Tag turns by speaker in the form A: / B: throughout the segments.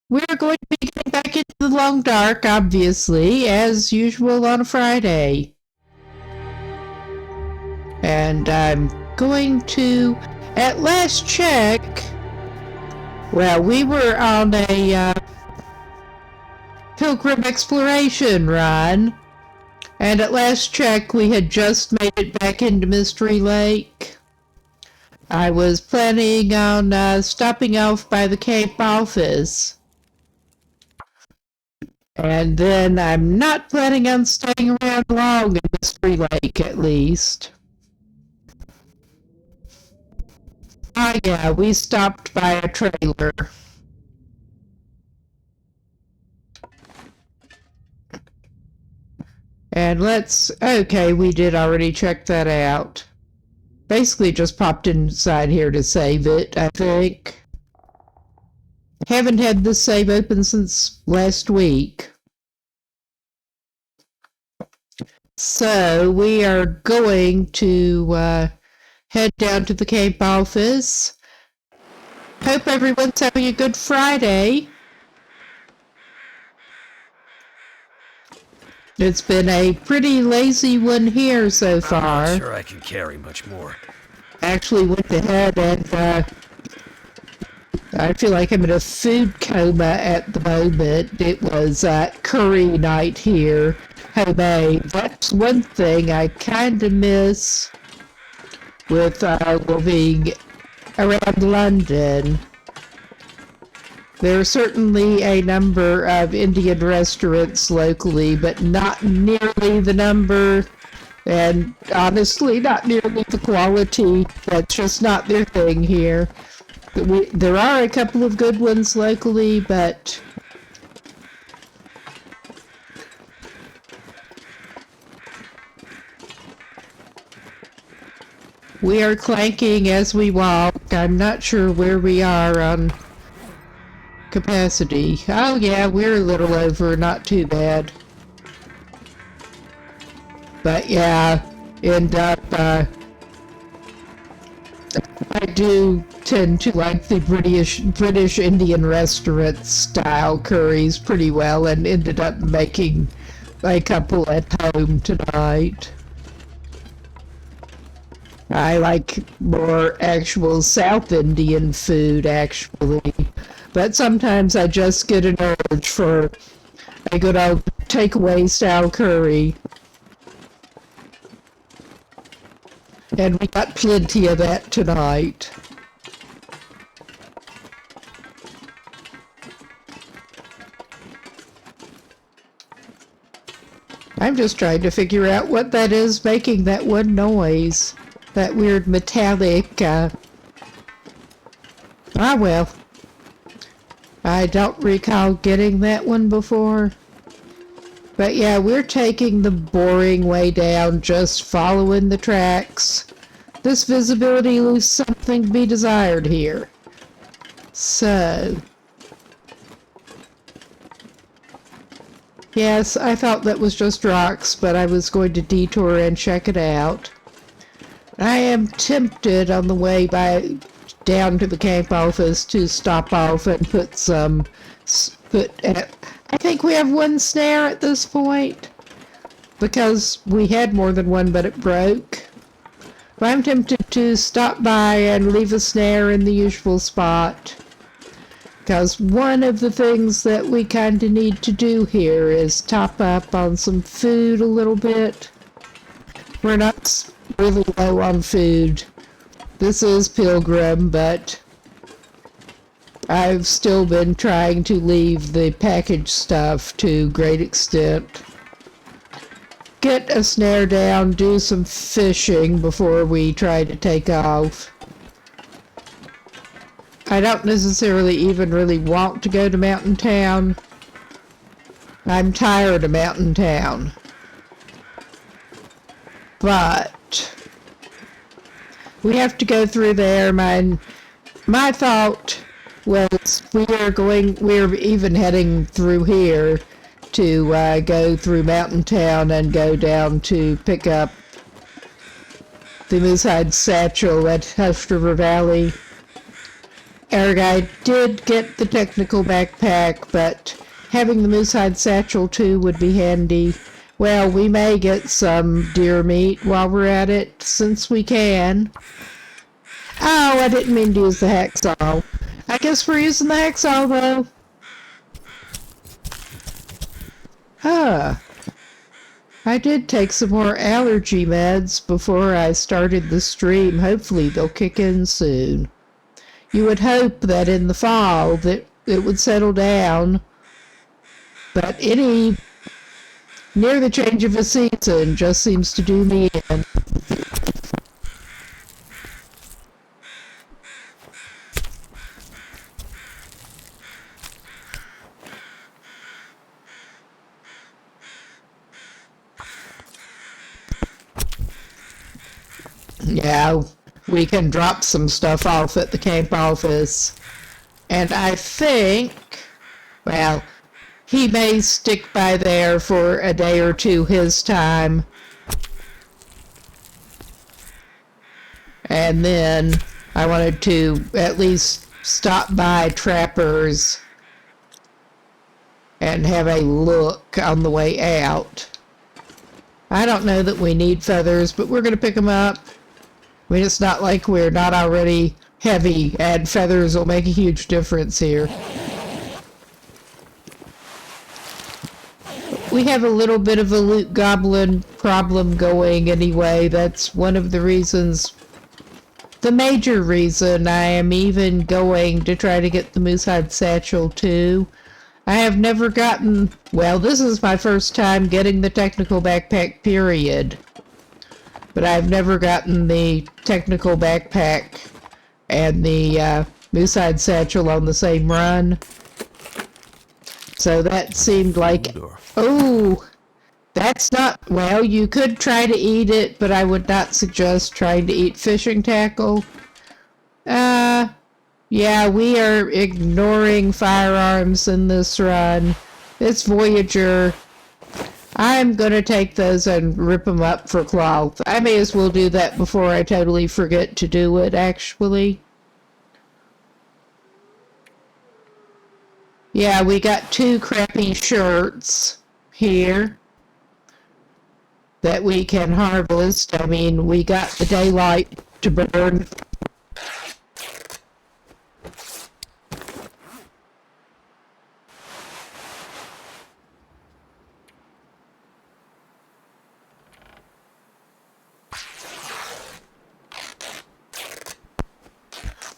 A: We're going to be getting back into the long dark, obviously, as usual on a Friday. And I'm going to, at last check, well, we were on a Pilgrim exploration run, and at last check we had just made it back into Mystery Lake. I was planning on stopping off by the camp office. And then I'm not planning on staying around long in Mystery Lake, at least. Yeah, we stopped by a trailer. And okay, we did already check that out. Basically just popped inside here to save it, I think. Haven't had this save open since last week. So we are going to head down to the camp office. Hope everyone's having a good Friday. It's been a pretty lazy one here so far.
B: I'm not sure I can carry much more.
A: Actually went ahead and I feel like I'm in a food coma at the moment. It was curry night here. Homemade. That's one thing I kind of miss with living around London. There are certainly a number of Indian restaurants locally, but not nearly the number, and honestly, not nearly the quality. That's just not their thing here. There are a couple of good ones locally, but we are clanking as we walk. I'm not sure where we are on capacity. Oh yeah, we're a little over, not too bad. But yeah, end up, I do tend to like the British Indian restaurant style curries pretty well, and ended up making a couple at home tonight. I like more actual South Indian food, actually. But sometimes I just get an urge for a good old takeaway style curry. And we got plenty of that tonight. I'm just trying to figure out what that is making that one noise. That weird metallic, well. I don't recall getting that one before. But yeah, we're taking the boring way down, just following the tracks. This visibility leaves something to be desired here. So, yes, I thought that was just rocks, but I was going to detour and check it out. I am tempted on the way down to the camp office to stop off and I think we have one snare at this point, because we had more than one but it broke. But I'm tempted to stop by and leave a snare in the usual spot, because one of the things that we kind of need to do here is top up on some food a little bit. We're not really low on food. This is Pilgrim, but I've still been trying to leave the packaged stuff to a great extent. Get a snare down, do some fishing before we try to take off. I don't necessarily even really want to go to Mountain Town. I'm tired of Mountain Town. But we have to go through there. My thought was we're even heading through here to go through Mountain Town and go down to pick up the Moosehide Satchel at Hush River Valley. Eric, I did get the technical backpack, but having the moose hide satchel too would be handy. Well, we may get some deer meat while we're at it, since we can. Oh, I didn't mean to use the hacksaw. I guess we're using the hacksaw, though. Huh. I did take some more allergy meds before I started the stream. Hopefully they'll kick in soon. You would hope that in the fall that it would settle down, but any near the change of a season just seems to do me in. Yeah, we can drop some stuff off at the camp office. And I think, well, he may stick by there for a day or two his time. And then I wanted to at least stop by Trapper's and have a look on the way out. I don't know that we need feathers, but we're going to pick them up. I mean, it's not like we're not already heavy, and feathers will make a huge difference here. We have a little bit of a loot goblin problem going anyway. That's one of the reasons, the major reason I am even going to try to get the moosehide satchel too. I have never gotten, well, this is my first time getting the technical backpack, period. But I've never gotten the technical backpack and the moosehide satchel on the same run. So that seemed like, oh, that's not, well, you could try to eat it, but I would not suggest trying to eat fishing tackle. Yeah, we are ignoring firearms in this run. It's Voyager. I'm gonna take those and rip them up for cloth. I may as well do that before I totally forget to do it, actually. Yeah, we got 2 crappy shirts here that we can harvest. I mean, we got the daylight to burn.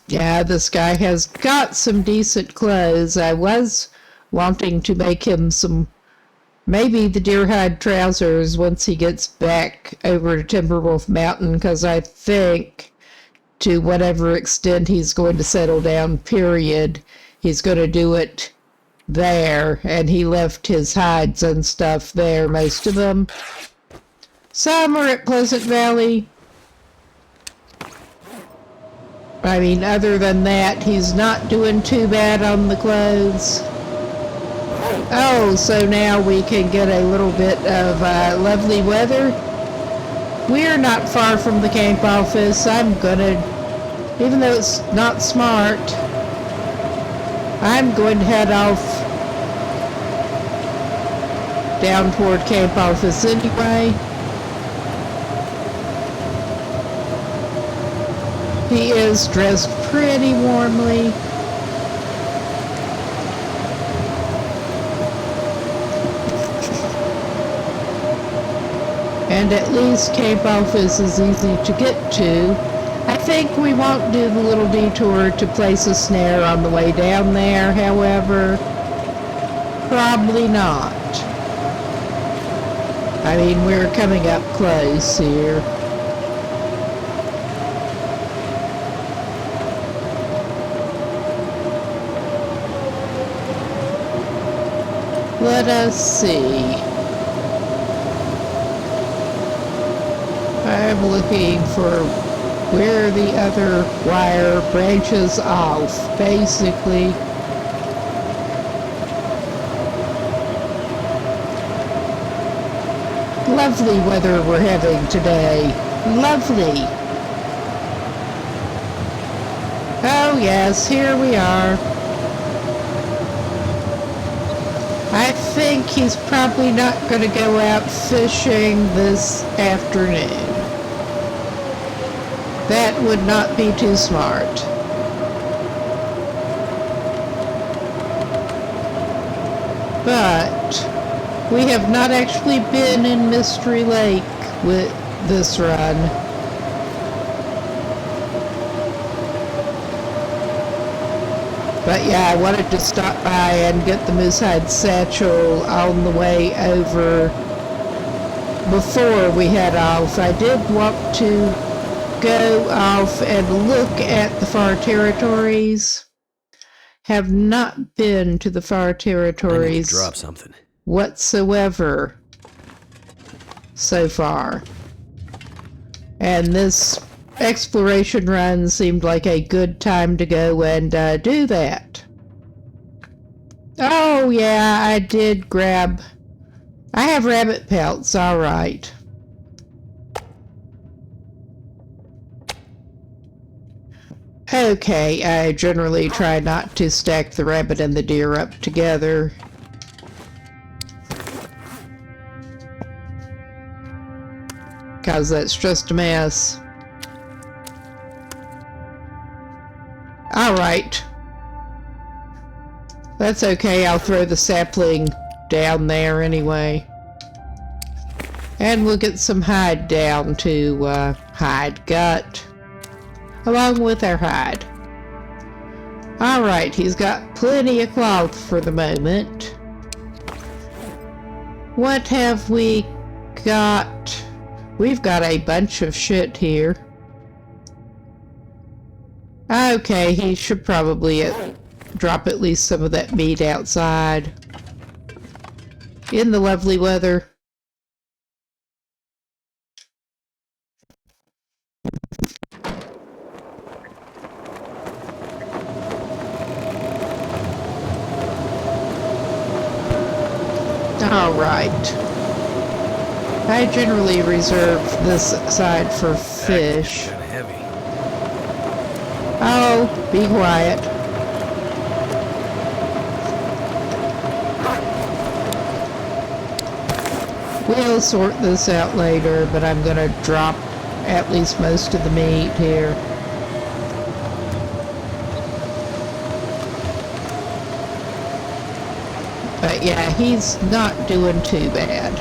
A: Yeah, this guy has got some decent clothes. I was wanting to make him some, maybe the deer hide trousers once he gets back over to Timberwolf Mountain, because I think to whatever extent he's going to settle down, period, he's going to do it there, and he left his hides and stuff there, most of them. Some are at Pleasant Valley. I mean, other than that, he's not doing too bad on the clothes. Oh, so now we can get a little bit of lovely weather. We're not far from the camp office. I'm gonna, even though it's not smart, I'm going to head off down toward camp office anyway. He is dressed pretty warmly. And at least camp office is easy to get to. I think we won't do the little detour to place a snare on the way down there, however. Probably not. I mean, we're coming up close here. Let us see. I'm looking for where the other wire branches off, basically. Lovely weather we're having today. Lovely. Oh yes, here we are. I think he's probably not going to go out fishing this afternoon. That would not be too smart. But we have not actually been in Mystery Lake with this run. But yeah, I wanted to stop by and get the moosehide satchel on the way over before we head off. I did want to go off and look at the far territories. Have not been to the far territories.
B: I need to drop something
A: Whatsoever so far. And this exploration run seemed like a good time to go and do that. Oh yeah, I did grab... I have rabbit pelts, alright. Okay, I generally try not to stack the rabbit and the deer up together. Because that's just a mess. Alright. That's okay, I'll throw the sapling down there anyway. And we'll get some hide down to hide gut. Along with our hide. Alright, he's got plenty of cloth for the moment. What have we got? We've got a bunch of shit here. Okay, he should probably drop at least some of that meat outside. In the lovely weather. Alright. I generally reserve this side for fish.
B: Kinda heavy.
A: Oh, be quiet. We'll sort this out later, but I'm gonna drop at least most of the meat here. But yeah, he's not doing too bad.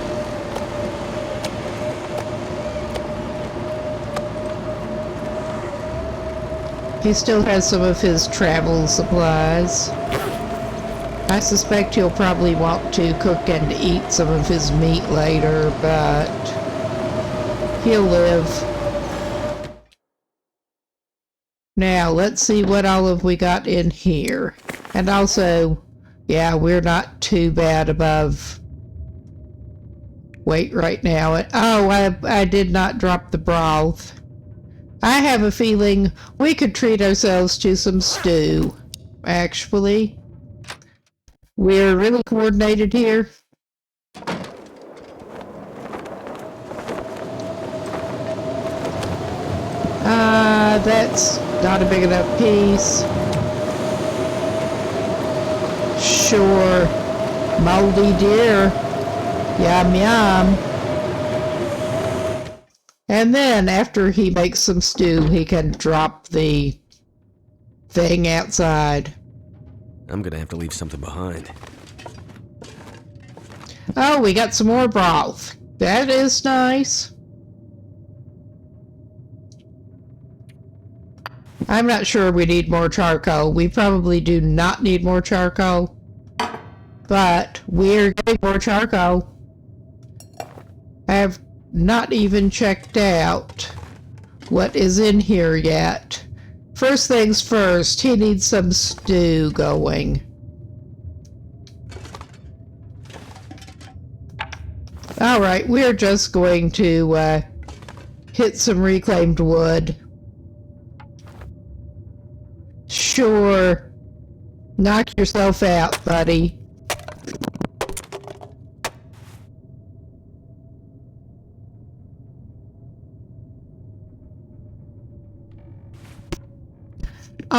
A: He still has some of his travel supplies. I suspect he'll probably want to cook and eat some of his meat later, but he'll live. Now, let's see what all have we got in here. And also, yeah, we're not too bad above weight right now. Oh, I did not drop the broth. I have a feeling we could treat ourselves to some stew, actually. We're really coordinated here. That's not a big enough piece. Sure. Moldy deer. Yum yum. And then after he makes some stew, he can drop the thing outside.
B: I'm gonna have to leave something behind.
A: Oh, we got some more broth. That is nice. I'm not sure we need more charcoal. We probably do not need more charcoal. But we're getting more charcoal. I have not even checked out what is in here yet. First things first, he needs some stew going. Alright, we're just going to hit some reclaimed wood. Sure. Knock yourself out, buddy.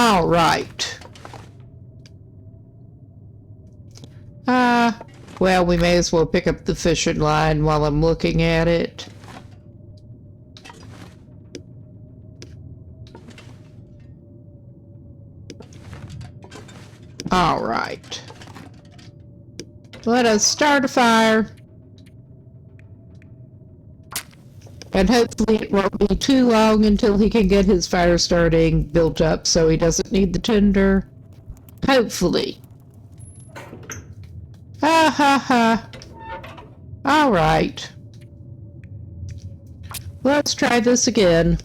A: All right. Well, we may as well pick up the fishing line while I'm looking at it. All right. Let us start a fire. And hopefully it won't be too long until he can get his fire starting built up so he doesn't need the tinder. Hopefully. Ha ha ha. All right. Let's try this again.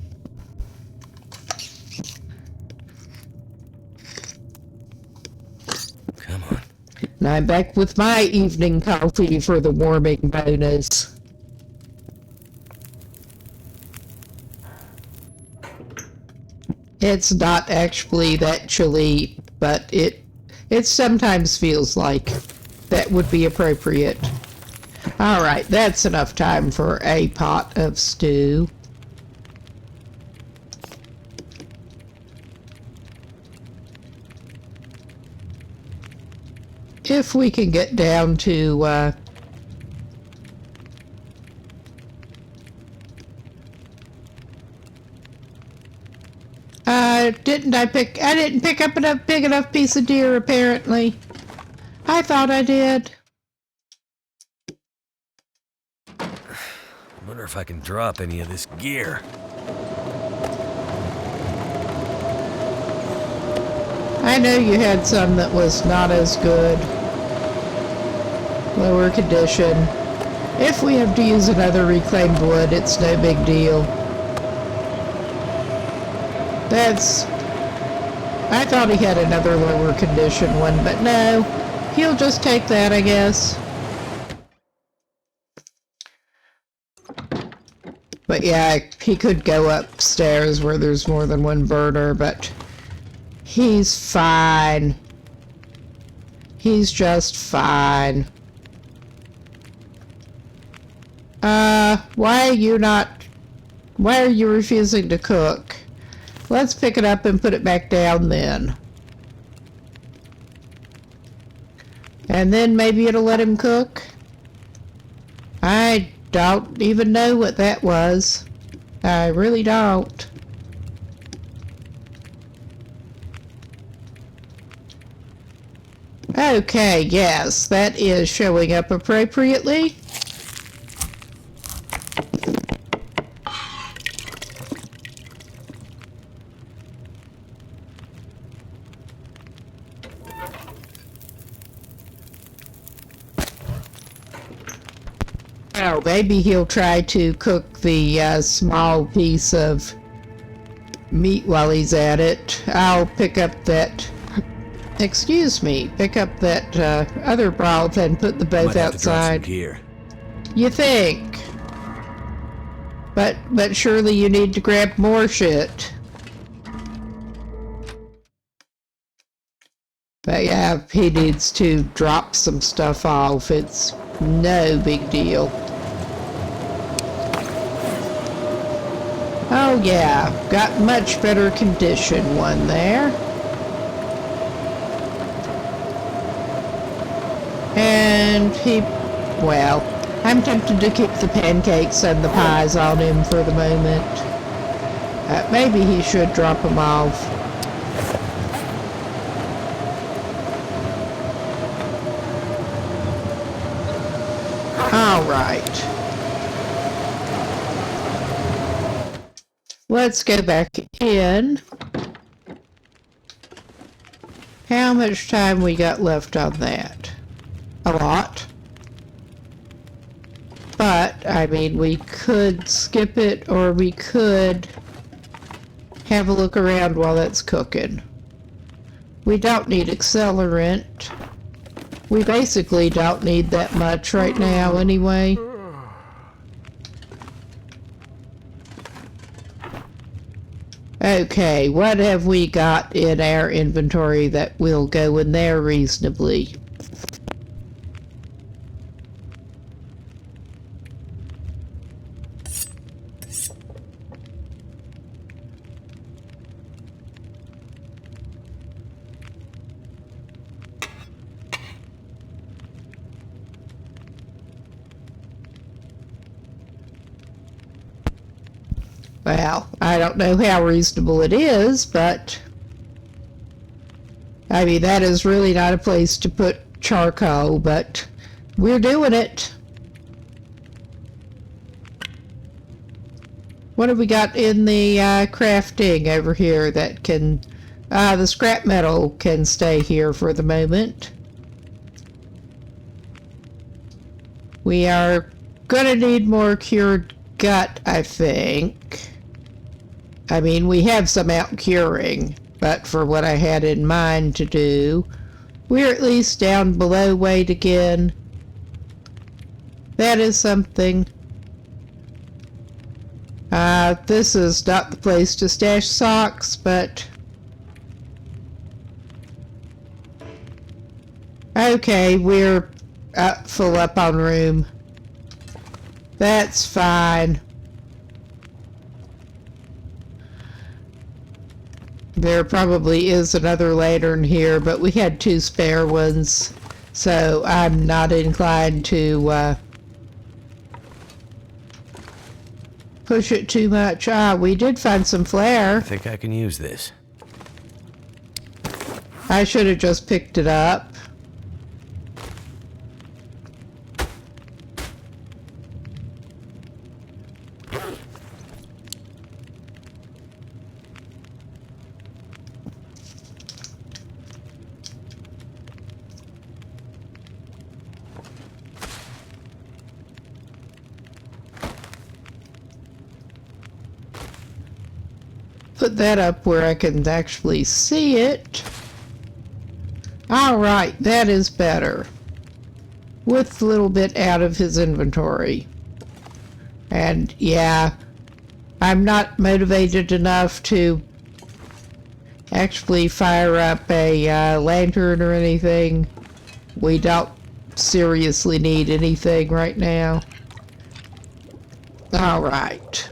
B: Come on.
A: And I'm back with my evening coffee for the warming bonus. It's not actually that chilly, but it sometimes feels like that would be appropriate. All right, that's enough time for a pot of stew. If we can get down to I didn't pick up enough big enough piece of deer, apparently. I thought I did.
B: Wonder if I can drop any of this gear.
A: I know you had some that was not as good. Lower condition. If we have to use another reclaimed wood, it's no big deal. I thought he had another lower condition one, but no. He'll just take that, I guess. But yeah, he could go upstairs where there's more than one burner, but he's fine. He's just fine. Why are you refusing to cook? Let's pick it up and put it back down then. And then maybe it'll let him cook? I don't even know what that was. I really don't. Okay, yes, that is showing up appropriately. Oh, maybe he'll try to cook the small piece of meat while he's at it. I'll pick up that, pick up that other broth and put the both
B: Might have to drop some
A: outside.
B: gear.
A: You think? But surely you need to grab more shit. But yeah, he needs to drop some stuff off. It's no big deal. Oh yeah, got much better condition one there. And well, I'm tempted to keep the pancakes and the pies on him for the moment. Maybe he should drop them off. All right. Let's go back in. How much time we got left on that? A lot. But, I mean, we could skip it or we could have a look around while that's cooking. We don't need accelerant. We basically don't need that much right now anyway. Okay, what have we got in our inventory that will go in there reasonably? Well, I don't know how reasonable it is, but I mean, that is really not a place to put charcoal, but we're doing it. What have we got in the crafting over here that can... the scrap metal can stay here for the moment. We are gonna need more cured gut, I think. I mean, we have some out curing, but for what I had in mind to do, we're at least down below weight again. That is something. This is not the place to stash socks, but... Okay, we're full up on room. That's fine. There probably is another lantern here, but we had 2 spare ones, so I'm not inclined to push it too much. We did find some flare.
B: I think I can use this.
A: I should have just picked it up. Put that up where I can actually see it. Alright, that is better. With a little bit out of his inventory. And yeah, I'm not motivated enough to actually fire up a lantern or anything. We don't seriously need anything right now. Alright.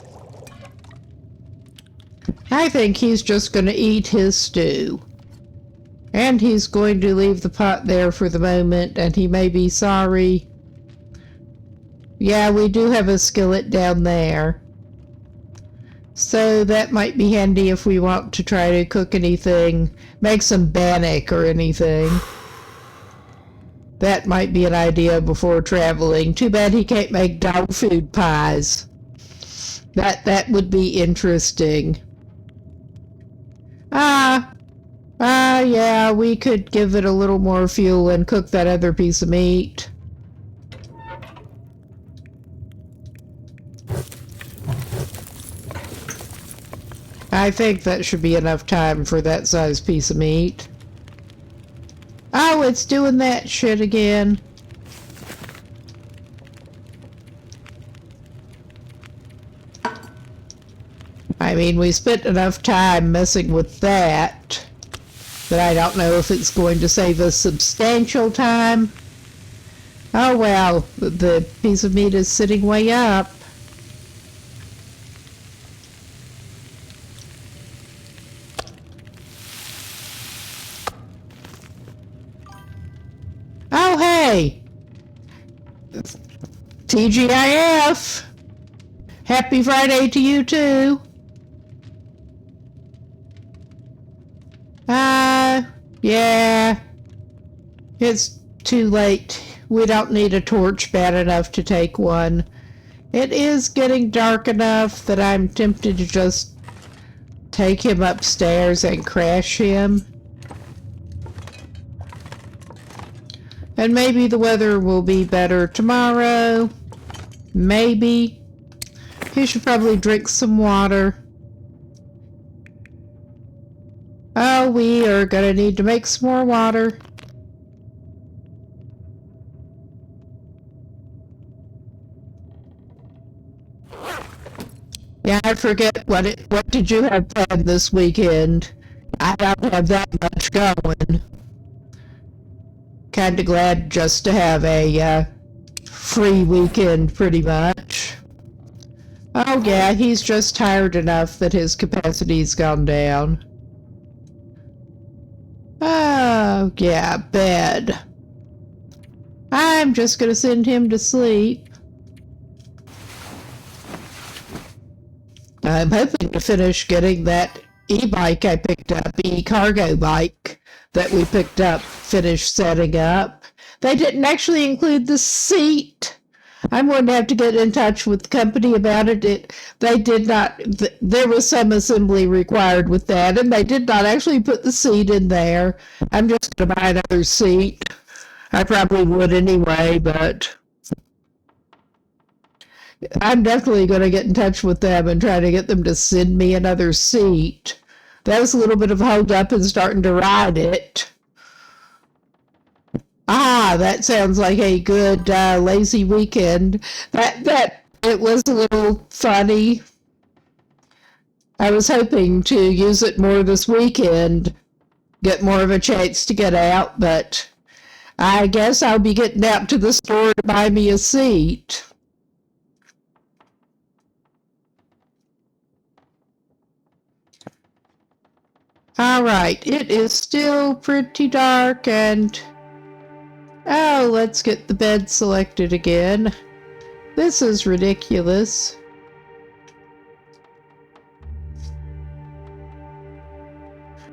A: I think he's just going to eat his stew. And he's going to leave the pot there for the moment, and he may be sorry. Yeah, we do have a skillet down there. So that might be handy if we want to try to cook anything, make some bannock or anything. That might be an idea before traveling. Too bad he can't make dog food pies. That would be interesting. Yeah, we could give it a little more fuel and cook that other piece of meat. I think that should be enough time for that size piece of meat. Oh, it's doing that shit again. I mean, we spent enough time messing with that I don't know if it's going to save us substantial time. Oh well, the piece of meat is sitting way up. Oh hey! TGIF! Happy Friday to you too! Yeah. It's too late. We don't need a torch bad enough to take one. It is getting dark enough that I'm tempted to just take him upstairs and crash him. And maybe the weather will be better tomorrow. Maybe. He should probably drink some water. Oh, we are gonna need to make some more water. Yeah, I forget what did you have planned this weekend? I don't have that much going. Kinda glad just to have a free weekend, pretty much. Oh yeah, he's just tired enough that his capacity's gone down. Oh, yeah, bed. I'm just gonna send him to sleep. I'm hoping to finish getting that e-bike I picked up, e-cargo bike that we picked up, finished setting up. They didn't actually include the seat. I'm going to have to get in touch with the company about it. They did not, there was some assembly required with that, and they did not actually put the seat in there. I'm just going to buy another seat. I probably would anyway, but I'm definitely going to get in touch with them and try to get them to send me another seat. That was a little bit of a hold up in starting to ride it. Ah, that sounds like a good lazy weekend. That it was a little funny. I was hoping to use it more this weekend, get more of a chance to get out, but I guess I'll be getting out to the store to buy me a seat. All right, it is still pretty dark and... Oh, let's get the bed selected again. This is ridiculous.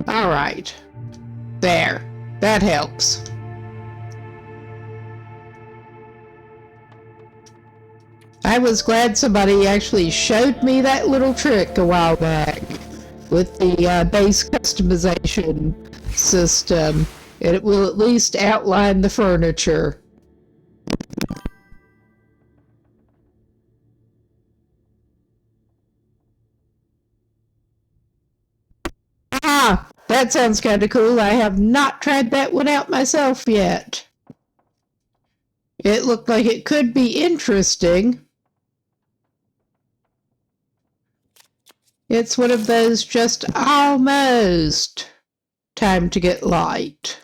A: All right. There. That helps. I was glad somebody actually showed me that little trick a while back with the base customization system. It will at least outline the furniture. Ah, that sounds kind of cool. I have not tried that one out myself yet. It looked like it could be interesting. It's one of those just almost time to get light.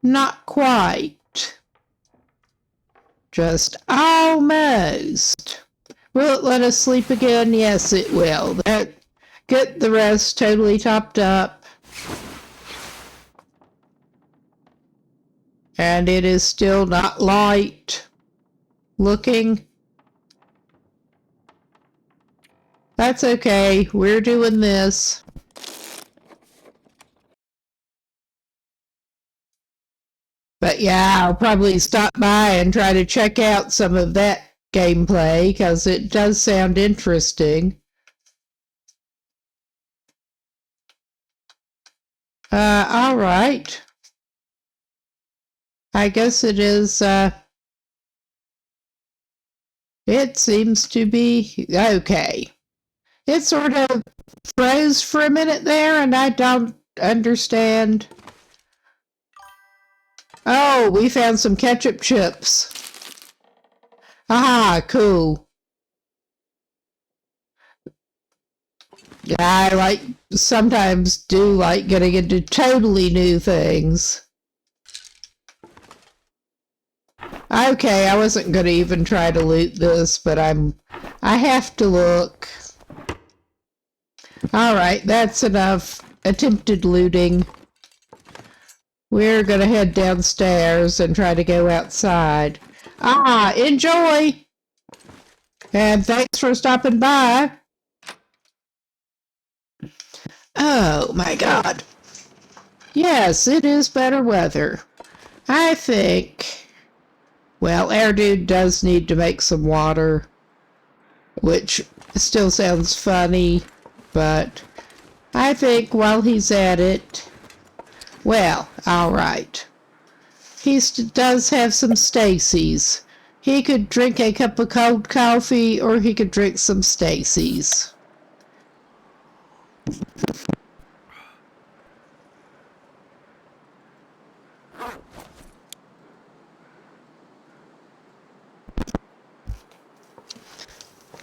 A: Not quite. Just almost. Will it let us sleep again? Yes, it will. Get the rest totally topped up. And it is still not light looking. That's okay. We're doing this. But yeah, I'll probably stop by and try to check out some of that gameplay because it does sound interesting. All right. I guess it is, it seems to be okay. It sort of froze for a minute there and I don't understand. Oh, we found some ketchup chips. Ah, cool. I sometimes do like getting into totally new things. Okay, I wasn't going to even try to loot this, but I have to look. Alright, that's enough attempted looting. We're going to head downstairs and try to go outside. Ah, enjoy! And thanks for stopping by. Oh my god. Yes, it is better weather. I think... Well, Air Dude does need to make some water, which still sounds funny, but I think while he's at it... Well, alright. He does have some Stacy's. He could drink a cup of cold coffee, or he could drink some Stacy's.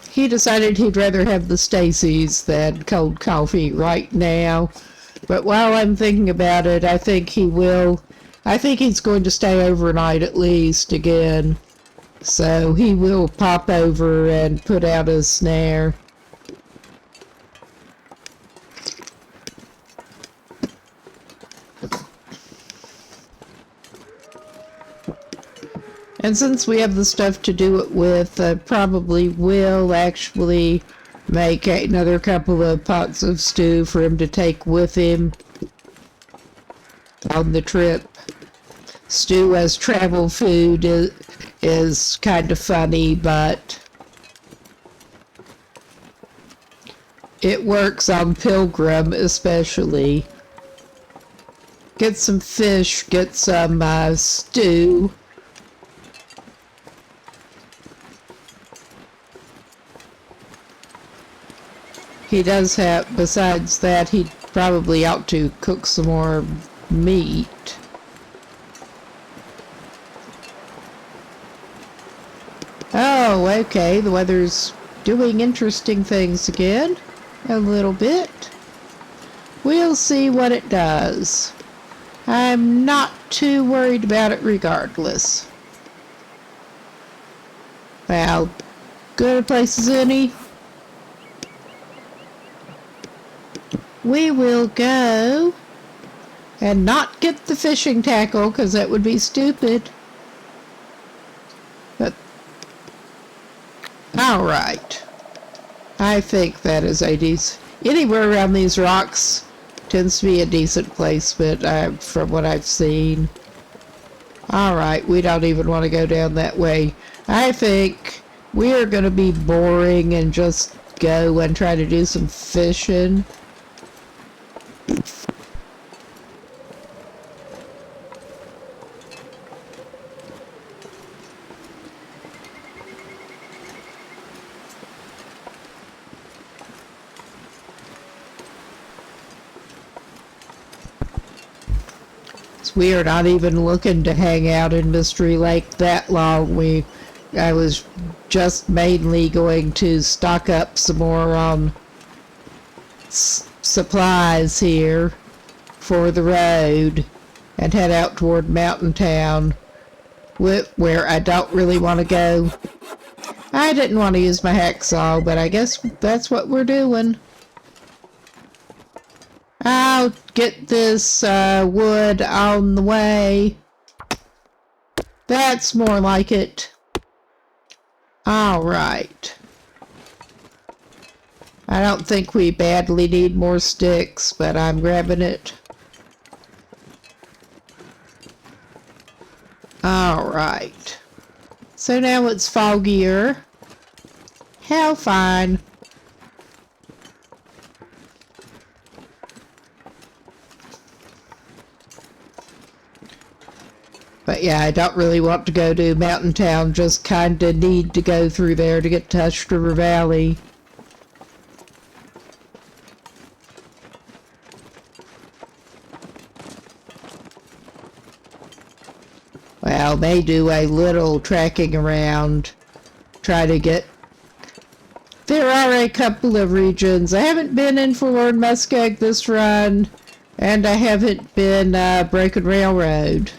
A: He decided he'd rather have the Stacy's than cold coffee right now. But while I'm thinking about it, I think he will. I think he's going to stay overnight at least again. So he will pop over and put out a snare. And since we have the stuff to do it with, probably will actually make another couple of pots of stew for him to take with him on the trip. Stew as travel food is kind of funny, but it works on Pilgrim especially. Get some fish, get some stew. He does have, besides that, he probably ought to cook some more meat. Oh, okay, the weather's doing interesting things again. A little bit. We'll see what it does. I'm not too worried about it regardless. Well, good a place as any. We will go and not get the fishing tackle, because that would be stupid. But, alright. I think that is a decent... Anywhere around these rocks tends to be a decent placement, from what I've seen. Alright, we don't even want to go down that way. I think we're going to be boring and just go and try to do some fishing. We are not even looking to hang out in Mystery Lake that long. I was just mainly going to stock up some more on supplies here for the road and head out toward Mountain Town, where I don't really want to go. I didn't want to use my hacksaw, but I guess that's what we're doing. I'll get this wood on the way. That's more like it. Alright. I don't think we badly need more sticks, but I'm grabbing it. Alright. So now it's foggier. How fine. But yeah, I don't really want to go to Mountain Town, just kinda need to go through there to get to Touch River Valley. Well, may do a little tracking around, try to get... There are a couple of regions. I haven't been in Forlorn Muskeg this run, and I haven't been Broken Railroad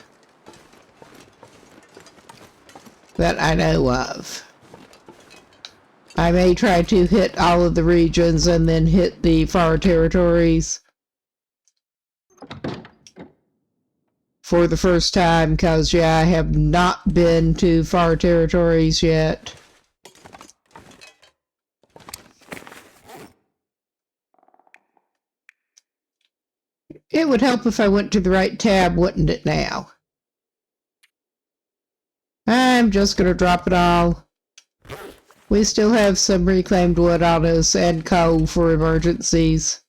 A: that I know of. I may try to hit all of the regions and then hit the far territories for the first time, because yeah, I have not been to far territories yet. It would help if I went to the right tab, wouldn't it now? I'm just going to drop it all. We still have some reclaimed wood on us and coal for emergencies,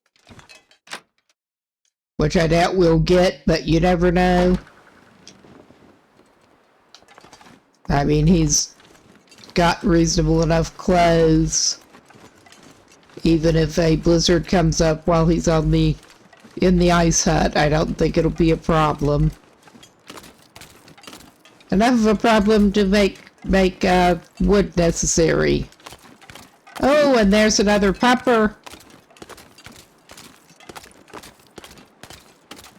A: which I doubt we'll get, but you never know. I mean, he's got reasonable enough clothes. Even if a blizzard comes up while he's in the ice hut, I don't think it'll be a problem. Enough of a problem to make wood necessary. Oh, and there's another popper.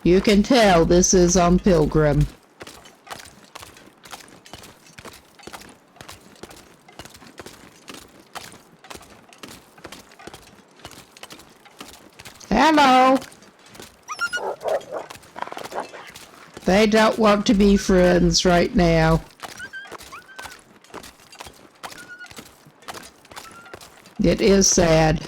A: You can tell this is on Pilgrim. Hello. They don't want to be friends right now. It is sad.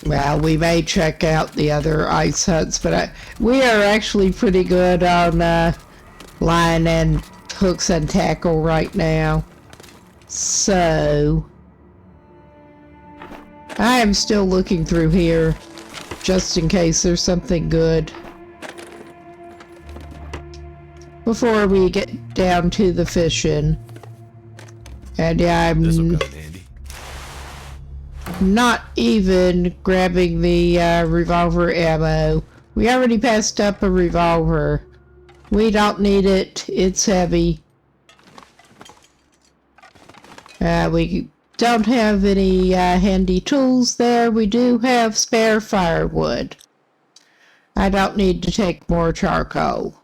A: Well, we may check out the other ice huts, but we are actually pretty good on line and hooks and tackle right now. So, I am still looking through here, just in case there's something good. Before we get down to the fishing. And yeah,
B: This'll come in handy.
A: not even grabbing the revolver ammo. We already passed up a revolver. We don't need it. It's heavy. We don't have any handy tools there. We do have spare firewood. I don't need to take more charcoal.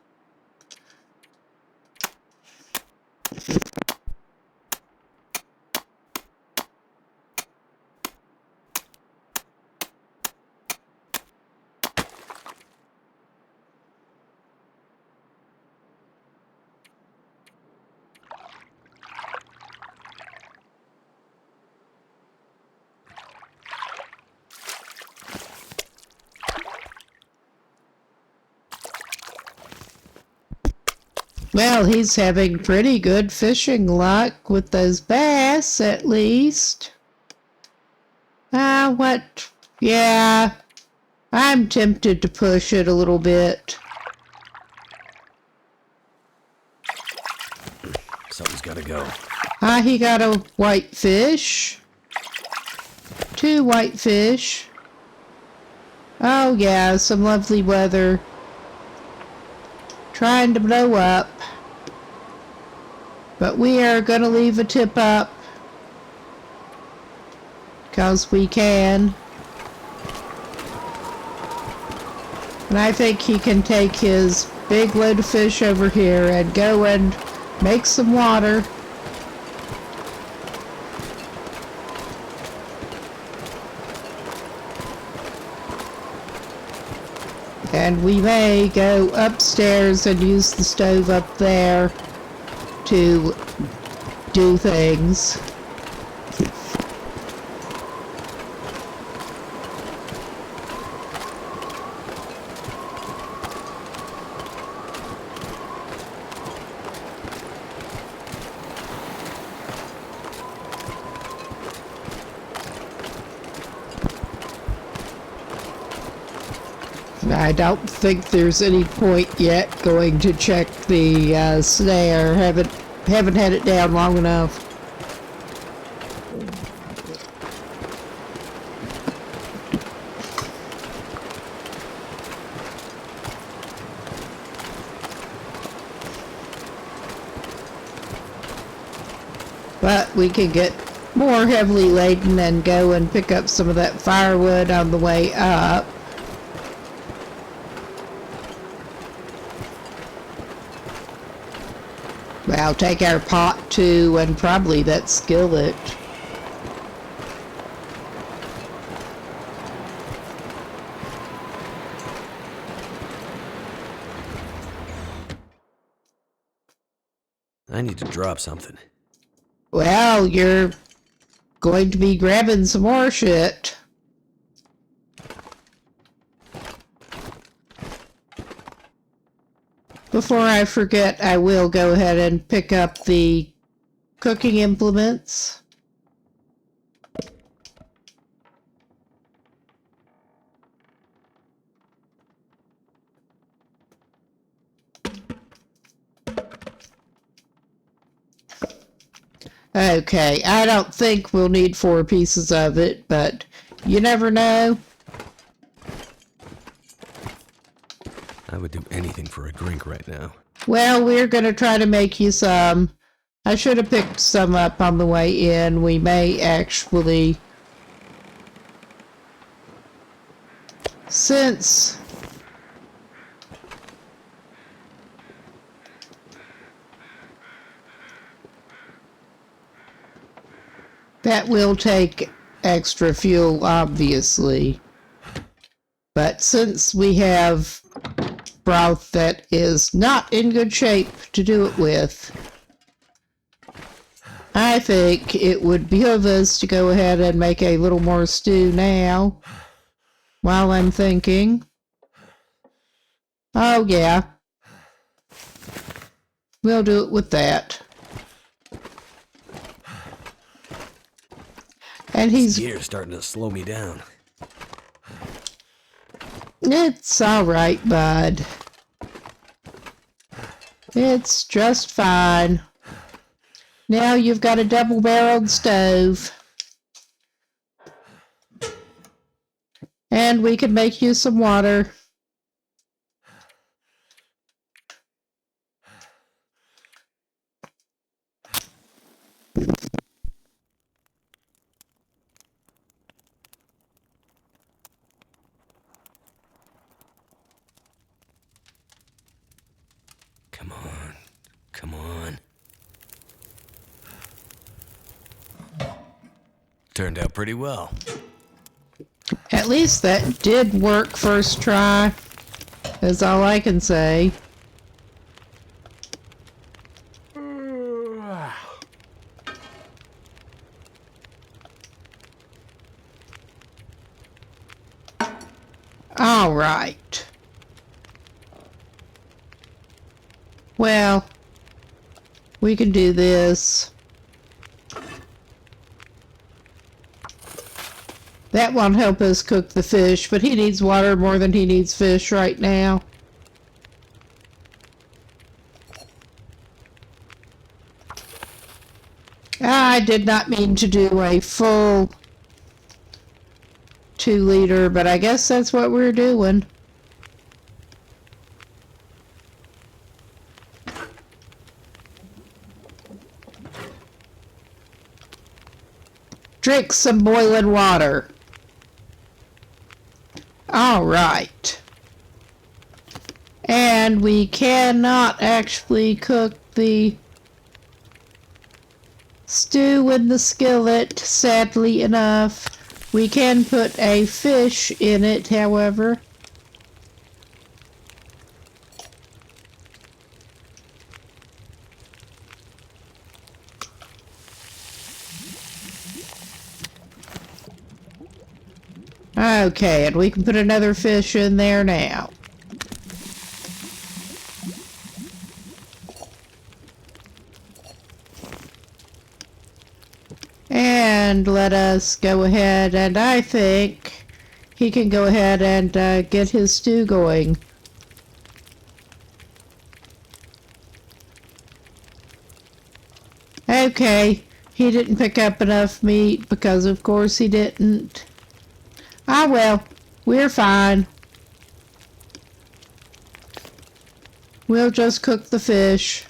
A: Well, he's having pretty good fishing luck with those bass, at least. What? Yeah, I'm tempted to push it a little bit.
B: Something's gotta go.
A: He got a white fish. 2 white fish. Oh yeah, some lovely weather. Trying to blow up. But we are going to leave a tip up. Because we can. And I think he can take his big load of fish over here and go and make some water. And we may go upstairs and use the stove up there to do things. I don't think there's any point yet going to check the snare. Haven't had it down long enough. But we can get more heavily laden and go and pick up some of that firewood on the way up. Well, take our pot too, and probably that skillet.
B: I need to drop something.
A: Well, you're going to be grabbing some more shit. Before I forget, I will go ahead and pick up the cooking implements. Okay, I don't think we'll need 4 pieces of it, but you never know.
B: I would do anything for a drink right now.
A: Well, we're going to try to make you some. I should have picked some up on the way in. We may actually, since that will take extra fuel, obviously. But since we have broth that is not in good shape to do it with, I think it would behoove us to go ahead and make a little more stew now, while I'm thinking. Oh yeah, we'll do it with that. And
B: This gear's starting to slow me down.
A: It's alright, bud. It's just fine. Now you've got a double-barreled stove. And we can make you some water.
B: Come on. Come on. Turned out pretty well.
A: At least that did work first try. That's all I can say. All right. Well, we can do this. That won't help us cook the fish, but he needs water more than he needs fish right now. I did not mean to do a full 2 liter, but I guess that's what we're doing. Drink some boiling water. All right. And we cannot actually cook the stew in the skillet, sadly enough. We can put a fish in it, however. Okay, and we can put another fish in there now. And let us go ahead, and I think he can go ahead and get his stew going. Okay, he didn't pick up enough meat because of course he didn't. Ah well, we're fine. We'll just cook the fish.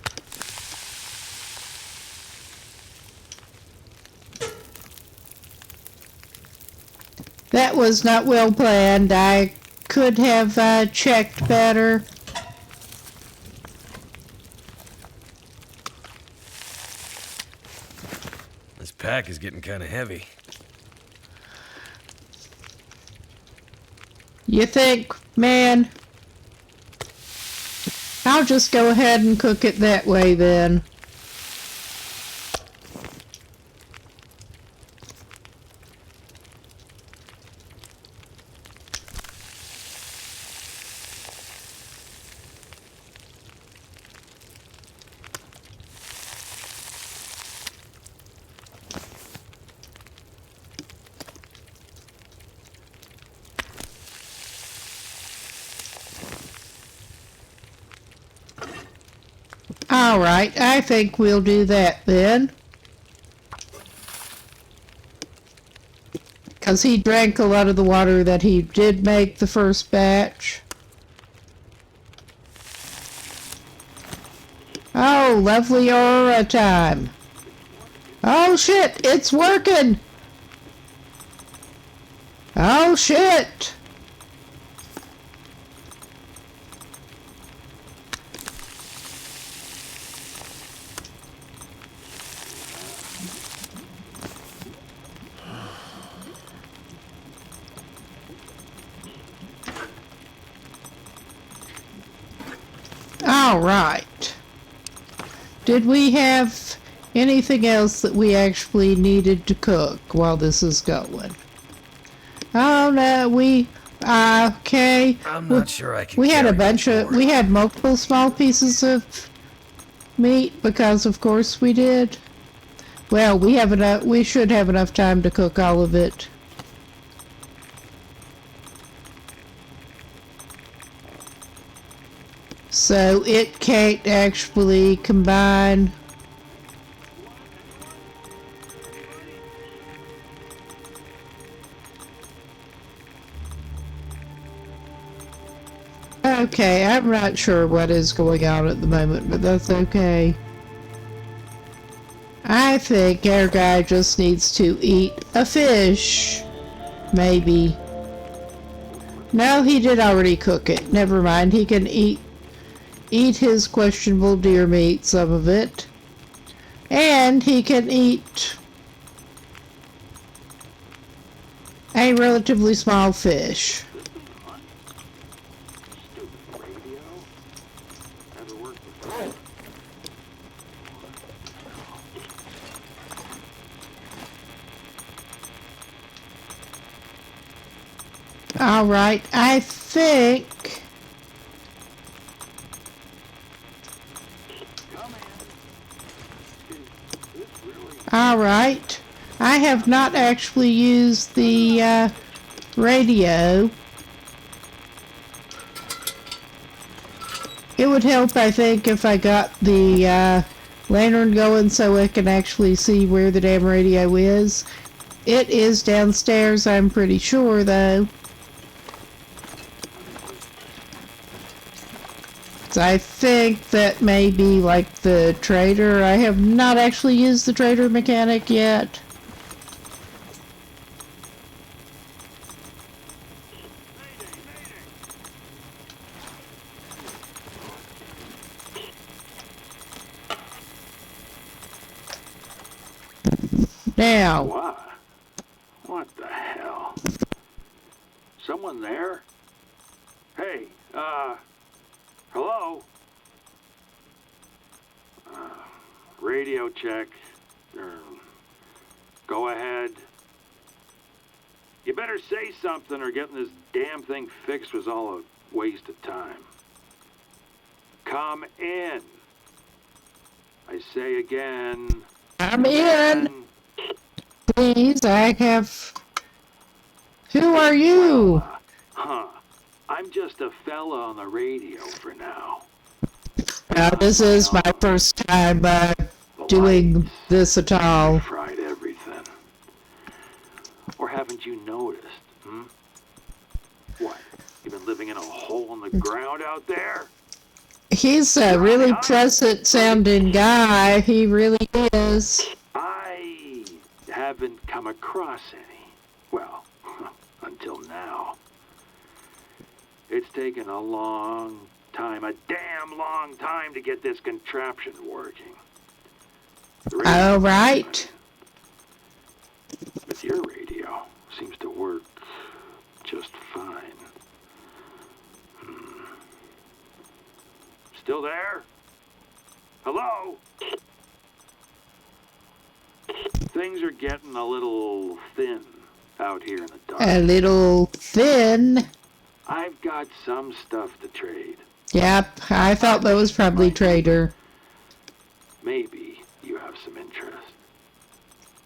A: That was not well planned. I could have checked better.
B: This pack is getting kind of heavy.
A: You think, man? I'll just go ahead and cook it that way then. All right, I think we'll do that then. Because he drank a lot of the water that he did make the first batch. Oh, lovely aurora time. Oh shit, it's working! Oh shit! All right. Did we have anything else that we actually needed to cook while this is going? Oh no, okay.
B: I'm not sure I can
A: We had a
B: carry
A: bunch
B: much
A: of,
B: more.
A: we had multiple small pieces of meat because of course we did. Well, we should have enough time to cook all of it. So it can't actually combine. Okay, I'm not sure what is going on at the moment, but that's okay. I think our guy just needs to eat a fish. Maybe. No, he did already cook it. Never mind, he can eat his questionable deer meat, some of it. And he can eat a relatively small fish. All right, I think. All right, I have not actually used the radio. It would help, I think, if I got the lantern going so I can actually see where the damn radio is. It is downstairs, I'm pretty sure, though. So I think that may be like the trader. I have not actually used the trader mechanic yet. Now.
C: What the hell? Someone there? Hey, hello? Radio check. Go ahead. You better say something or getting this damn thing fixed was all a waste of time. Come in. I say again.
A: I'm in. Please, I have... Who are you?
C: I'm just a fella on the radio for now.
A: Now, this is my first time doing this at all.
C: Tried everything. Or haven't you noticed, What? You been living in a hole in the ground out there?
A: He's a really pleasant-sounding guy. He really is.
C: I haven't come across any. Well, until now. It's taken a long time, a damn long time to get this contraption working.
A: All right.
C: But your radio seems to work just fine. Still there? Hello? Things are getting a little thin out here in the dark.
A: A little thin.
C: I've got some stuff to trade.
A: Yep, I thought that was probably trader.
C: Maybe you have some interest.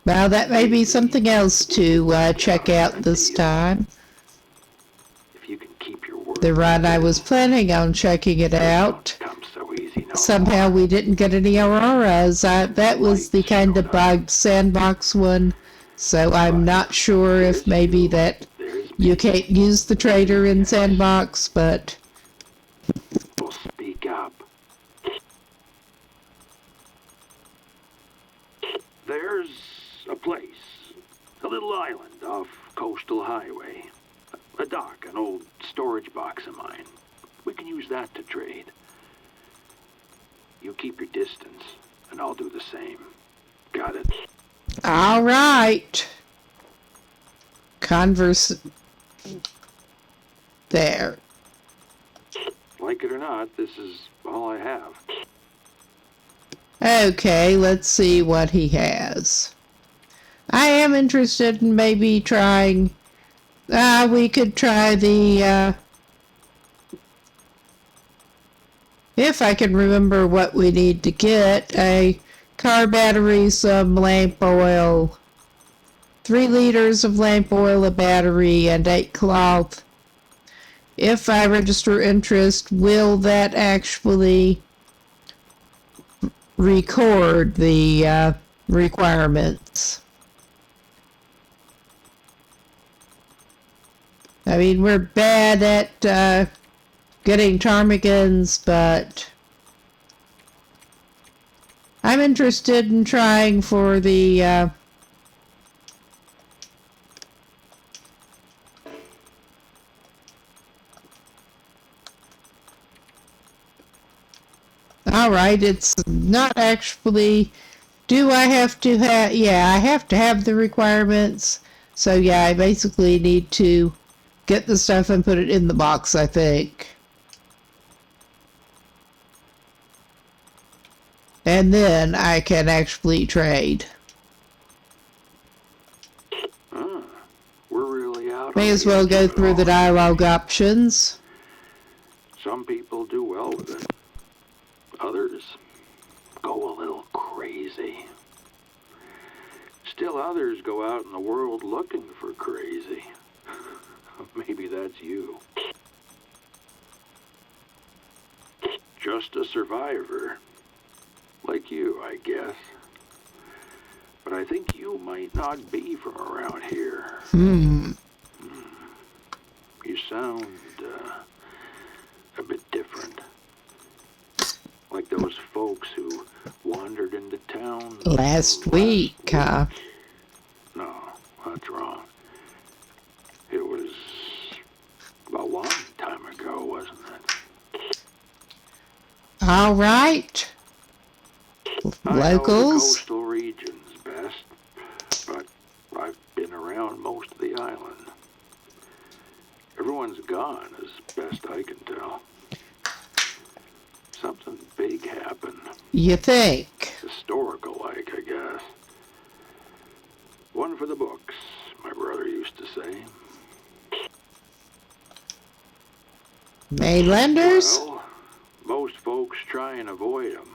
A: Well, that may be something else to check out this time.
C: If you can keep your word.
A: The run I was planning on checking it out.
C: Comes so easy, no
A: Somehow we didn't get any auroras. That was the kind of bugged sandbox one. So I'm not sure if maybe that you can't use the trader in sandbox, but...
C: Well, speak up. There's a place, a little island off Coastal Highway. A dock, an old storage box of mine. We can use that to trade. You keep your distance, and I'll do the same. Got it?
A: All right. Converse... There.
C: Like it or not, this is all I have.
A: Okay, let's see what he has. I am interested in maybe trying. We could try the. If I can remember what we need to get: a car battery, some lamp oil, 3 liters of lamp oil, a battery, and 8 cloth. If I register interest, will that actually record the requirements? I mean, we're bad at getting ptarmigans, but I'm interested in trying for the Alright, it's not actually. Do I have to have. Yeah, I have to have the requirements. So, yeah, I basically need to get the stuff and put it in the box, I think. And then I can actually trade.
C: We're really out.
A: May
C: on
A: as
C: the
A: well
C: edge
A: go
C: of it
A: through the
C: all.
A: dialogue options.
C: Some people do well with it. Others go a little crazy. Still others go out in the world looking for crazy. Maybe that's you. Just a survivor. Like you, I guess. But I think you might not be from around here. You sound a bit different. Like those folks who wandered into town
A: Last week,
C: No, that's wrong. It was a long time ago, wasn't it?
A: Alright.
C: I know the
A: Locals.
C: coastal regions best, but I've been around most of the island. Everyone's gone, as best I can tell. Something big happened.
A: You think?
C: Historical-like, I guess. One for the books, my brother used to say.
A: Mainlanders?
C: Well, most folks try and avoid them.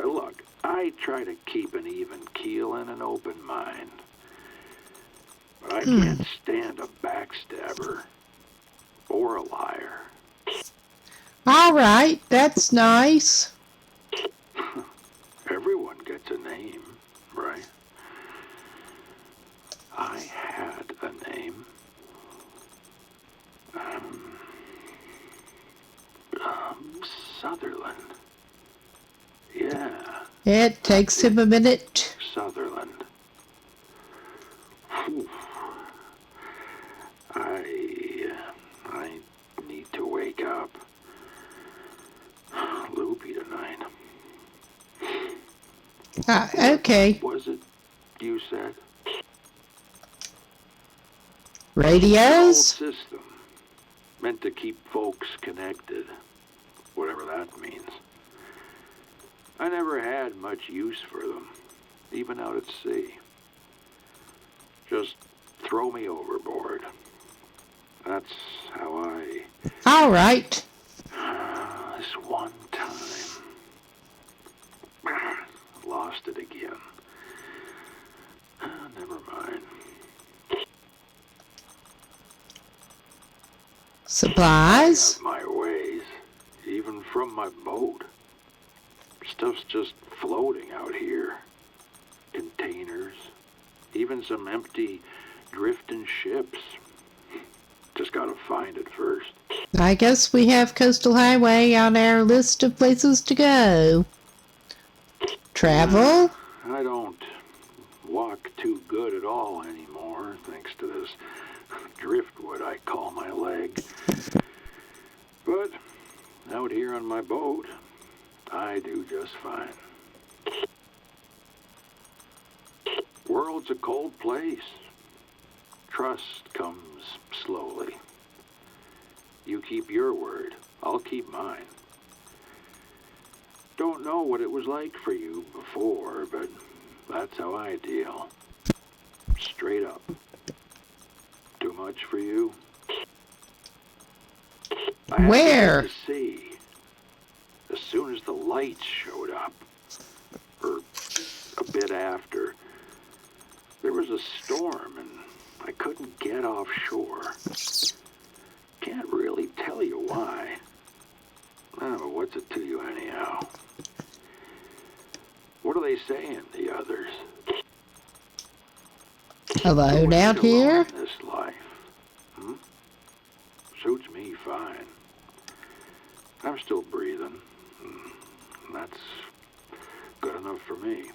C: Look, I try to keep an even keel and an open mind. But I can't stand a backstabber or a liar.
A: Alright, that's nice.
C: Everyone gets a name, right? I had a name. Sutherland. Yeah,
A: It takes him a minute.
C: Sutherland. Whew. I need to wake up. Loopy tonight.
A: Okay.
C: What was it you said? An old
A: Radios?
C: system. Meant to keep folks connected. Whatever that means. I never had much use for them. Even out at sea. Just throw me overboard. That's how I...
A: Alright.
C: This one time... Lost it again. Never mind.
A: Supplies?
C: I have my ways. Even from my boat. Stuff's just floating out here. Containers. Even some empty, drifting ships. Just gotta find it first.
A: I guess we have Coastal Highway on our list of places to go. Travel?
C: I don't walk too good at all anymore, thanks to this driftwood I call my leg. But out here on my boat, I do just fine. World's a cold place. Trust comes slowly. You keep your word, I'll keep mine. Don't know what it was like for you before, but that's how I deal. Straight up. Too much for you? I had
A: Where?
C: to see. As soon as the lights showed up, or a bit after, there was a storm and I couldn't get offshore. Can't really tell you why. Oh, but what's it to you anyhow? What are they saying, the others?
A: Alone out here?
C: In this life. Suits me fine. I'm still breathing. That's good enough for me.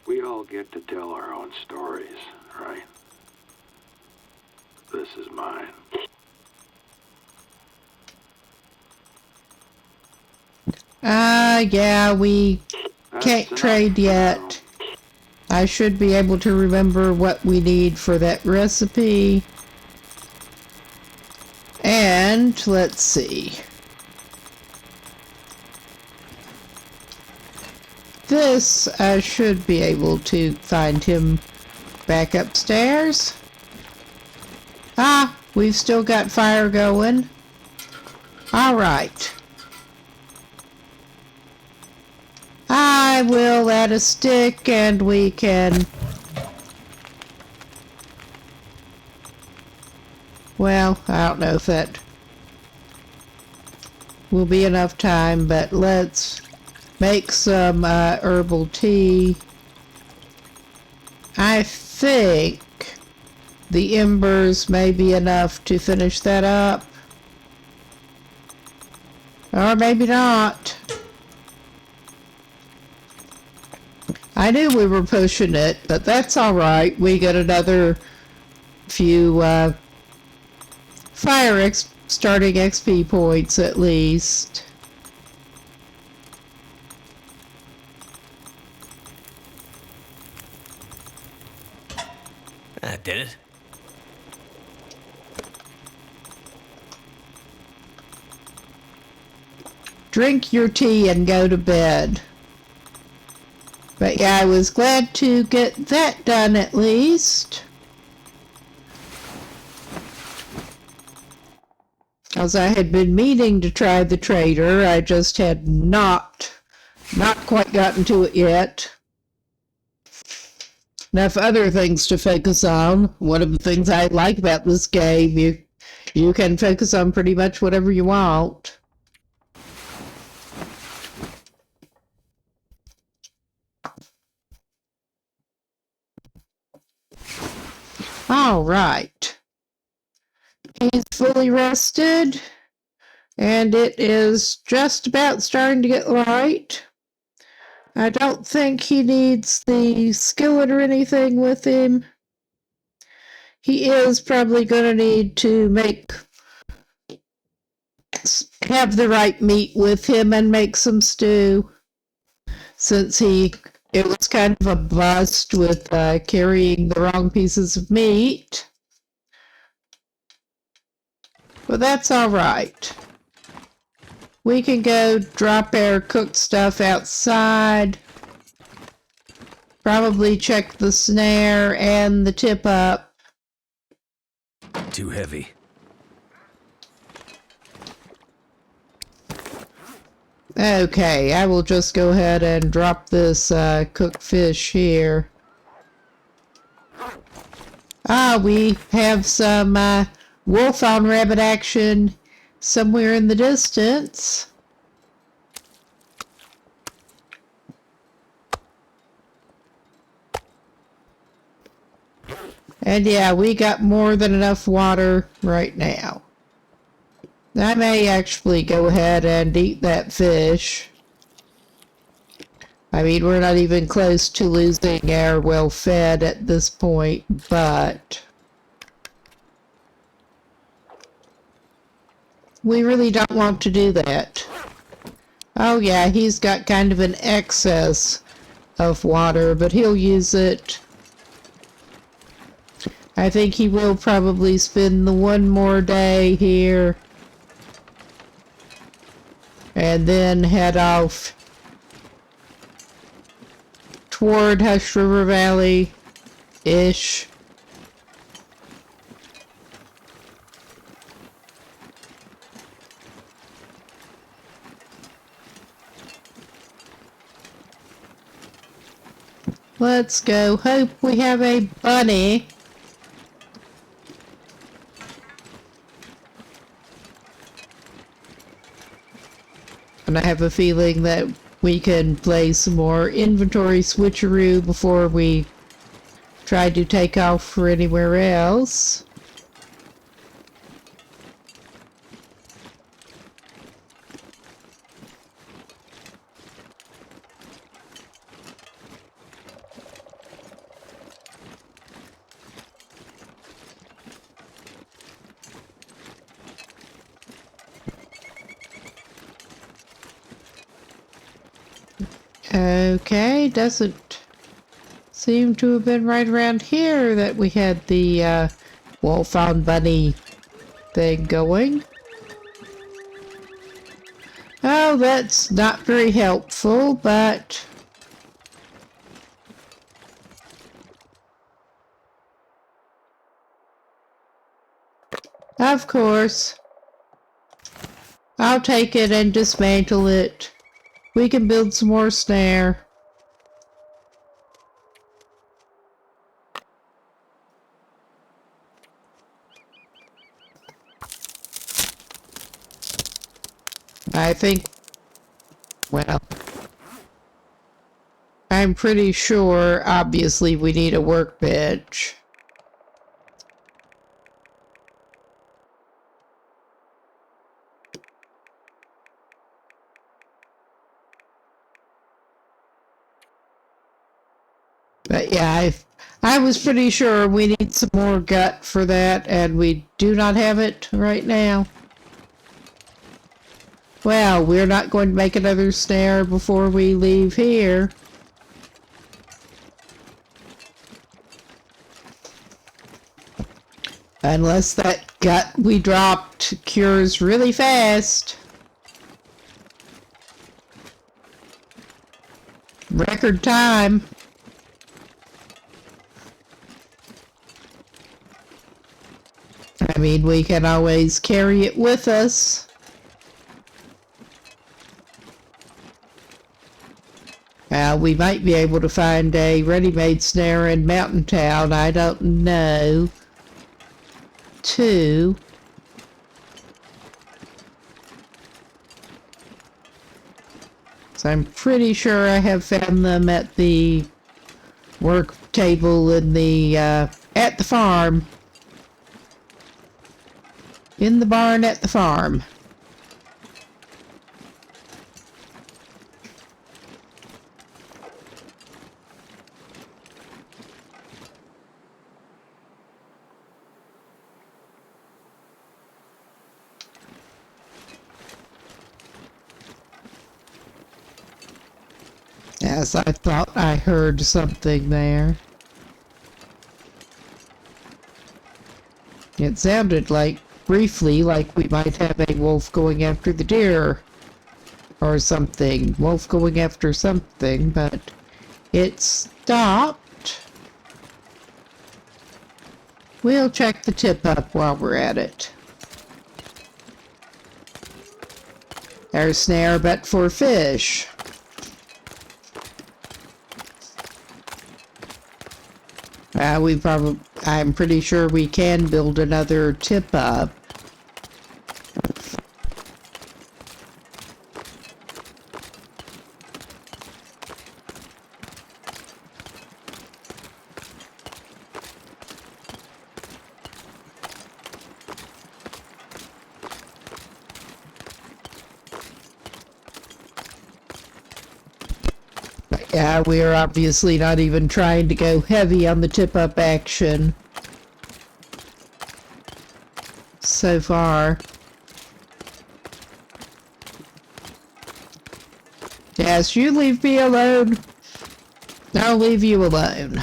C: We all get to tell our own stories, right? This is mine.
A: Yeah, we can't trade yet. I should be able to remember what we need for that recipe. And let's see. This, I should be able to find him back upstairs. Ah, we've still got fire going. All right. I will add a stick and we can... Well, I don't know if that will be enough time, but let's make some herbal tea. I think the embers may be enough to finish that up. Or maybe not. I knew we were pushing it, but that's alright. We got another few starting XP points at least.
B: That did it.
A: Drink your tea and go to bed. But yeah, I was glad to get that done at least. As I had been meaning to try the trader, I just had not quite gotten to it yet. Enough other things to focus on. One of the things I like about this game, you can focus on pretty much whatever you want. All right. He's fully rested, and it is just about starting to get light. I don't think he needs the skillet or anything with him. He is probably going to need to have the right meat with him and make some stew, since it was kind of a bust with carrying the wrong pieces of meat. But that's all right. We can go drop our cooked stuff outside. Probably check the snare and the tip up.
B: Too heavy.
A: Okay, I will just go ahead and drop this cooked fish here. We have some wolf on rabbit action somewhere in the distance. And yeah, we got more than enough water right now. I may actually go ahead and eat that fish. I mean, we're not even close to losing our well-fed at this point, but we really don't want to do that. Oh yeah, he's got kind of an excess of water, but he'll use it. I think he will probably spend the one more day here and then head off toward Hush River Valley-ish. Let's go. Hope we have a bunny. And I have a feeling that we can play some more inventory switcheroo before we try to take off for anywhere else. Okay, doesn't seem to have been right around here that we had the wolf on bunny thing going. Oh, that's not very helpful, but of course, I'll take it and dismantle it. We can build some more snare. I think, well, I'm pretty sure, obviously, we need a workbench. But yeah, I was pretty sure we need some more gut for that, and we do not have it right now. Well, we're not going to make another snare before we leave here. Unless that gut we dropped cures really fast. Record time. I mean, we can always carry it with us. We might be able to find a ready-made snare in Mountain Town. I don't know. So I'm pretty sure I have found them at the work table in the, at the farm. In the barn at the farm. Yes, I thought I heard something there. It sounded like, briefly, like we might have a wolf going after the deer. Or something. Wolf going after something, but it stopped. We'll check the tip up while we're at it. Our snare, but for fish. I'm pretty sure we can build another tip up. Yeah, we're obviously not even trying to go heavy on the tip-up action so far. Yes, you leave me alone. I'll leave you alone.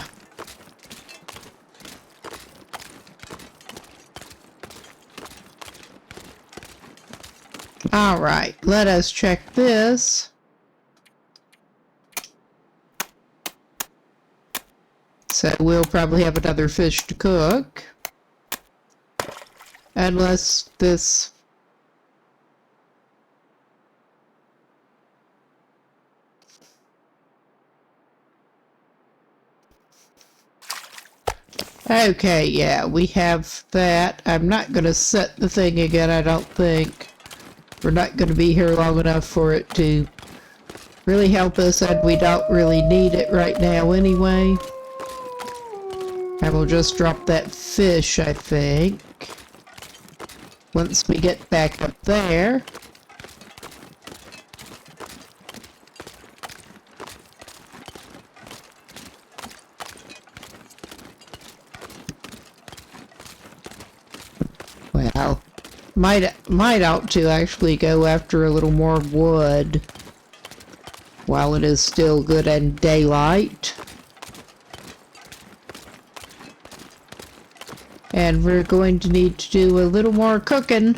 A: Alright, let us check this. So we'll probably have another fish to cook. Unless this... Okay, yeah, we have that. I'm not going to set the thing again, I don't think. We're not going to be here long enough for it to really help us, and we don't really need it right now anyway. And we'll just drop that fish, I think. Once we get back up there. Well, might ought to actually go after a little more wood while it is still good and daylight. And we're going to need to do a little more cooking.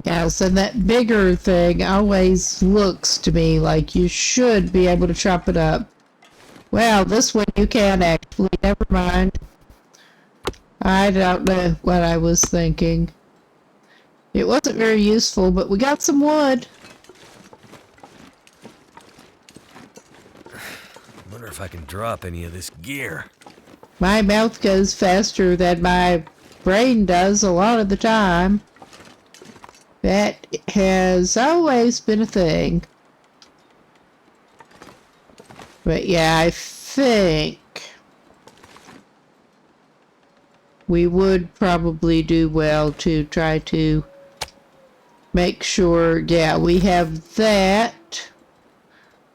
A: Yes, and that bigger thing always looks to me like you should be able to chop it up. Well, this one you can actually. Never mind. I don't know what I was thinking. It wasn't very useful, but we got some wood.
B: Wonder if I can drop any of this gear.
A: My mouth goes faster than my brain does a lot of the time. That has always been a thing. But yeah, I think we would probably do well to try to make sure, yeah, we have that.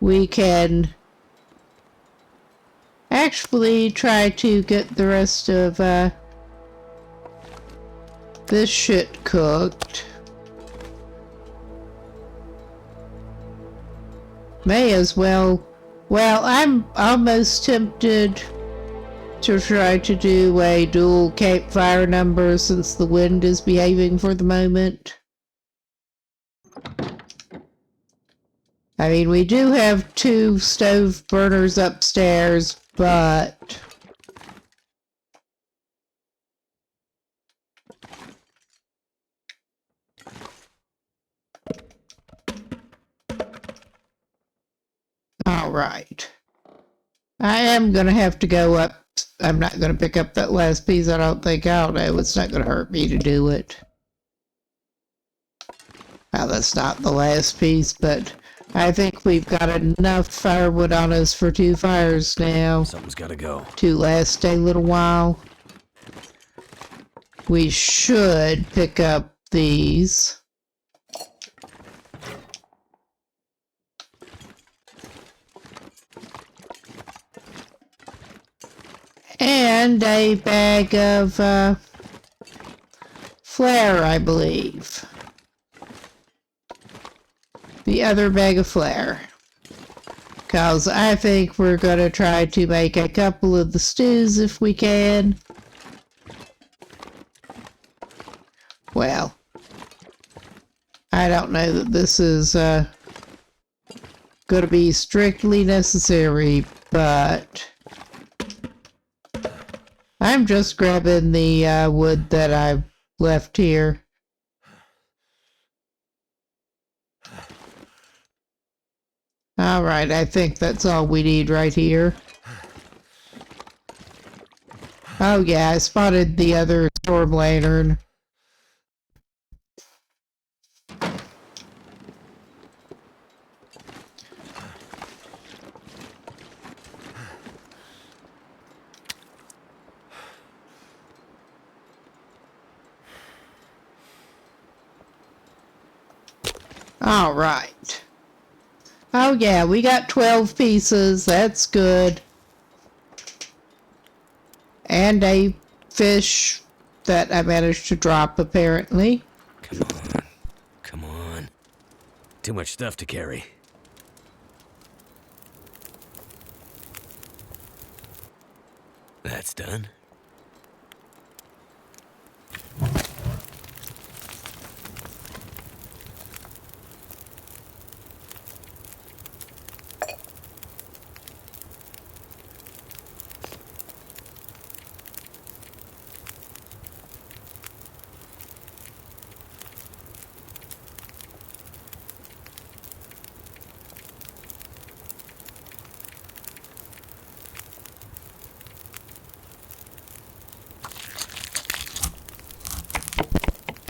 A: We can actually try to get the rest of this shit cooked. May as well. Well, I'm almost tempted to try to do a dual campfire number since the wind is behaving for the moment. I mean, we do have 2 stove burners upstairs, but alright. I am gonna have to go up. I'm not gonna pick up that last piece, I don't think. I don't know. It's not gonna hurt me to do it. Well, that's not the last piece, but I think we've got enough firewood on us for 2 fires now.
B: Something's gotta go.
A: To last a little while. We should pick up these. And a bag of flare, I believe. The other bag of flare. Because I think we're going to try to make a couple of the stews if we can. Well, I don't know that this is going to be strictly necessary, but I'm just grabbing the wood that I left here. Alright, I think that's all we need right here. Oh yeah, I spotted the other storm lantern. Alright. Oh yeah, we got 12 pieces. That's good. And a fish that I managed to drop, apparently.
B: Come on. Come on. Too much stuff to carry. That's done.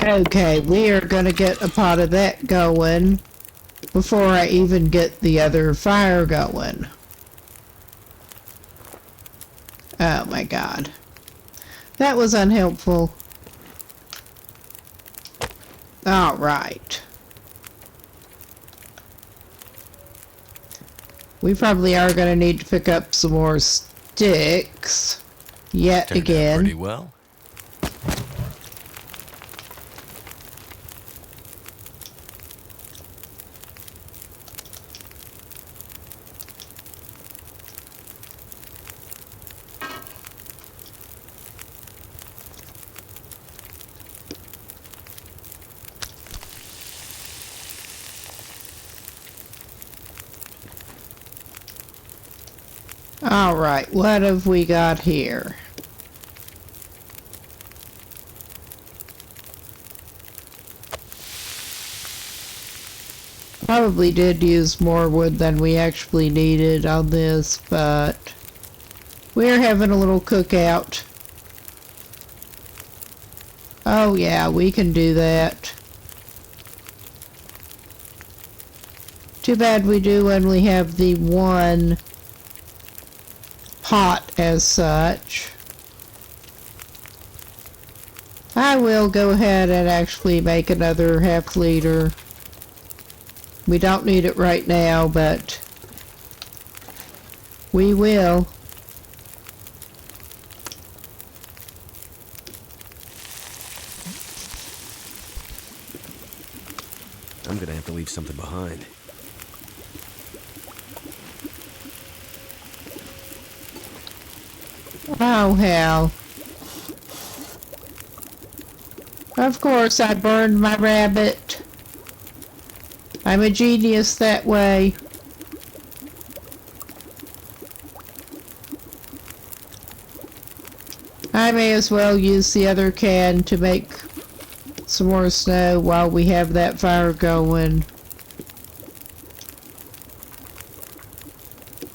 A: Okay, we are gonna get a pot of that going before I even get the other fire going. Oh my god. That was unhelpful. Alright. We probably are gonna need to pick up some more sticks. Yet
B: Turned out
A: again.
B: pretty well.
A: Alright, what have we got here? Probably did use more wood than we actually needed on this, but we're having a little cookout. Oh yeah, we can do that. Too bad we do only have the one pot as such. I will go ahead and actually make another half-liter. We don't need it right now, but we will.
B: I'm gonna have to leave something behind.
A: Oh, hell. Of course, I burned my rabbit. I'm a genius that way. I may as well use the other can to make some more snow while we have that fire going.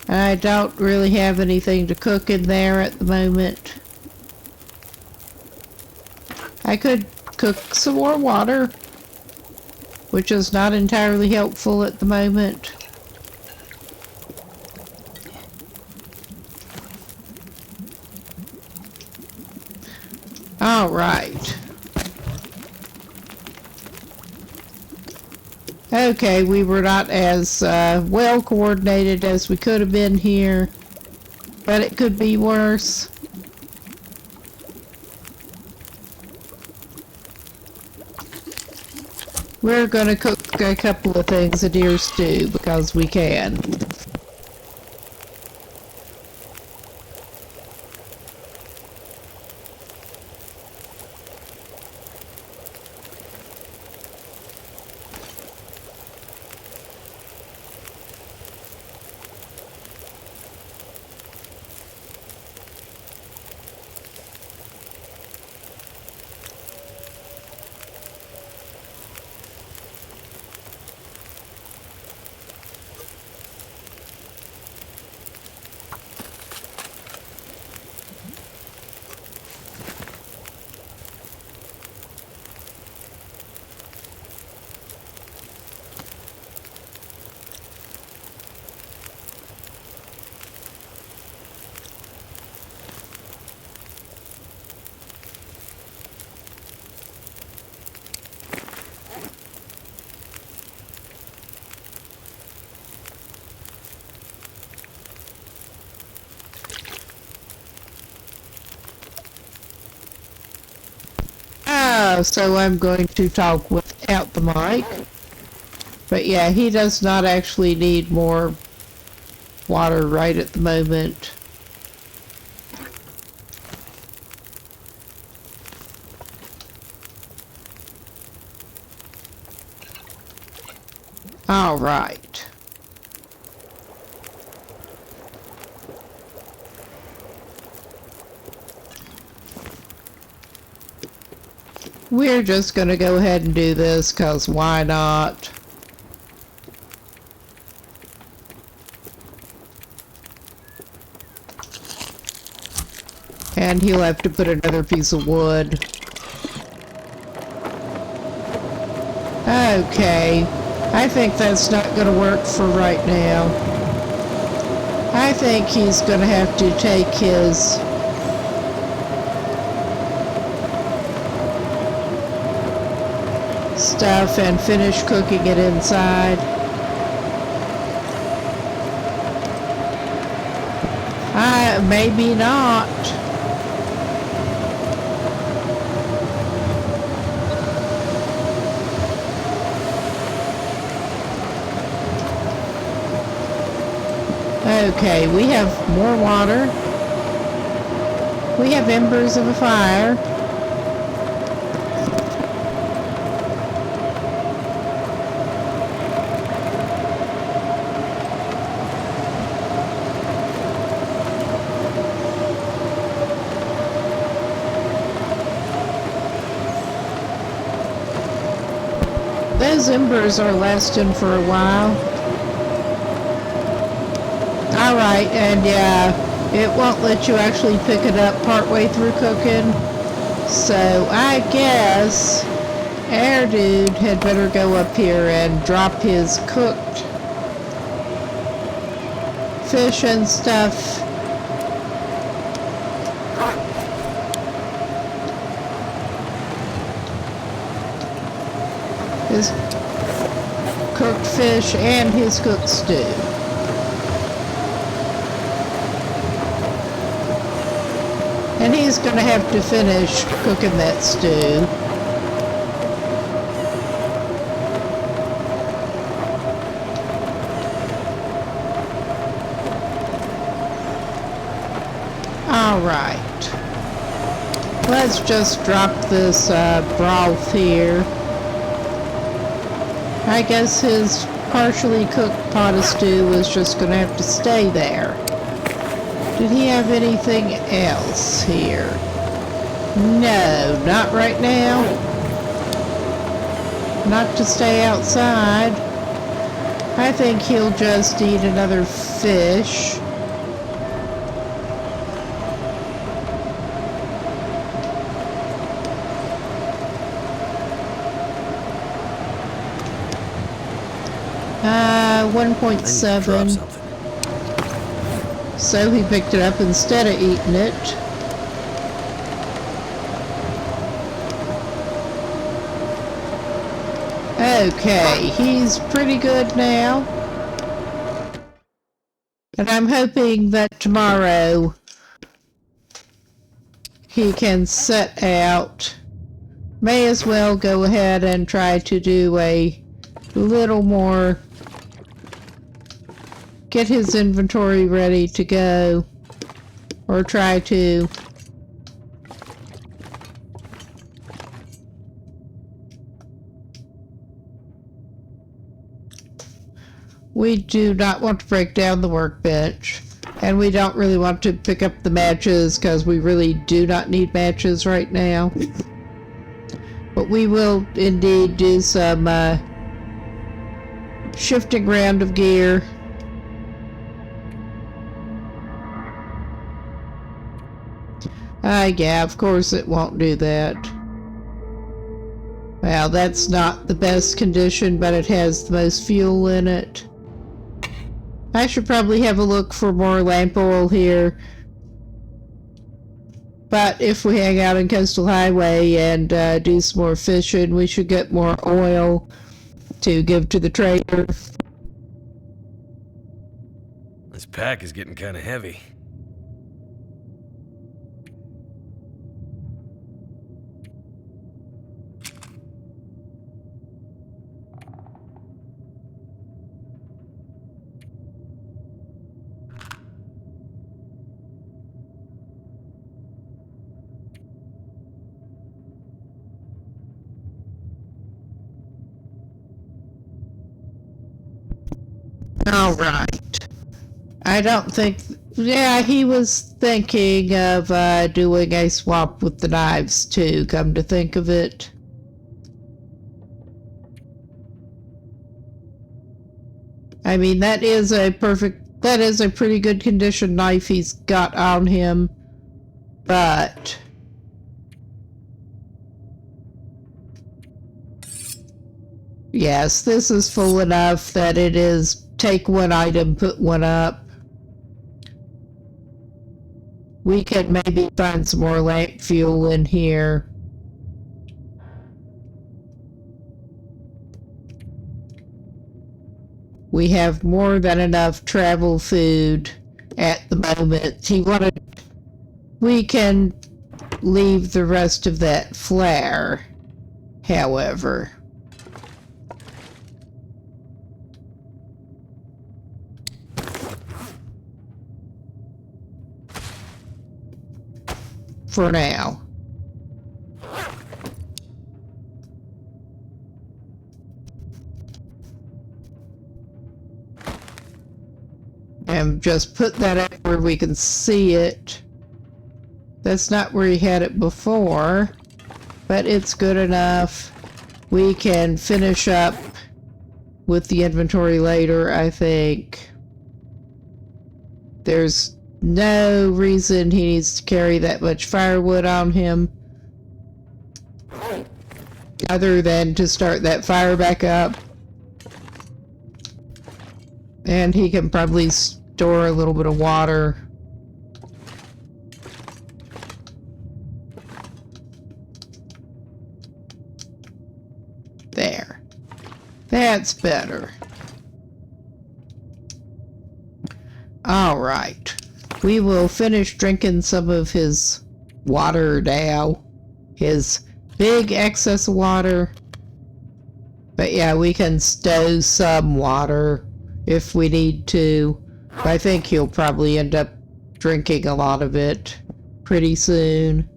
A: I don't really have anything to cook in there at the moment. I could cook some more water, which is not entirely helpful at the moment. All right. Okay, we were not as well coordinated as we could have been here, but it could be worse. We're gonna cook a couple of things, a deer stew, because we can. So I'm going to talk without the mic. But yeah, he does not actually need more water right at the moment. All right. We're just going to go ahead and do this, because why not? And he'll have to put another piece of wood. Okay. I think that's not going to work for right now. I think he's going to have to take his stuff and finish cooking it inside. Maybe not. Okay, we have more water. We have embers of a fire. Those embers are lasting for a while. Alright, and yeah, it won't let you actually pick it up partway through cooking. So I guess our dude had better go up here and drop his cooked fish and stuff. His cooked fish and his cooked stew. And he's going to have to finish cooking that stew. Alright. Let's just drop this broth here. I guess his partially cooked pot of stew is just going to have to stay there. Did he have anything else here? No, not right now. Not to stay outside. I think he'll just eat another fish.
B: I need to drop
A: 1.7.
B: something.
A: So he picked it up instead of eating it. Okay, he's pretty good now. And I'm hoping that tomorrow he can set out. May as well go ahead and try to do a little more. Get his inventory ready to go. Or try to. We do not want to break down the workbench. And we don't really want to pick up the matches because we really do not need matches right now. But we will indeed do some shifting around of gear. Yeah, of course it won't do that. Well, that's not the best condition, but it has the most fuel in it. I should probably have a look for more lamp oil here. But if we hang out in Coastal Highway and do some more fishing, we should get more oil to give to the trader.
B: This pack is getting kind of heavy.
A: All right. I don't think... Yeah, he was thinking of doing a swap with the knives too, come to think of it. I mean, that is a pretty good condition knife he's got on him, but... Yes, this is full enough that it is take one item, put one up. We could maybe find some more lamp fuel in here. We have more than enough travel food at the moment. We can leave the rest of that flare, however. For now. And just put that up where we can see it. That's not where he had it before, but it's good enough. We can finish up with the inventory later, I think. There's no reason he needs to carry that much firewood on him, other than to start that fire back up. And he can probably store a little bit of water. There. That's better. All right. We will finish drinking some of his water now. His big excess water. But yeah, we can stow some water if we need to. I think he'll probably end up drinking a lot of it pretty soon.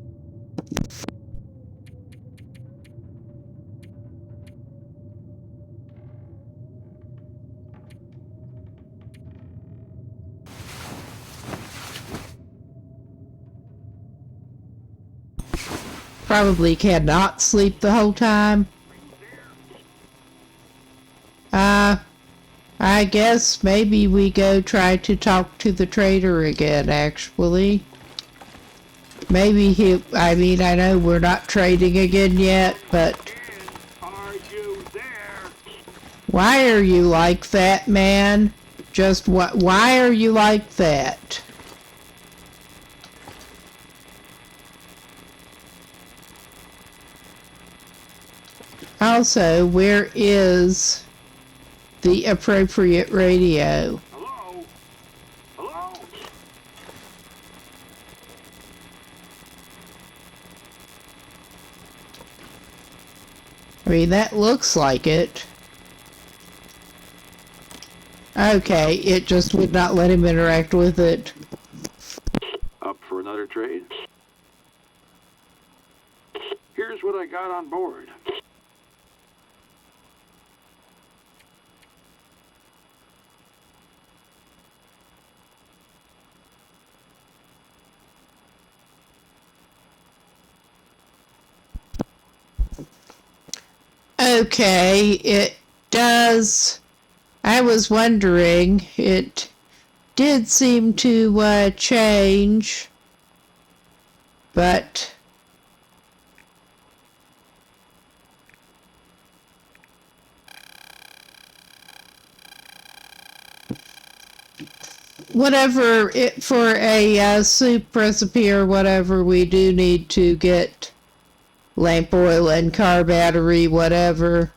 A: Probably cannot sleep the whole time. I guess maybe we go try to talk to the trader again, actually. Maybe I mean, I know we're not trading again yet, but...
C: Are you there?
A: Why are you like that, man? Just why are you like that? Also, where is the appropriate radio?
C: Hello? Hello?
A: I mean, that looks like it. Okay, it just would not let him interact with it.
C: Up for another trade? Here's what I got on board.
A: Okay, it does. I was wondering, it did seem to change, but whatever, for a soup recipe or whatever, we do need to get lamp oil and car battery, whatever.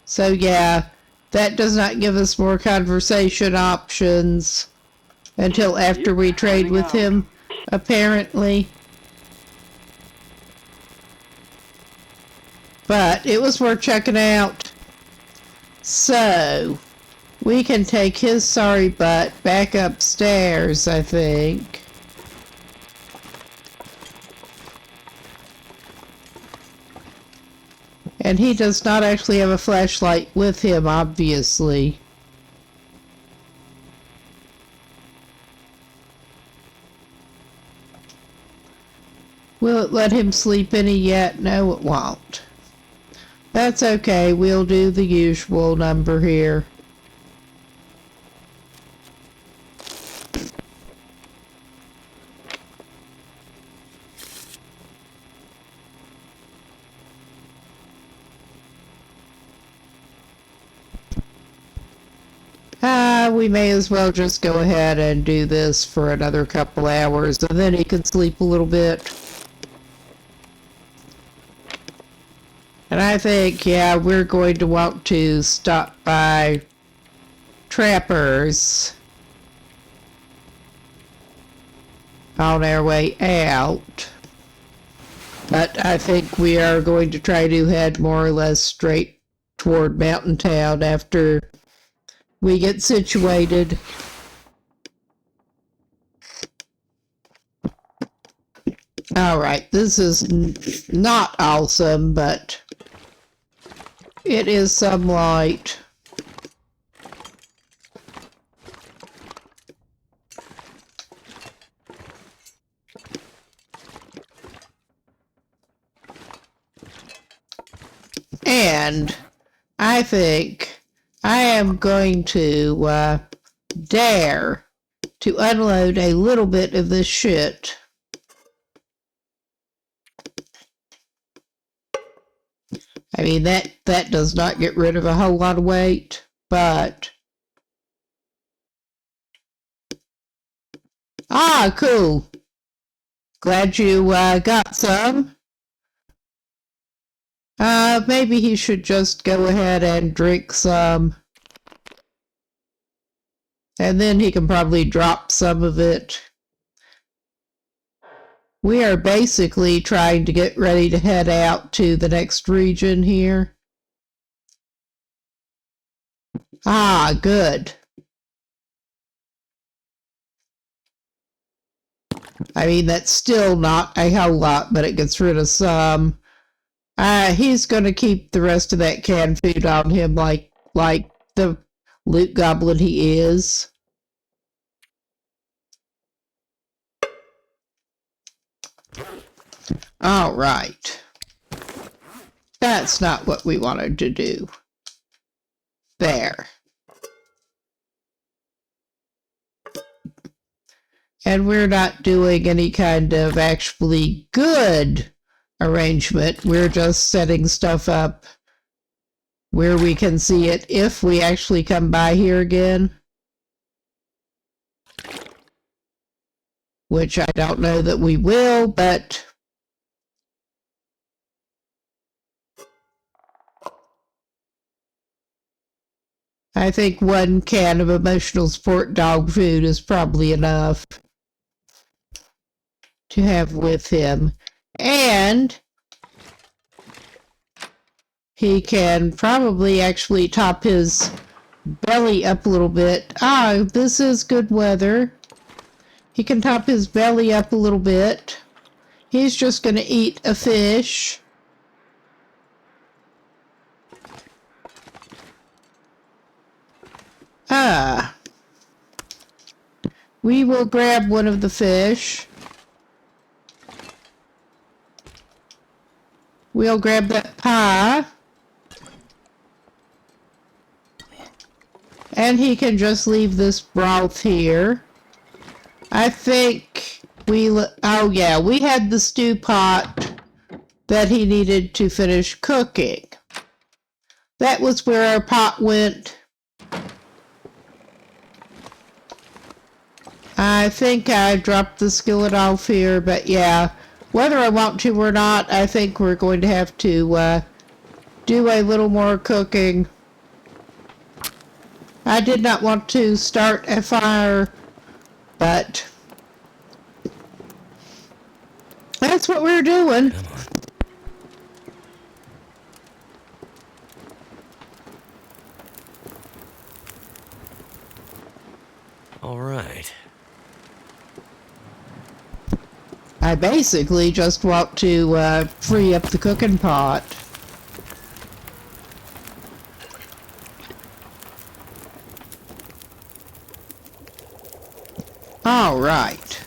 A: So yeah, that does not give us more conversation options until after we trade with him, apparently. But it was worth checking out. So, we can take his sorry butt back upstairs, I think. And he does not actually have a flashlight with him, obviously. Will it let him sleep any yet? No, it won't. That's okay. We'll do the usual number here. We may as well just go ahead and do this for another couple hours, and then he can sleep a little bit. And I think, yeah, we're going to want to stop by Trappers on our way out. But I think we are going to try to head more or less straight toward Mountain Town after we get situated. Alright, this is not awesome, but it is some light. And I think I am going to dare to unload a little bit of this shit. I mean, that does not get rid of a whole lot of weight, but... Ah, cool. Glad you got some. Maybe he should just go ahead and drink some. And then he can probably drop some of it. We are basically trying to get ready to head out to the next region here. Ah, good. I mean, that's still not a whole lot, but it gets rid of some. He's gonna keep the rest of that canned food on him like the loot goblin he is. All right. That's not what we wanted to do. There. And we're not doing any kind of actually good arrangement. We're just setting stuff up where we can see it if we actually come by here again. Which I don't know that we will, but... I think one can of emotional support dog food is probably enough to have with him. And he can probably actually top his belly up a little bit. Ah, this is good weather. He can top his belly up a little bit. He's just going to eat a fish. We will grab one of the fish. We'll grab that pie. And he can just leave this broth here. I think oh yeah, we had the stew pot that he needed to finish cooking. That was where our pot went. I think I dropped the skillet off here, but yeah, whether I want to or not, I think we're going to have to do a little more cooking. I did not want to start a fire, but that's what we're doing.
B: Come on. All right.
A: I basically just want to free up the cooking pot. All right.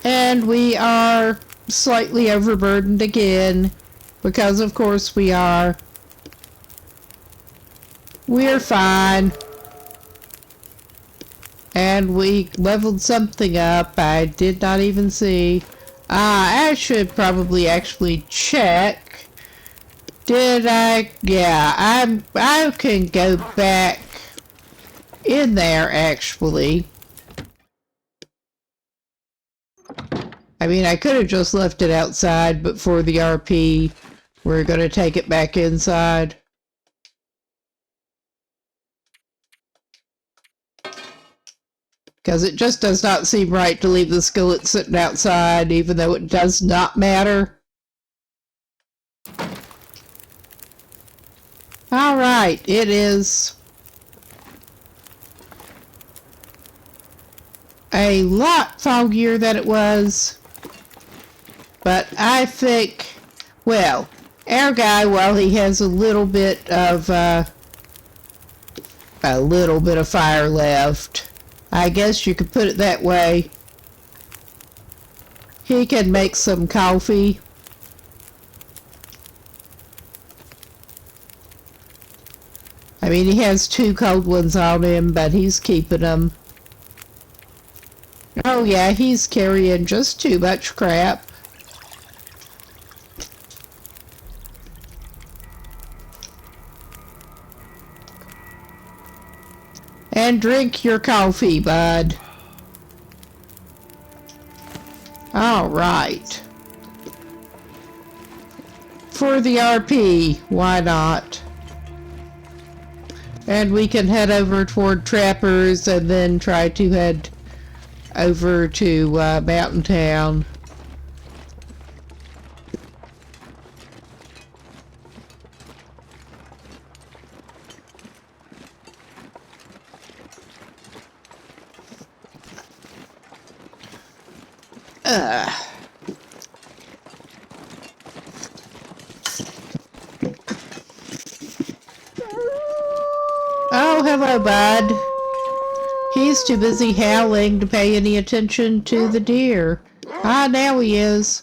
A: And we are slightly overburdened again, because of course we are. We're fine. And we leveled something up I did not even see. I should probably actually check. Did I? Yeah, I can go back in there actually. I mean, I could have just left it outside, but for the RP, we're going to take it back inside. Because it just does not seem right to leave the skillet sitting outside, even though it does not matter. Alright, it is a lot foggier than it was. But I think, well, our guy, while he has a little bit of fire left, I guess you could put it that way, he can make some coffee. I mean, he has 2 cold ones on him, but he's keeping them. Oh yeah, he's carrying just too much crap. And drink your coffee, bud. All right. For the RP, why not? And we can head over toward Trappers and then try to head over to Mountain Town. Oh, hello, bud. He's too busy howling to pay any attention to the deer. Ah, now he is.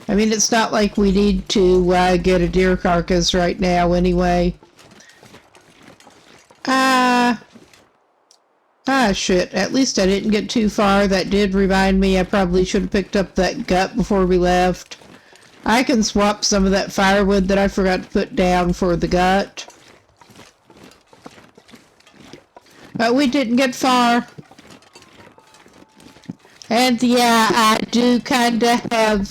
A: I mean, it's not like we need to get a deer carcass right now anyway. Shit. At least I didn't get too far. That did remind me I probably should have picked up that gut before we left. I can swap some of that firewood that I forgot to put down for the gut. But we didn't get far. And yeah, I do kinda have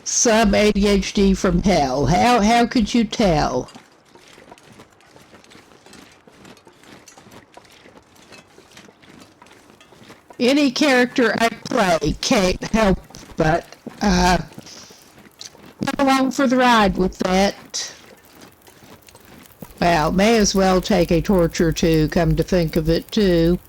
A: some ADHD from hell. How could you tell? Any character I play can't help but come along for the ride with that. Well, may as well take a torch or two, come to think of it, too.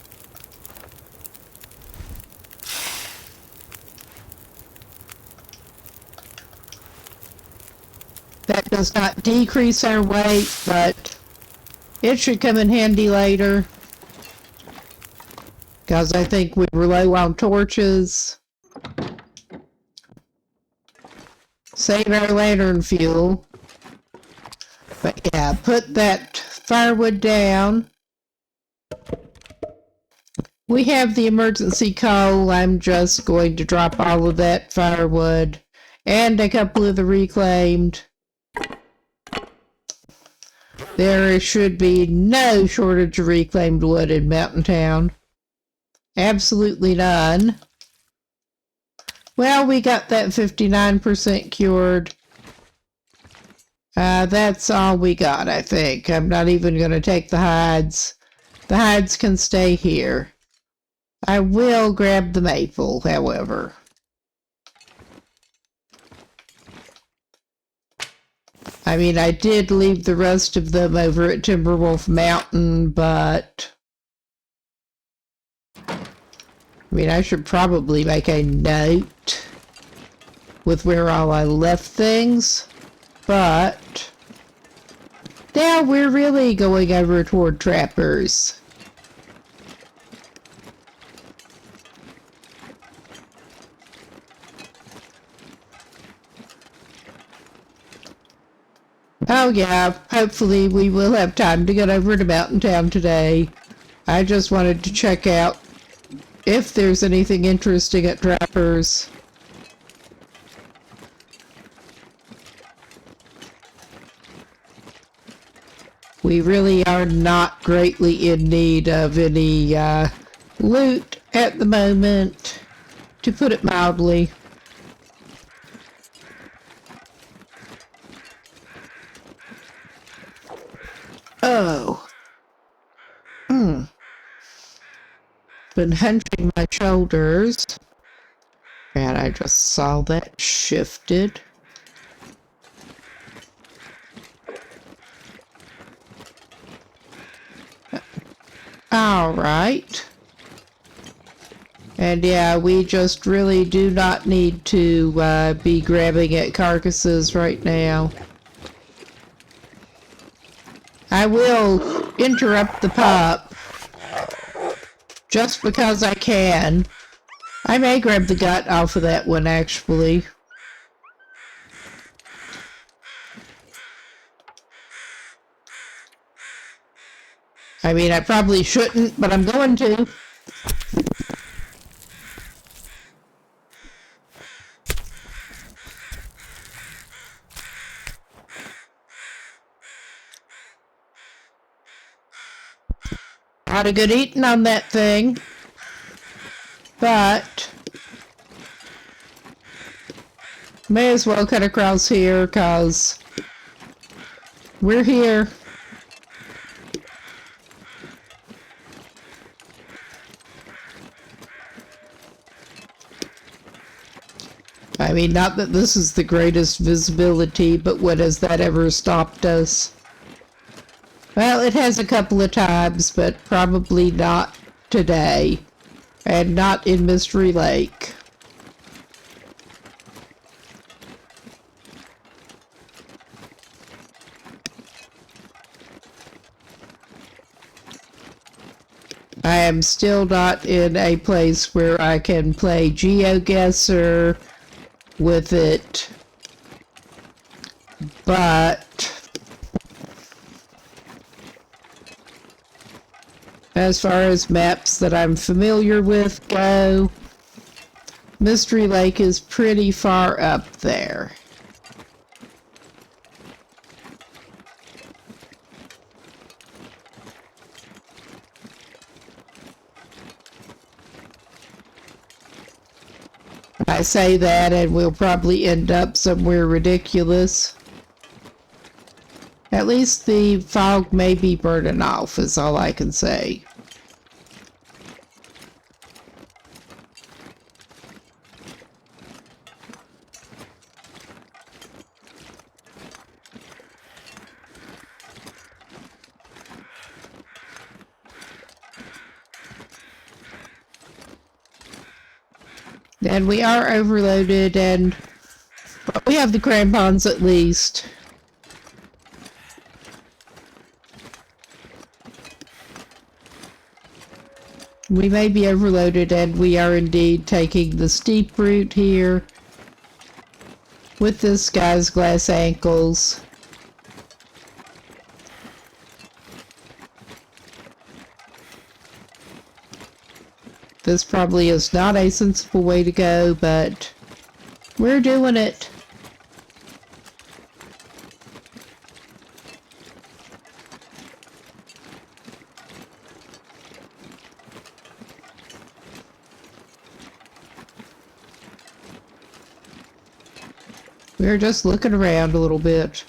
A: That does not decrease our weight, but it should come in handy later. Because I think we were low on torches. Save our lantern fuel. But yeah, put that firewood down. We have the emergency coal. I'm just going to drop all of that firewood and a couple of the reclaimed. There should be no shortage of reclaimed wood in Mountain Town. Absolutely none. Well, we got that 59% cured. That's all we got, I think. I'm not even going to take the hides. The hides can stay here. I will grab the maple, however. I mean, I did leave the rest of them over at Timberwolf Mountain, but I mean, I should probably make a note with where all I left things, but now we're really going over toward Trappers. Oh yeah, hopefully we will have time to get over to Mountain Town today. I just wanted to check out if there's anything interesting at Drappers. We really are not greatly in need of any loot at the moment, to put it mildly. Oh. Been hunching my shoulders. And I just saw that shifted. Alright. And yeah, we just really do not need to be grabbing at carcasses right now. I will interrupt the pup just because I can. I may grab the gut off of that one, actually. I mean, I probably shouldn't, but I'm going to. Not a good eating on that thing. But may as well cut across here, cause we're here. I mean, not that this is the greatest visibility, but when has that ever stopped us? Well, it has a couple of times, but probably not today. And not in Mystery Lake. I am still not in a place where I can play GeoGuessr with it, but as far as maps that I'm familiar with go, Mystery Lake is pretty far up there. I say that and we'll probably end up somewhere ridiculous. At least the fog may be burning off, is all I can say. And we are overloaded, and we have the crampons at least. We may be overloaded, and we are indeed taking the steep route here with this guy's glass ankles. This probably is not a sensible way to go, but we're doing it. We're just looking around a little bit.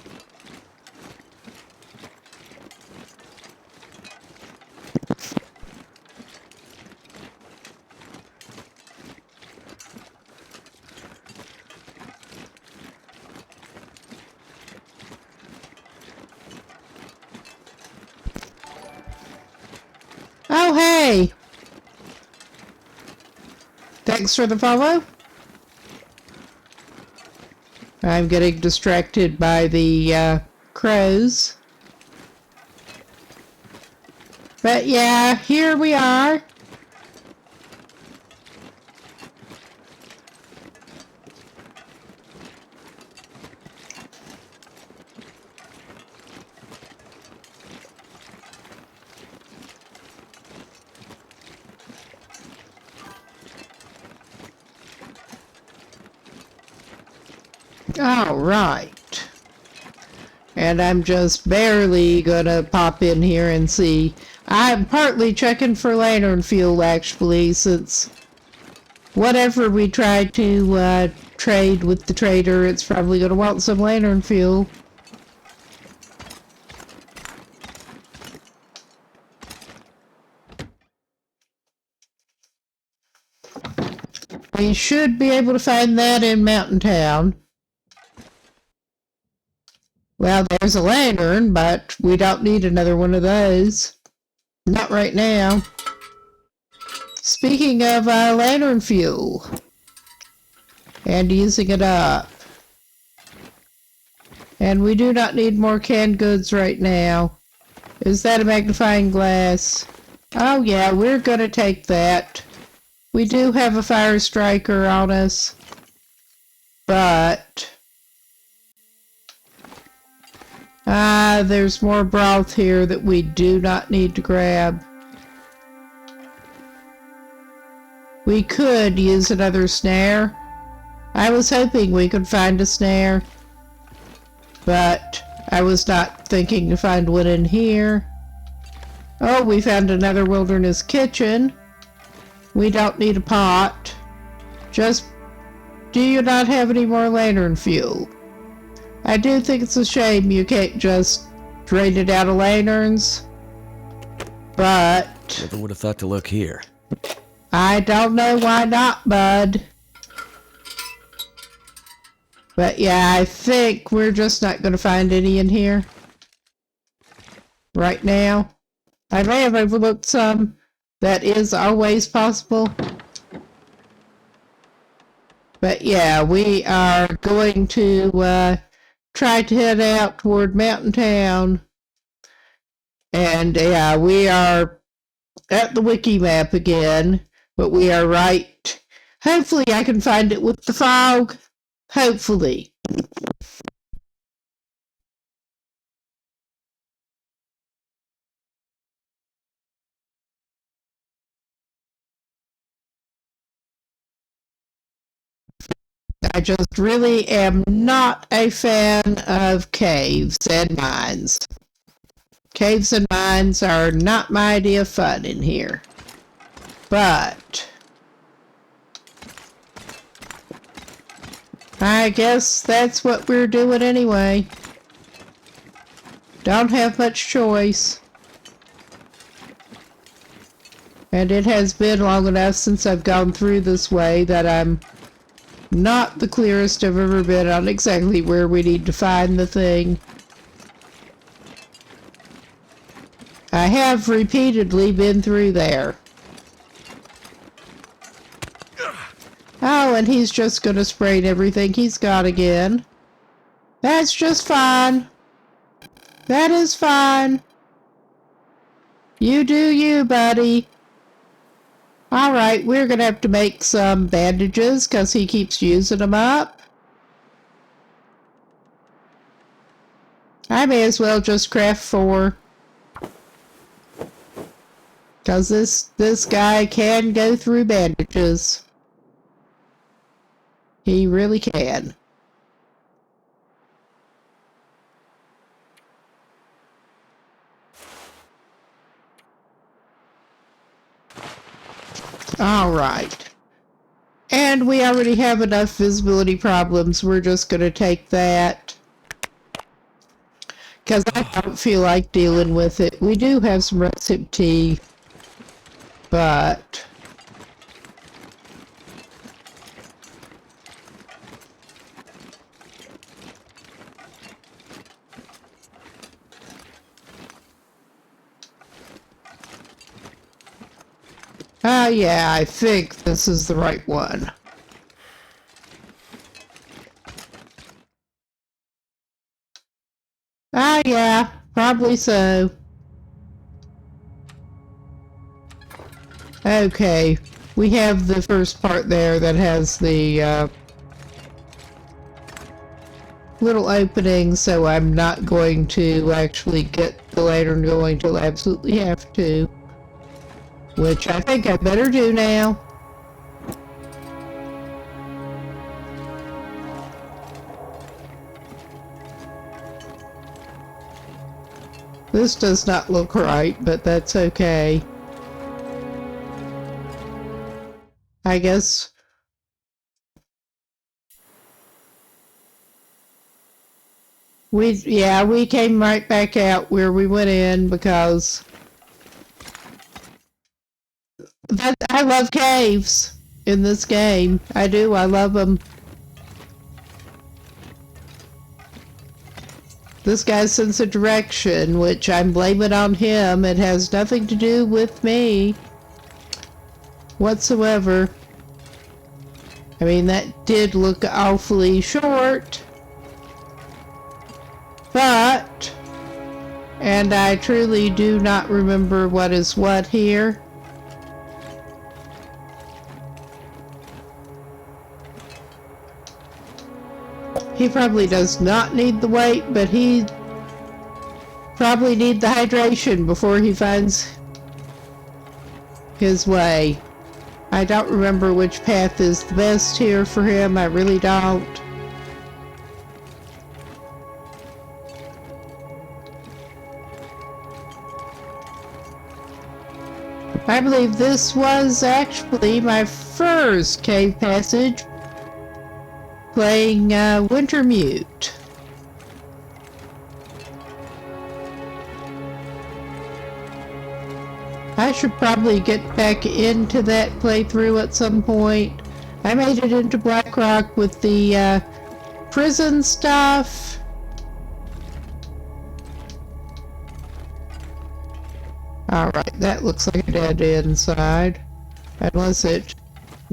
A: Oh, hey! Thanks for the follow. I'm getting distracted by the crows. But yeah, here we are. All right. And I'm just barely gonna pop in here and see. I'm partly checking for lantern fuel, actually, since whatever we try to trade with the trader, it's probably gonna want some lantern fuel. We should be able to find that in Mountain Town. Well, there's a lantern, but we don't need another one of those. Not right now. Speaking of lantern fuel and using it up. And we do not need more canned goods right now. Is that a magnifying glass? Oh yeah, we're gonna take that. We do have a fire striker on us. But there's more broth here that we do not need to grab. We could use another snare. I was hoping we could find a snare, but I was not thinking to find one in here. Oh, we found another wilderness kitchen. We don't need a pot. Just, do you not have any more lantern fuel? I do think it's a shame you can't just drain it out of lanterns, but
B: Never would have thought to look here.
A: I don't know why not, bud. But yeah, I think we're just not going to find any in here right now. I may have overlooked some. That is always possible. But yeah, we are going to try to head out toward Mountain Town. And yeah, we are at the wiki map again, but we are right. Hopefully I can find it with the fog. Hopefully. I just really am not a fan of caves and mines. Caves and mines are not my idea of fun in here. But I guess that's what we're doing anyway. Don't have much choice. And it has been long enough since I've gone through this way that I'm not the clearest I've ever been on exactly where we need to find the thing. I have repeatedly been through there. Oh, and he's just gonna spray everything he's got again. That's just fine. That is fine. You do you, buddy. Alright, we're gonna have to make some bandages because he keeps using them up. I may as well just craft 4. Because this guy can go through bandages. He really can. Alright. And we already have enough visibility problems. We're just going to take that. Because I don't feel like dealing with it. We do have some recipe tea. But yeah, I think this is the right one. Yeah, probably so. Okay, we have the first part there that has the little opening, so I'm not going to actually get the lantern going till I absolutely have to. Which I think I better do now. This does not look right, but that's okay. I guess we came right back out where we went in because I love caves in this game. I do, I love them. This guy's sense of direction, which I'm blaming on him, it has nothing to do with me whatsoever. I mean, that did look awfully short, but, and I truly do not remember what is what here. He probably does not need the weight, but he probably needs the hydration before he finds his way. I don't remember which path is the best here for him. I really don't. I believe this was actually my first cave passage playing Wintermute. I should probably get back into that playthrough at some point. I made it into Blackrock with the prison stuff. Alright, that looks like a dead end side. Unless it...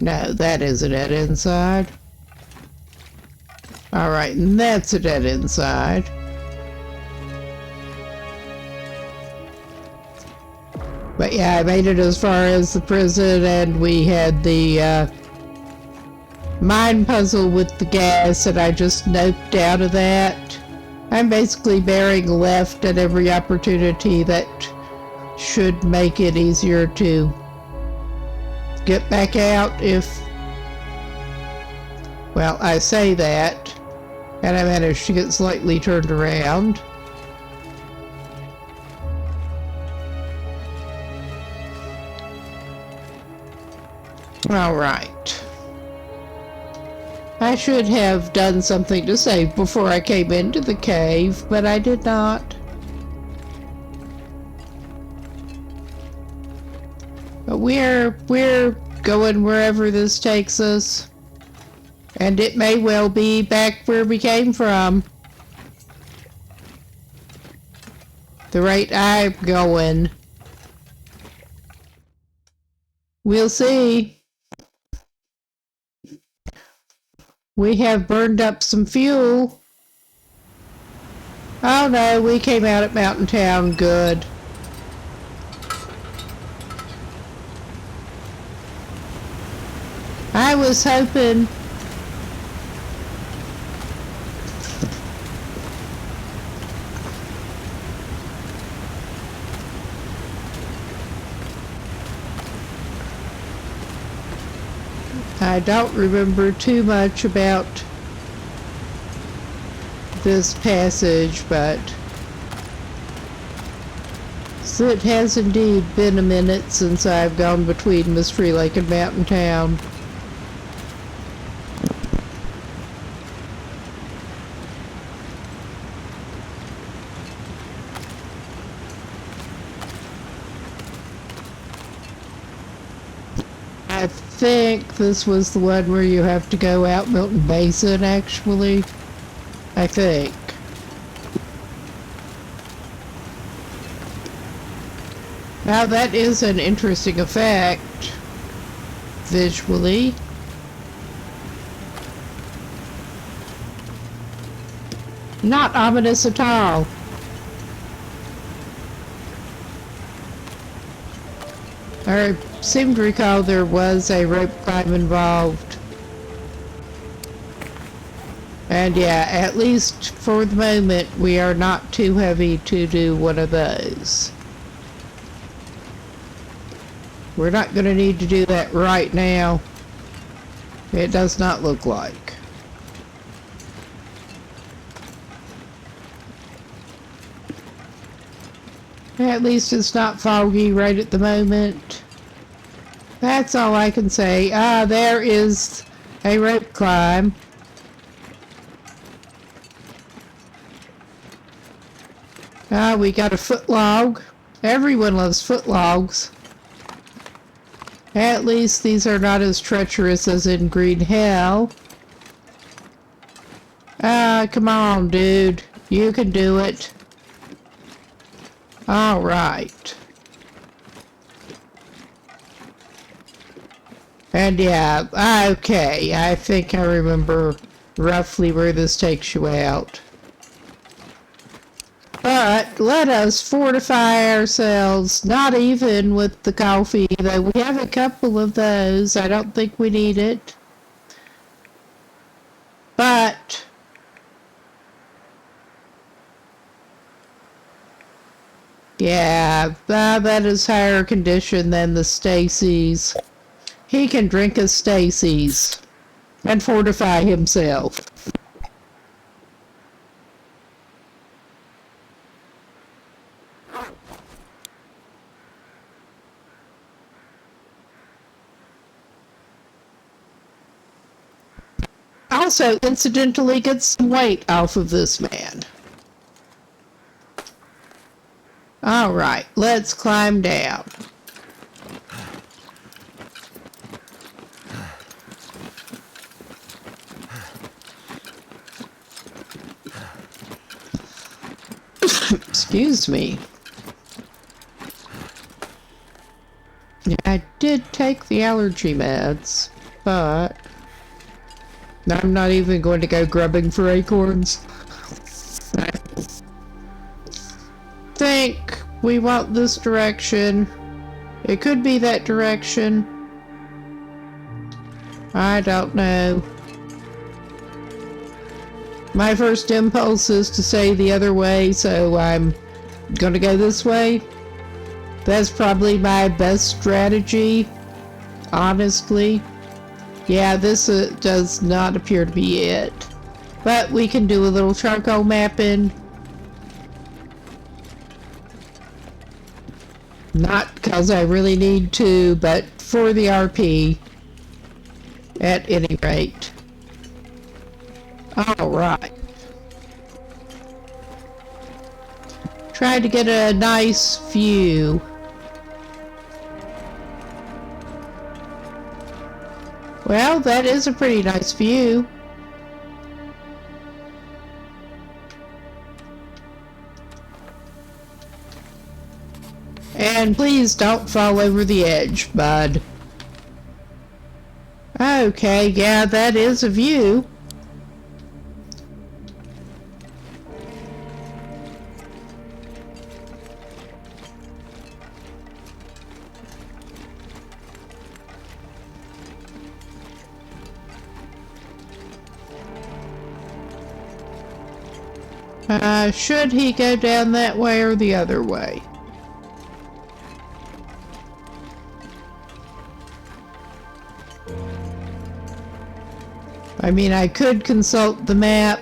A: No, that is a dead end side. Alright, and that's a dead end side. But yeah, I made it as far as the prison, and we had the mind puzzle with the gas, and I just noped out of that. I'm basically bearing left at every opportunity that should make it easier to get back out if... Well, I say that, and I managed to get slightly turned around. Alright. I should have done something to save before I came into the cave, but I did not. But we're going wherever this takes us. And it may well be back where we came from. The rate I'm going. We'll see. We have burned up some fuel. Oh no, we came out at Mountain Town good. I was hoping... I don't remember too much about this passage, but it has indeed been a minute since I've gone between Mystery Lake and Mountain Town. I think this was the one where you have to go out Milton Basin, actually. I think. Now that is an interesting effect, visually. Not ominous at all. I seem to recall there was a rope climb involved. And yeah, at least for the moment, we are not too heavy to do one of those. We're not going to need to do that right now. It does not look like. At least it's not foggy right at the moment. That's all I can say. Ah, there is a rope climb. Ah, we got a foot log. Everyone loves foot logs. At least these are not as treacherous as in Green Hell. Ah, come on, dude. You can do it. All right. And yeah, okay, I think I remember roughly where this takes you out. But let us fortify ourselves, not even with the coffee, though we have a couple of those. I don't think we need it. But yeah, that is higher condition than the Stacy's. He can drink a Stacy's and fortify himself. Also, incidentally, get some weight off of this man. Alright, let's climb down. Excuse me. I did take the allergy meds, but I'm not even going to go grubbing for acorns. I think we want this direction. It could be that direction. I don't know. My first impulse is to say the other way, so I'm gonna go this way. That's probably my best strategy, honestly. Yeah, this does not appear to be it. But we can do a little charcoal mapping. Not because I really need to, but for the RP. At any rate. Alright. Try to get a nice view. Well, that is a pretty nice view. And please don't fall over the edge, bud. Okay, yeah, that is a view. Should he go down that way or the other way? I mean, I could consult the map,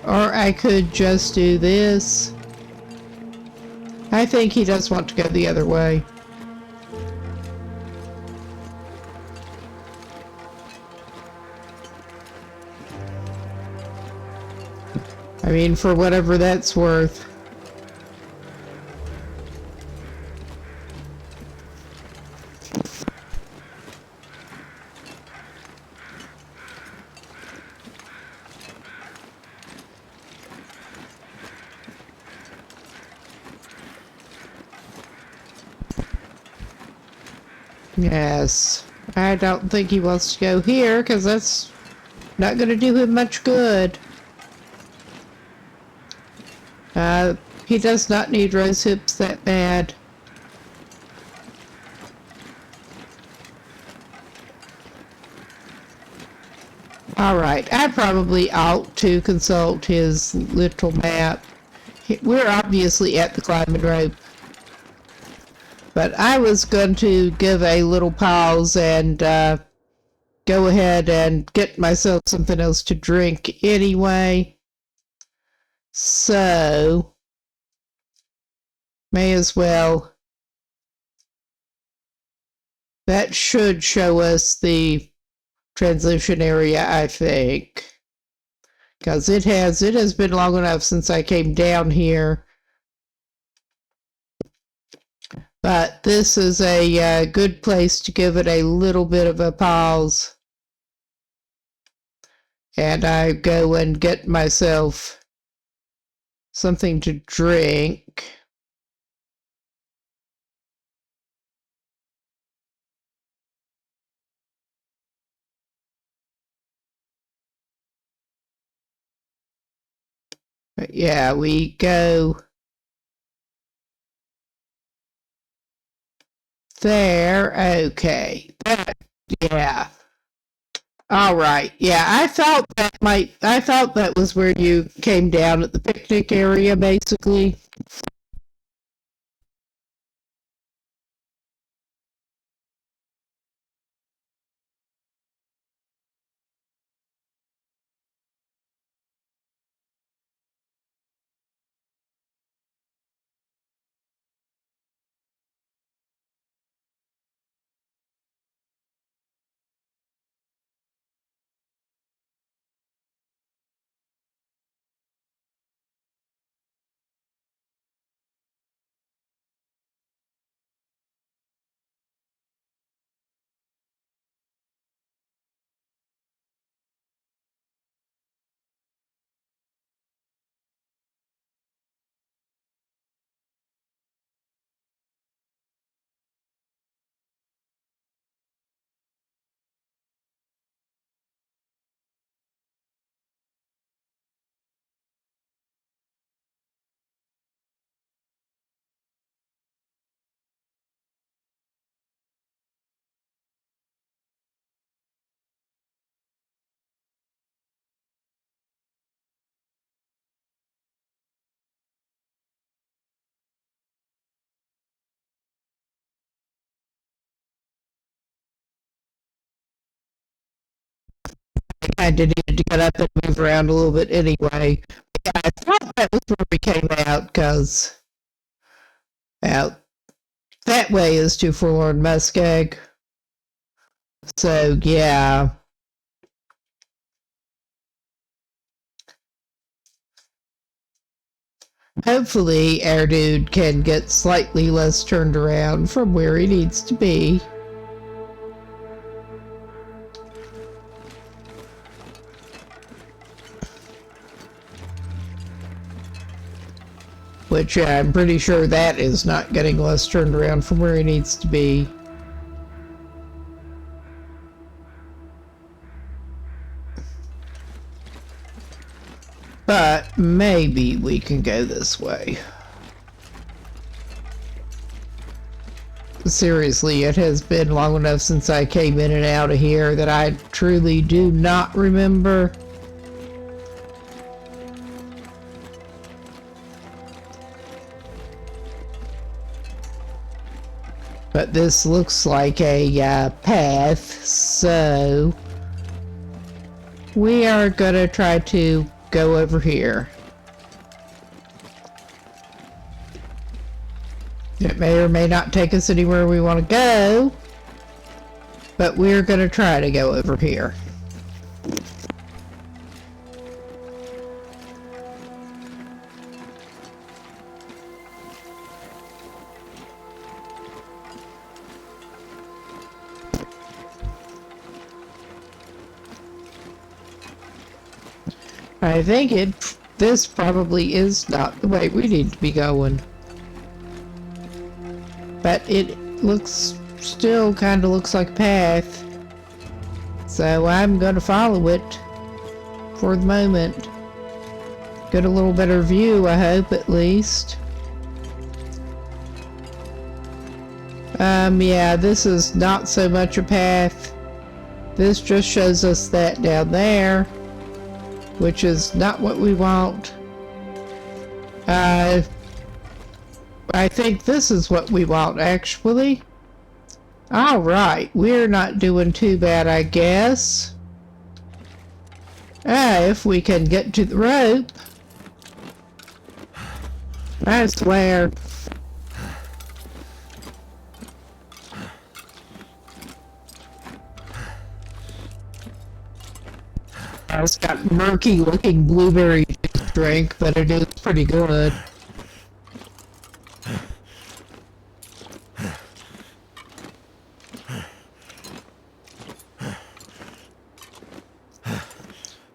A: or I could just do this. I think he does want to go the other way. I mean, for whatever that's worth. Yes, I don't think he wants to go here, because that's not going to do him much good. He does not need rose hips that bad. Alright, I probably ought to consult his little map. We're obviously at the climbing rope. But I was going to give a little pause and go ahead and get myself something else to drink anyway. So May as well. That should show us the transition area, I think. Because it has been long enough since I came down here. But this is a good place to give it a little bit of a pause. And I go and get myself something to drink. But yeah, we go there. Okay. Yeah. All right. Yeah, I thought that was where you came down at the picnic area, basically. I did need to get up and move around a little bit anyway. Yeah, I thought that was where we came out, because out that way is to Forlorn Muskeg. So, yeah. Hopefully, our dude can get slightly less turned around from where he needs to be. Which I'm pretty sure that is not getting less turned around from where he needs to be. But maybe we can go this way. Seriously, it has been long enough since I came in and out of here that I truly do not remember. But this looks like a path, so we are gonna try to go over here. It may or may not take us anywhere we want to go, but we're gonna try to go over here. I think this probably is not the way we need to be going. But it still kind of looks like a path. So I'm going to follow it for the moment. Get a little better view, I hope, at least. Yeah, this is not so much a path. This just shows us that down there, which is not what we want. I think this is what we want, actually. Alright, we're not doing too bad, I guess. If we can get to the rope. I swear. It's got murky looking blueberry drink, but it is pretty good.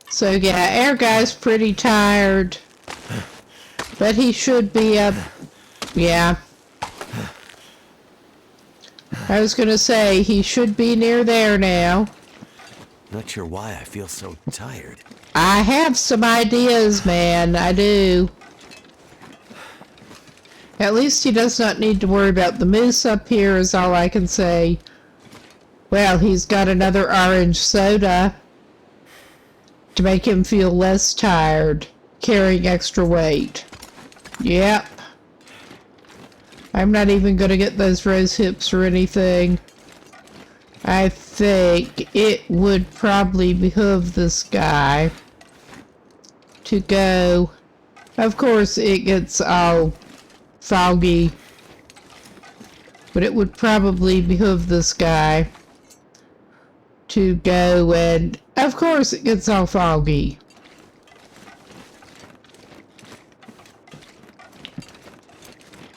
A: So yeah, our guy's pretty tired, but he should be up. Yeah. I was gonna say, he should be near there now.
B: Not sure why I feel so tired.
A: I have some ideas, man, I do. At least he does not need to worry about the moose up here, is all I can say. Well, he's got another orange soda to make him feel less tired, carrying extra weight. Yep. I'm not even gonna get those rose hips or anything. I think it would probably behoove this guy to go. Of course, it gets all foggy, but it would probably behoove this guy to go, and of course it gets all foggy.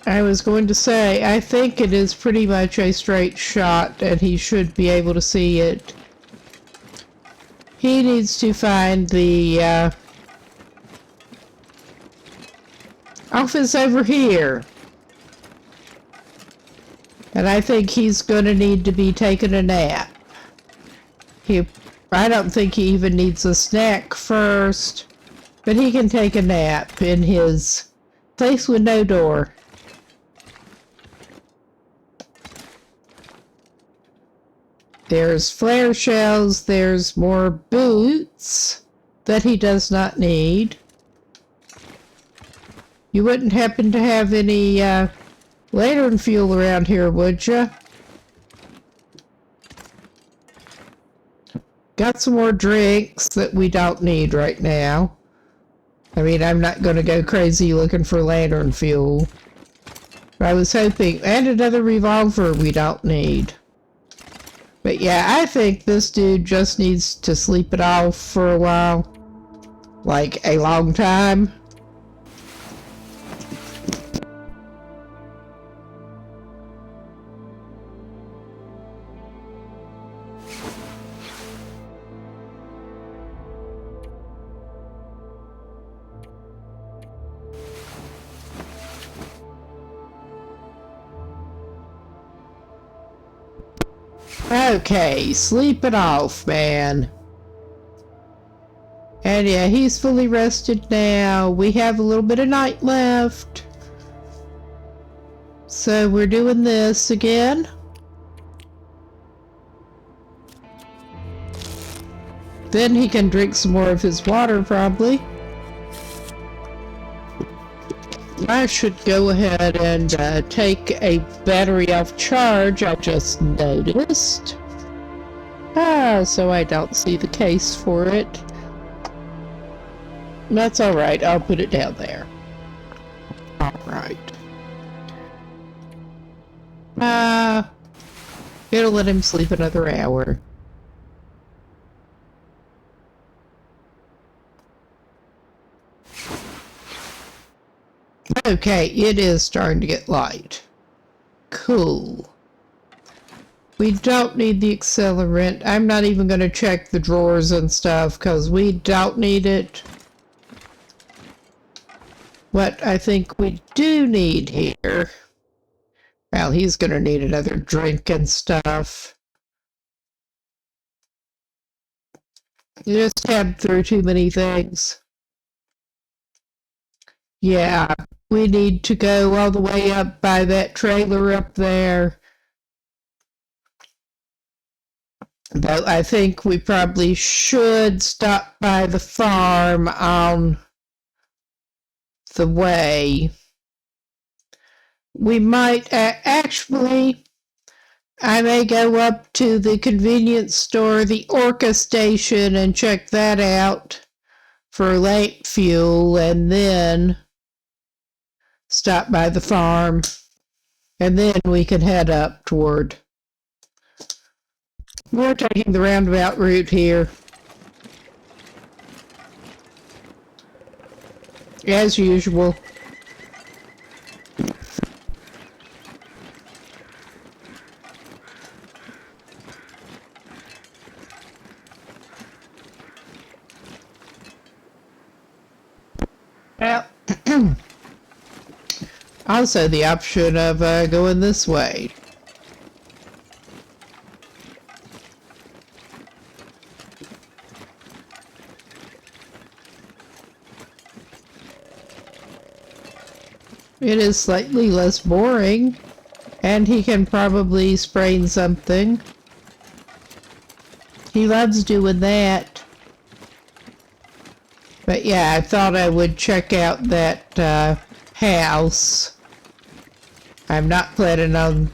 A: I was going to say, I think it is pretty much a straight shot, and he should be able to see it. He needs to find the office over here. And I think he's going to need to be taking a nap. I don't think he even needs a snack first, but he can take a nap in his place with no door. There's flare shells, there's more boots that he does not need. You wouldn't happen to have any lantern fuel around here, would you? Got some more drinks that we don't need right now. I mean, I'm not going to go crazy looking for lantern fuel. But I was hoping, and another revolver we don't need. But yeah, I think this dude just needs to sleep it off for a while. Like, a long time. Okay, sleep it off, man. And yeah, he's fully rested now. We have a little bit of night left. So we're doing this again. Then he can drink some more of his water, probably. I should go ahead and take a battery off charge, I just noticed. So I don't see the case for it. That's alright, I'll put it down there. Alright. It'll let him sleep another hour. Okay, it is starting to get light. Cool. We don't need the accelerant. I'm not even going to check the drawers and stuff because we don't need it. What I think we do need here... Well, he's going to need another drink and stuff. You just tabbed through too many things. Yeah, we need to go all the way up by that trailer up there. Though I think we probably should stop by the farm on the way. We might actually, I may go up to the convenience store, the Orca station, and check that out for lamp fuel, and then stop by the farm, and then we can head up toward. We're taking the roundabout route here. As usual. Well, also the option of going this way. It is slightly less boring, and he can probably sprain something. He loves doing that. But yeah, I thought I would check out that house. I'm not planning on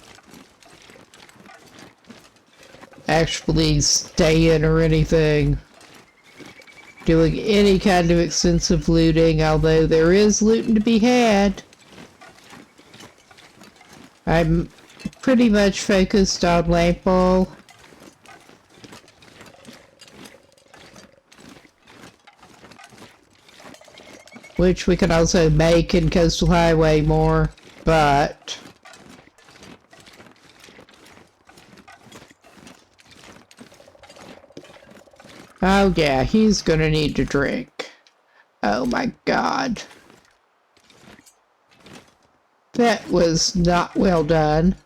A: actually staying or anything, doing any kind of extensive looting, although there is looting to be had. I'm pretty much focused on lamp oil. Which we can also make in Coastal Highway more, but oh yeah, he's gonna need to drink. Oh my god. That was not well done.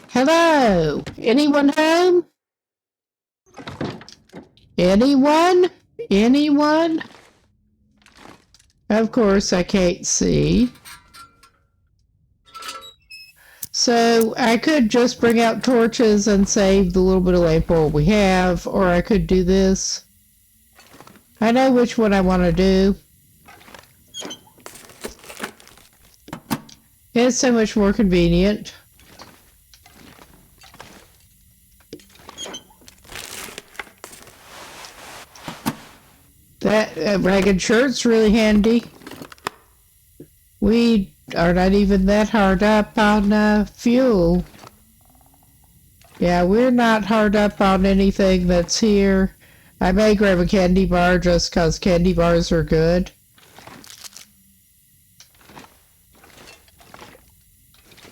A: Hello? Anyone home? Anyone? Anyone? Of course I can't see. So I could just bring out torches and save the little bit of lamp oil we have, or I could do this. I know which one I want to do. It's so much more convenient. That ragged shirt's really handy. We are not even that hard up on fuel. Yeah, we're not hard up on anything that's here. I may grab a candy bar just because candy bars are good.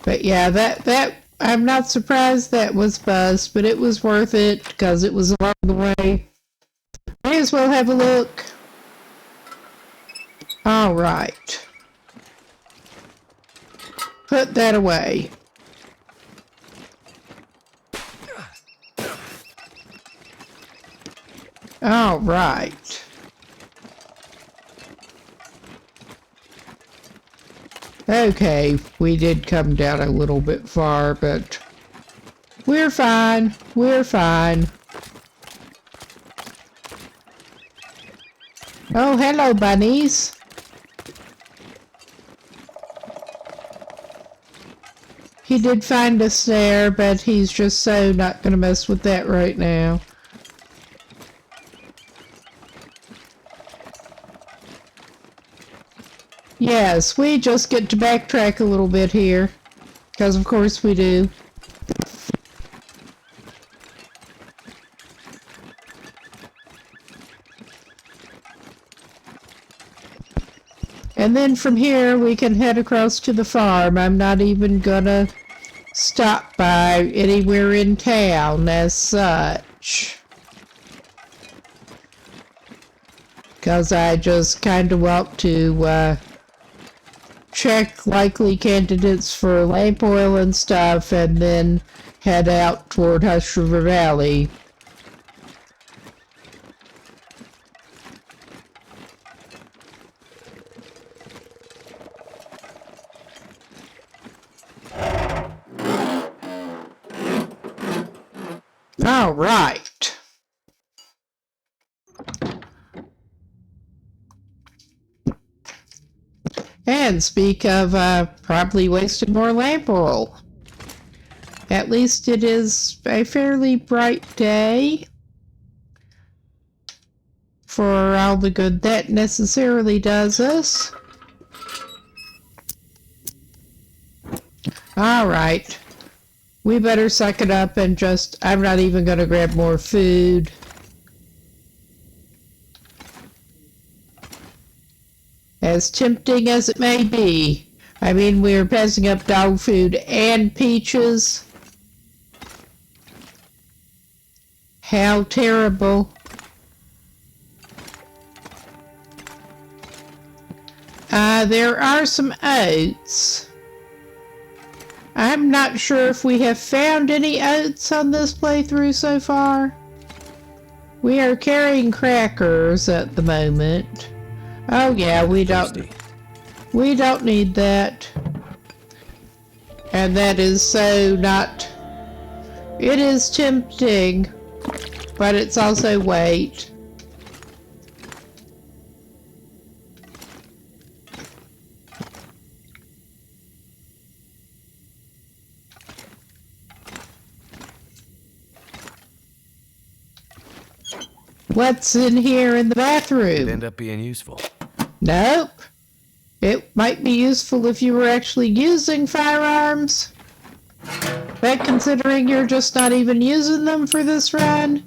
A: But yeah, that I'm not surprised that was buzzed, but it was worth it because it was along the way. May as well have a look. All right. Put that away. All right. Okay, we did come down a little bit far, but we're fine. We're fine. Oh, hello, bunnies. He did find a snare, but he's just so not going to mess with that right now. Yes, we just get to backtrack a little bit here, because of course we do. And then from here we can head across to the farm. I'm not even gonna stop by anywhere in town as such, because I just kind of want to check likely candidates for lamp oil and stuff, and then head out toward Hush River Valley. All right. And speak of probably wasting more lamp oil. At least it is a fairly bright day for all the good that necessarily does us. All right. We better suck it up and just, I'm not even going to grab more food. As tempting as it may be. I mean, we're passing up dog food and peaches. How terrible. There are some oats. I'm not sure if we have found any oats on this playthrough so far. We are carrying crackers at the moment. Oh yeah, we don't need that. And that is so not... It is tempting, but it's also weight. What's in here in the bathroom?
B: It'd end up being useful.
A: Nope. It might be useful if you were actually using firearms. But considering you're just not even using them for this run,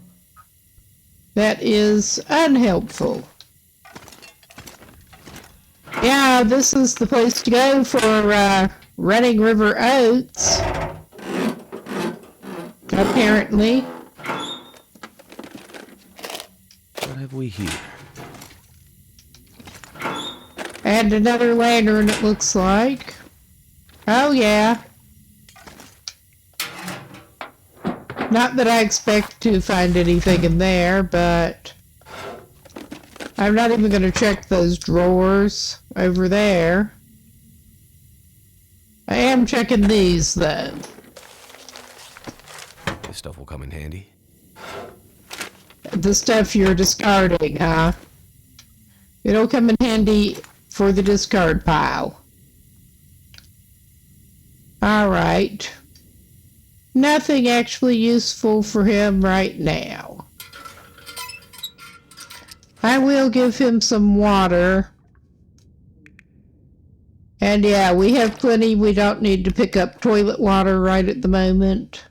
A: that is unhelpful. Yeah, this is the place to go for Running River oats. Apparently.
B: What have we here?
A: And another lantern, it looks like. Oh, yeah. Not that I expect to find anything in there, but I'm not even going to check those drawers over there. I am checking these, though.
B: This stuff will come in handy.
A: The stuff you're discarding, huh? It'll come in handy for the discard pile. Alright. Nothing actually useful for him right now. I will give him some water. And yeah, we have plenty. We don't need to pick up toilet water right at the moment.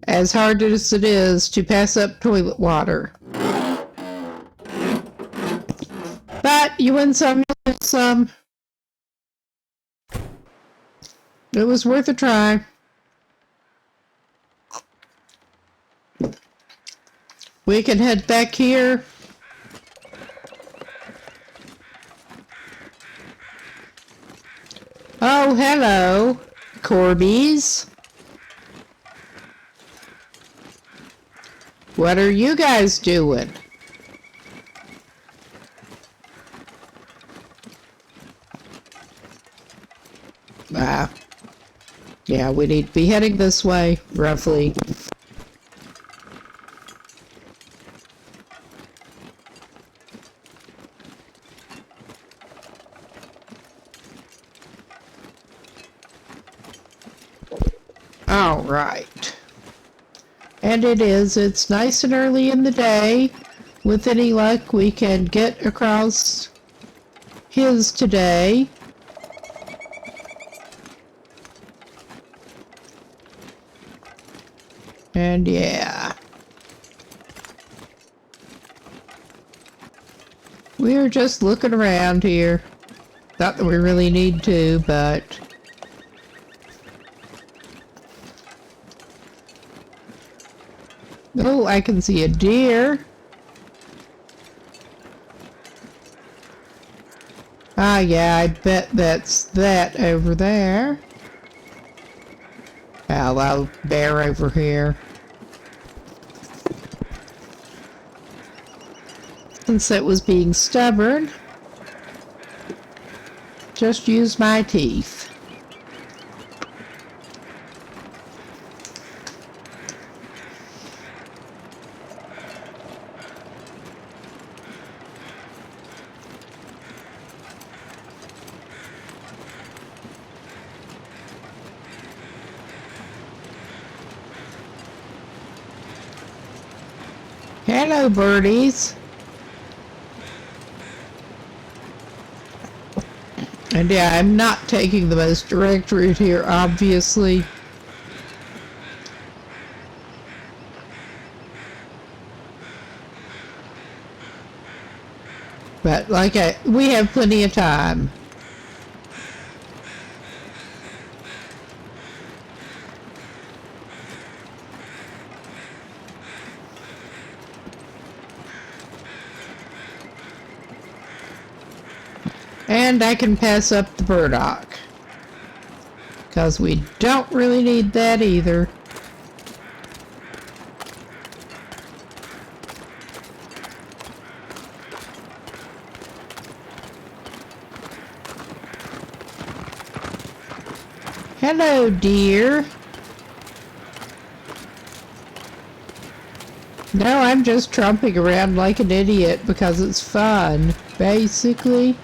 A: As hard as it is to pass up toilet water. But you win some, you lose some. It was worth a try. We can head back here. Oh, hello, Corbies. What are you guys doing? Yeah, we need to be heading this way, roughly. All right. And it's nice and early in the day. With any luck, we can get across his today. And yeah. We're just looking around here. Not that we really need to, but... Oh, I can see a deer. Ah, yeah, I bet that's that over there. Hello, bear over here. Since it was being stubborn, just use my teeth. Hello, birdies. And yeah, I'm not taking the most direct route here, obviously. But we have plenty of time. And I can pass up the burdock, because we don't really need that either. Hello, dear. No, I'm just tromping around like an idiot because it's fun, basically.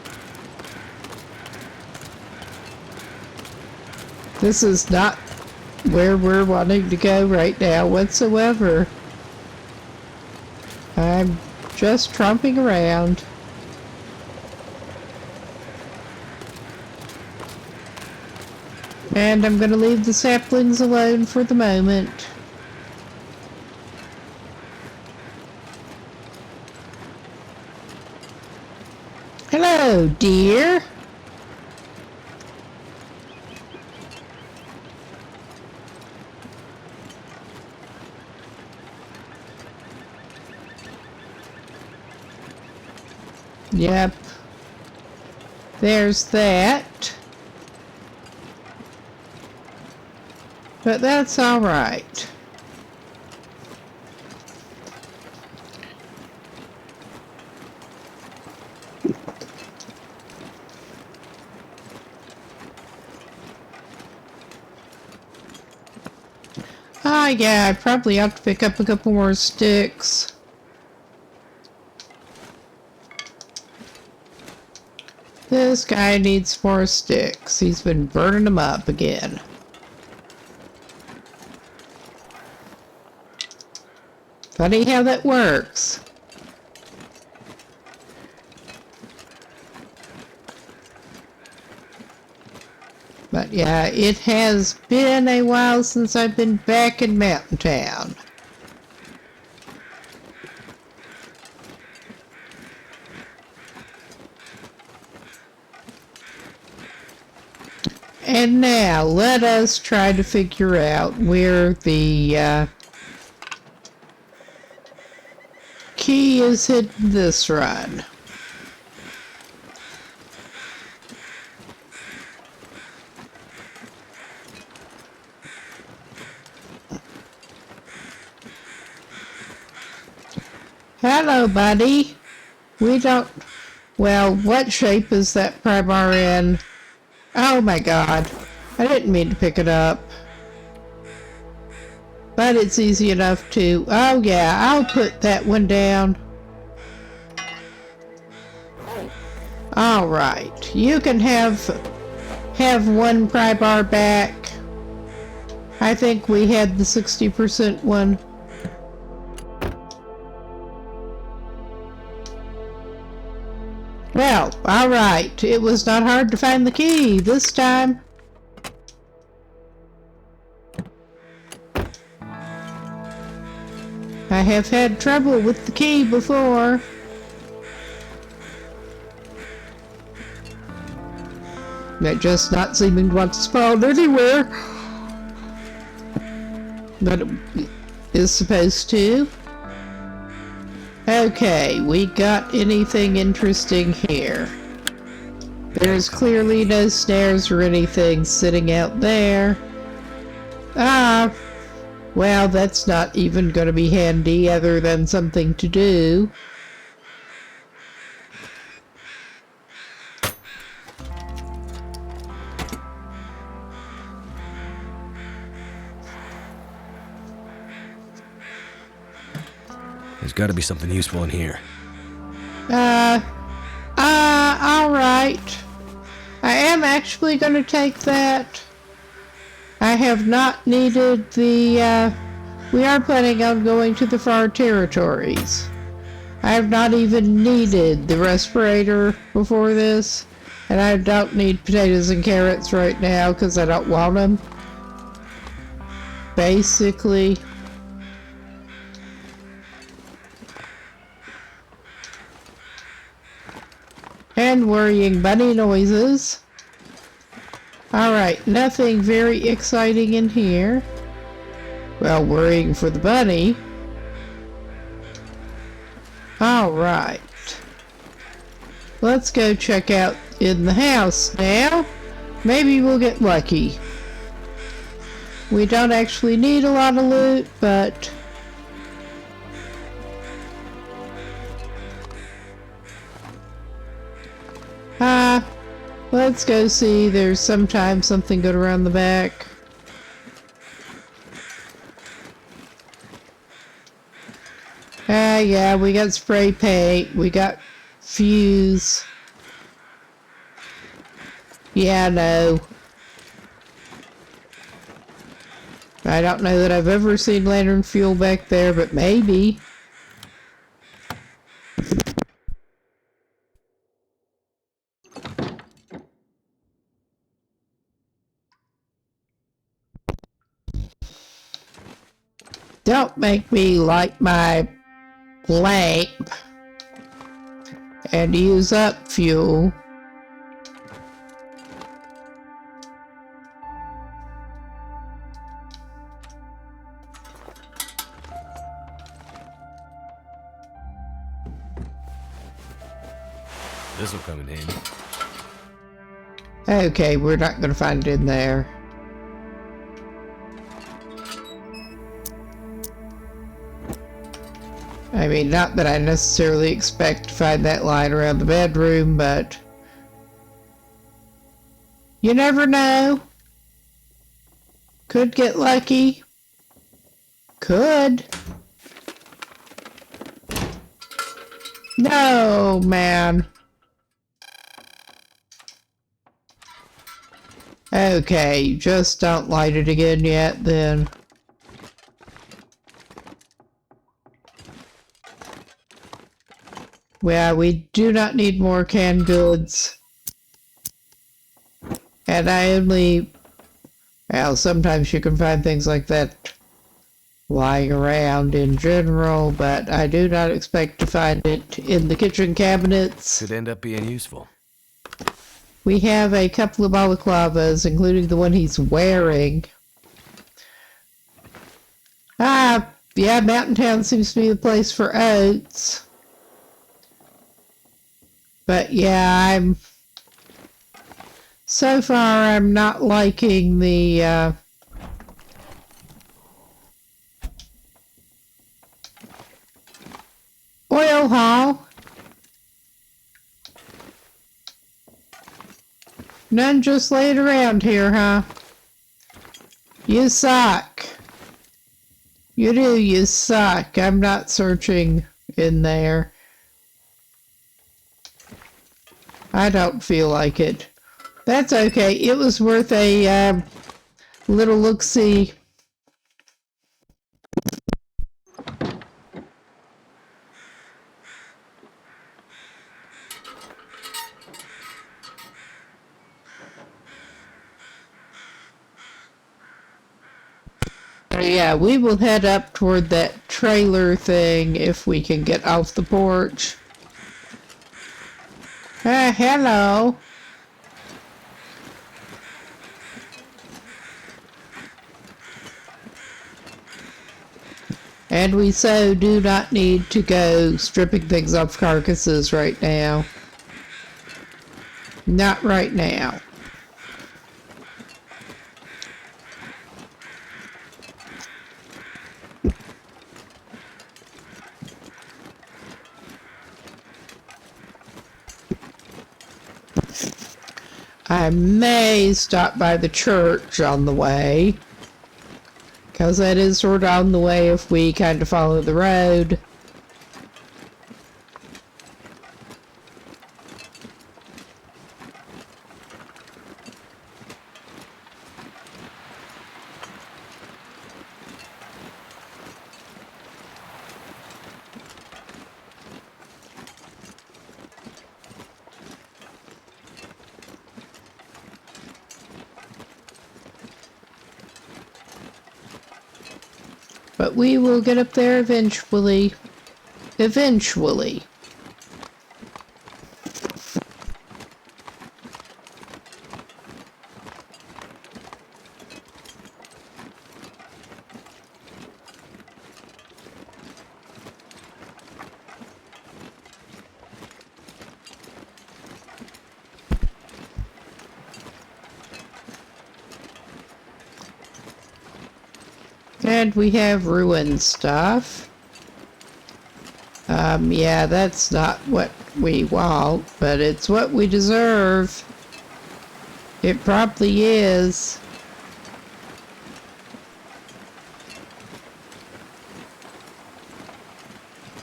A: This is not where we're wanting to go right now whatsoever. I'm just tromping around. And I'm gonna leave the saplings alone for the moment. Hello, dear. Yep. There's that. But that's all right. Ah, yeah, I probably have to pick up a couple more sticks. This guy needs more sticks. He's been burning them up again. Funny how that works. But yeah, it has been a while since I've been back in Mountain Town. And now, let us try to figure out where the key is hidden this run. Hello, buddy. We don't... Well, what shape is that crowbar in? Oh my god. I didn't mean to pick it up. But it's easy enough to... Oh yeah, I'll put that one down. Alright. You can have one pry bar back. I think we had the 60% one. Well, alright. It was not hard to find the key this time. I have had trouble with the key before. It just not seeming to want to spawn anywhere. But it is supposed to. Okay, we got anything interesting here? There's clearly no snares or anything sitting out there. Ah, well, that's not even going to be handy other than something to do.
B: There's gotta be something useful in here.
A: Alright. I am actually going to take that. I have not needed the, we are planning on going to the far territories. I have not even needed the respirator before this, and I don't need potatoes and carrots right now because I don't want them. Basically. And worrying bunny noises. Alright, nothing very exciting in here. Well, worrying for the bunny. Alright. Let's go check out in the house now. Maybe we'll get lucky. We don't actually need a lot of loot, but... let's go see. There's sometimes something good around the back. Yeah, we got spray paint. We got fuse. Yeah, no. I don't know that I've ever seen lantern fuel back there, but maybe. Don't make me light my lamp and use up fuel.
B: This'll come in handy.
A: Okay, we're not gonna find it in there. I mean, not that I necessarily expect to find that lying around the bedroom, but you never know. Could get lucky. Could. No, man. Okay, just don't light it again yet, then. Well, we do not need more canned goods. And I only... Well, sometimes you can find things like that lying around in general, but I do not expect to find it in the kitchen cabinets.
B: Could end up being useful.
A: We have a couple of balaclavas, including the one he's wearing. Yeah, Mountain Town seems to be the place for oats. But yeah, so far I'm not liking the, oil haul. None just laying around here, huh? You suck. You do, you suck. I'm not searching in there. I don't feel like it. That's okay. It was worth a little look-see. Yeah, we will head up toward that trailer thing if we can get off the porch. Hello. And we so do not need to go stripping things off carcasses right now. Not right now. I may stop by the church on the way, because that is sort of on the way if we kind of follow the road. But we will get up there eventually. Eventually. And we have ruined stuff. Yeah, that's not what we want, but it's what we deserve. It probably is.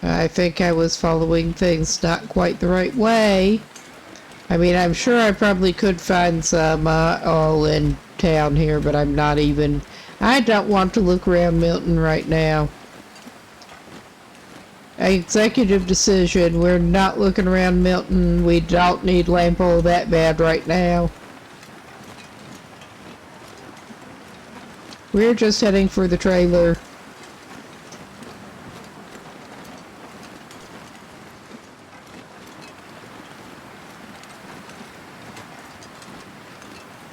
A: I think I was following things not quite the right way. I mean, I'm sure I probably could find some all in town here, but I'm not even... I don't want to look around Milton right now. Executive decision. We're not looking around Milton. We don't need Lampo that bad right now. We're just heading for the trailer.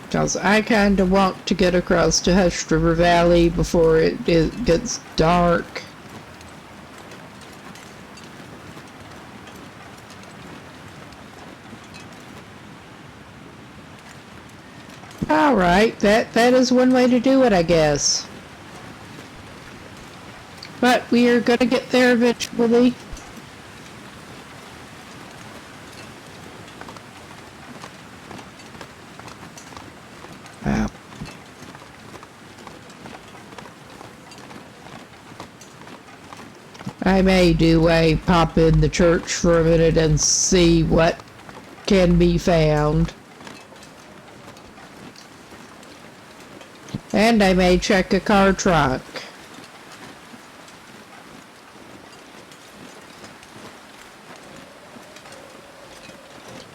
A: Because I kind of want to get across to Hush River Valley before it gets dark. Alright, that is one way to do it, I guess. But we are going to get there eventually. Wow. I may do a pop in the church for a minute and see what can be found. And I may check a car trunk.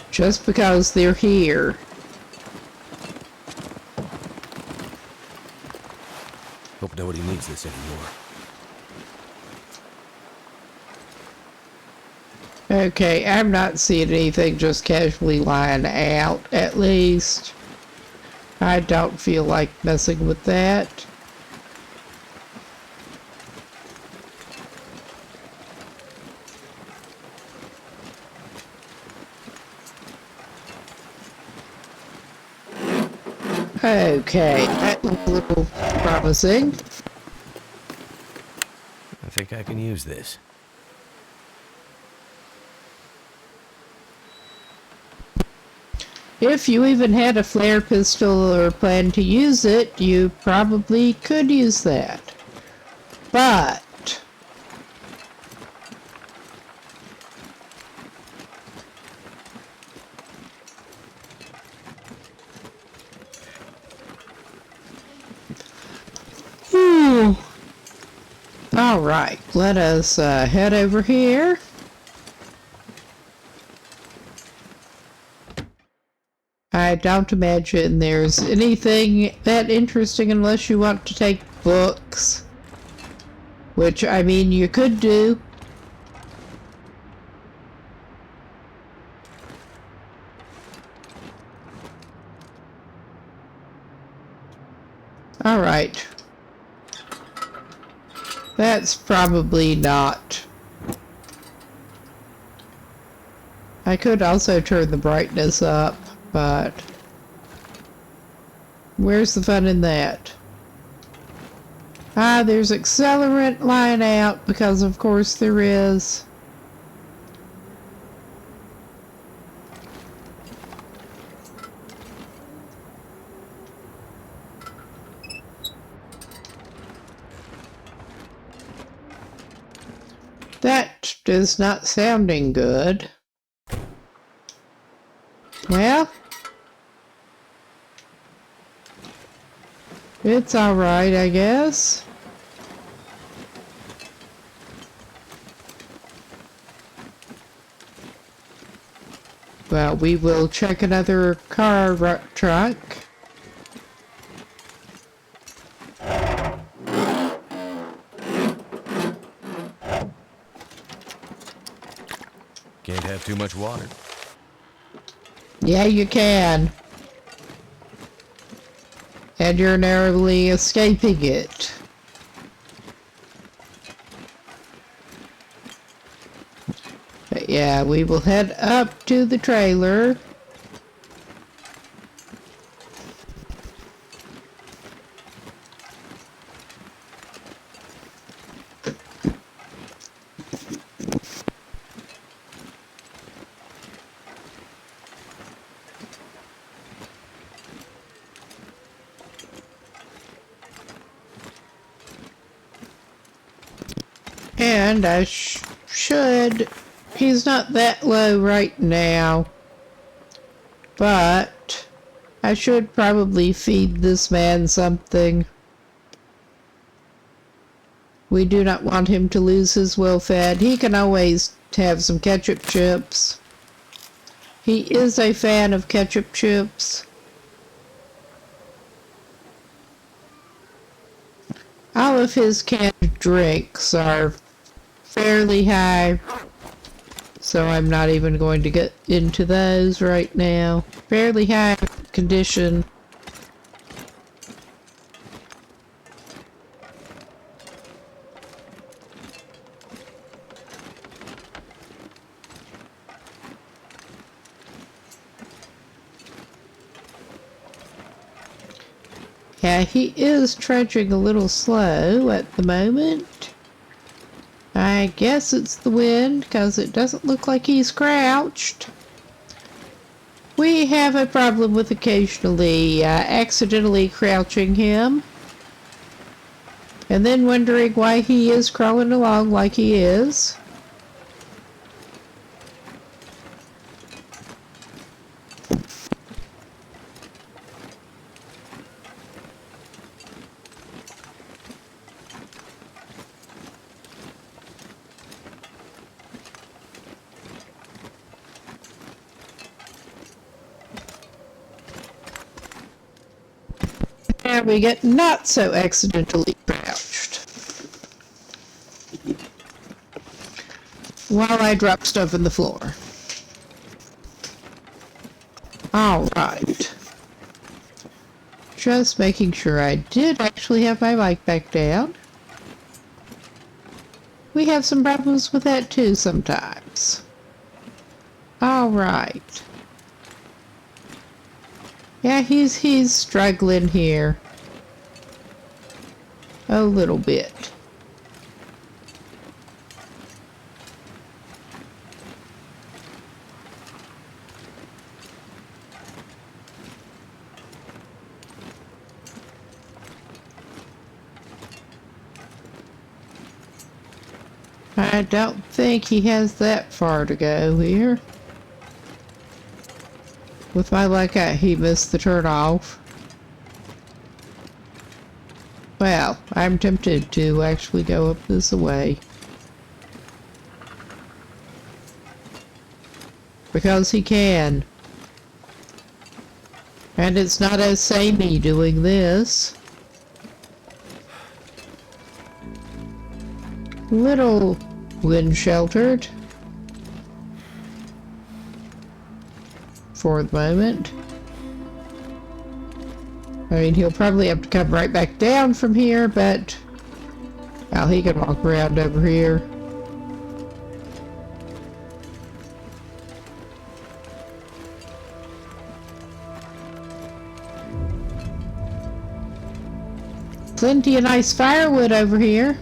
A: Just because they're here.
B: Hope nobody needs this anymore.
A: Okay, I'm not seeing anything just casually lying out, at least. I don't feel like messing with that. Okay, that looks a little promising.
B: I think I can use this.
A: If you even had a flare pistol or plan to use it, you probably could use that. But... Alright, let us head over here. I don't imagine there's anything that interesting unless you want to take books. Which, I mean, you could do. Alright. That's probably not. I could also turn the brightness up, but where's the fun in that? Ah, there's accelerant lying out, because of course there is. That is not sounding good. Well, it's alright, I guess. Well, we will check another car trunk.
B: Can't have too much water.
A: Yeah, you can. And you're narrowly escaping it. But yeah, we will head up to the trailer. And I should... He's not that low right now. But I should probably feed this man something. We do not want him to lose his well-fed. He can always have some ketchup chips. He is a fan of ketchup chips. All of his canned drinks are fairly high, so I'm not even going to get into those right now. Fairly high condition. Yeah, he is trudging a little slow at the moment. I guess it's the wind, because it doesn't look like he's crouched. We have a problem with occasionally accidentally crouching him, and then wondering why he is crawling along like he is. And we get not so accidentally crouched. While I drop stuff in the floor. Alright. Just making sure I did actually have my mic back down. We have some problems with that too sometimes. Alright. Yeah, he's struggling here. A little bit. I don't think he has that far to go here. With my luck, he missed the turn off. Well, I'm tempted to actually go up this way. Because he can. And it's not as samey doing this. Little wind sheltered. For the moment. I mean, he'll probably have to come right back down from here, but well, he can walk around over here. Plenty of nice firewood over here.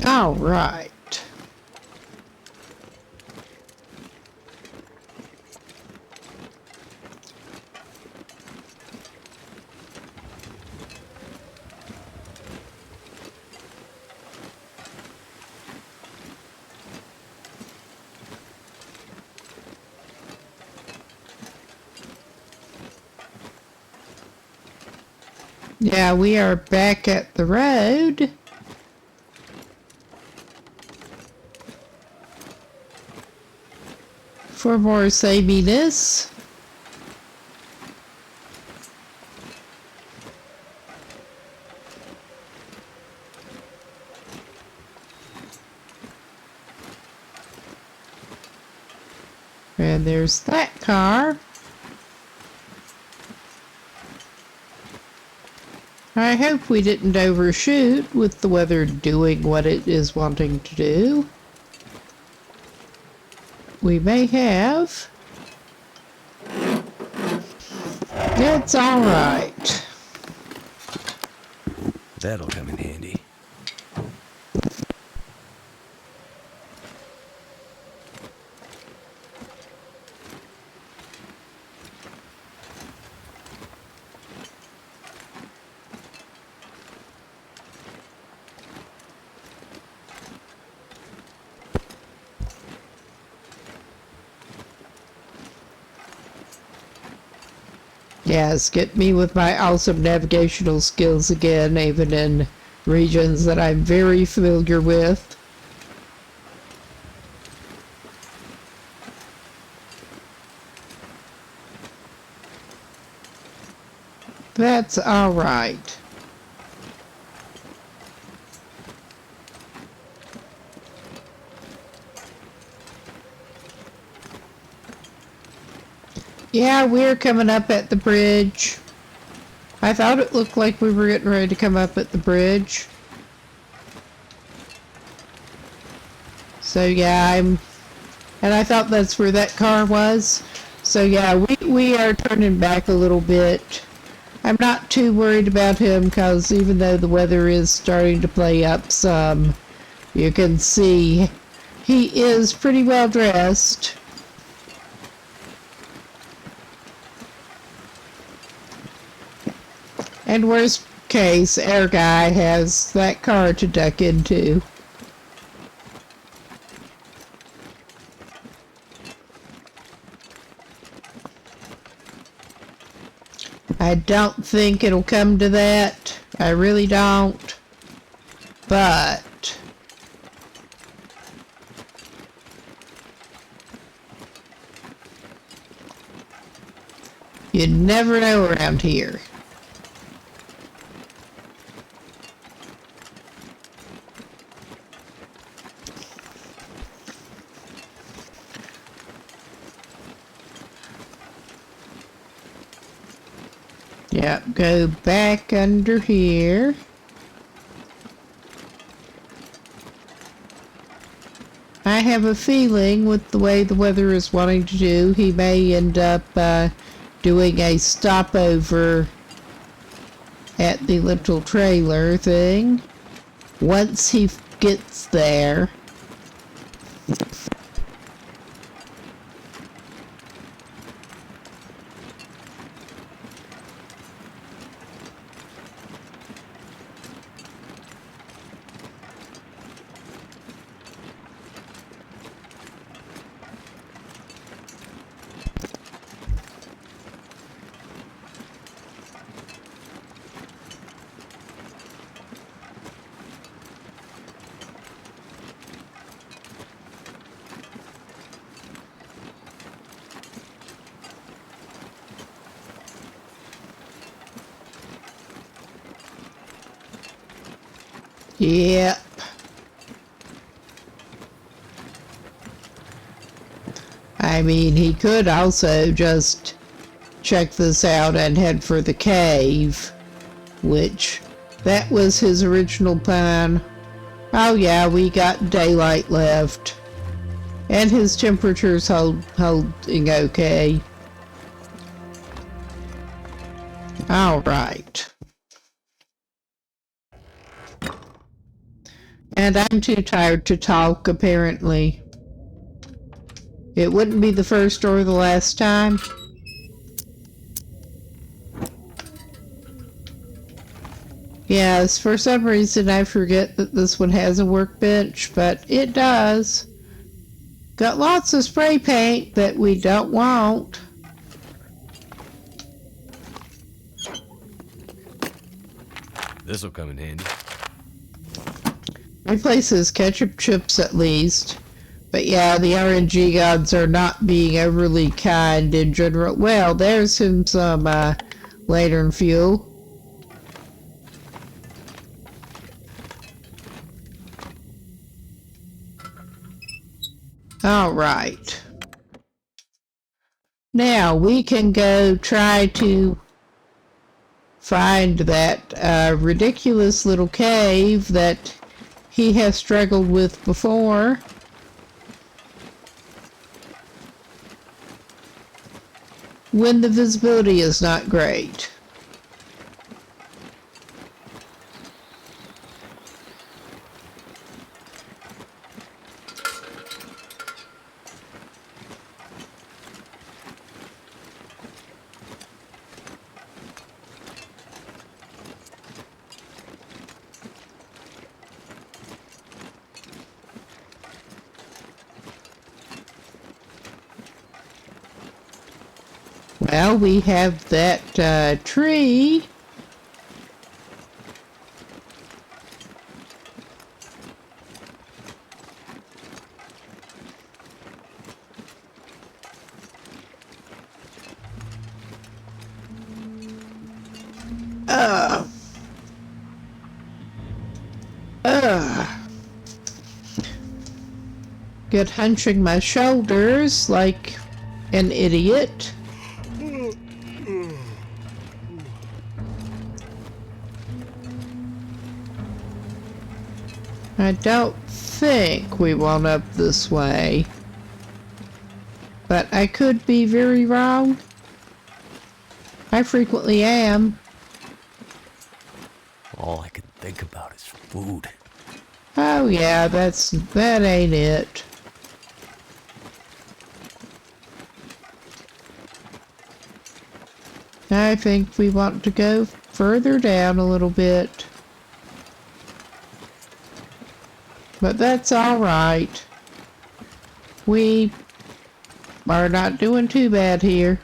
A: All right. Yeah, we are back at the road. For more saminess. And there's that car. I hope we didn't overshoot with the weather doing what it is wanting to do. we may have. It's all right.
B: That'll come in handy.
A: Yes, get me with my awesome navigational skills again, even in regions that I'm very familiar with. That's all right. Yeah, we're coming up at the bridge. I thought it looked like we were getting ready to come up at the bridge. So yeah, and I thought that's where that car was. So yeah, we are turning back a little bit. I'm not too worried about him because even though the weather is starting to play up some, you can see he is pretty well dressed. And worst case, our guy has that car to duck into. I don't think it'll come to that. I really don't. But you never know around here. Yep, go back under here. I have a feeling with the way the weather is wanting to do, he may end up doing a stopover at the little trailer thing once he gets there. Yep. I mean, he could also just check this out and head for the cave, which that was his original plan. Oh yeah, we got daylight left. And his temperature's holding okay. Alright. And I'm too tired to talk, apparently. It wouldn't be the first or the last time. Yes, for some reason I forget that this one has a workbench, but it does. Got lots of spray paint that we don't want.
B: This'll come in handy.
A: Replaces ketchup chips at least. But yeah, the RNG gods are not being overly kind in general. Well, there's some lantern fuel. Alright. Now we can go try to find that ridiculous little cave that he has struggled with before. when the visibility is not great. Well, we have that tree. Ugh. Good hunching my shoulders like an idiot. I don't think we went up this way, but I could be very wrong. I frequently am.
B: All I can think about is food.
A: Oh yeah, that ain't it. I think we want to go further down a little bit. But that's all right. We are not doing too bad here.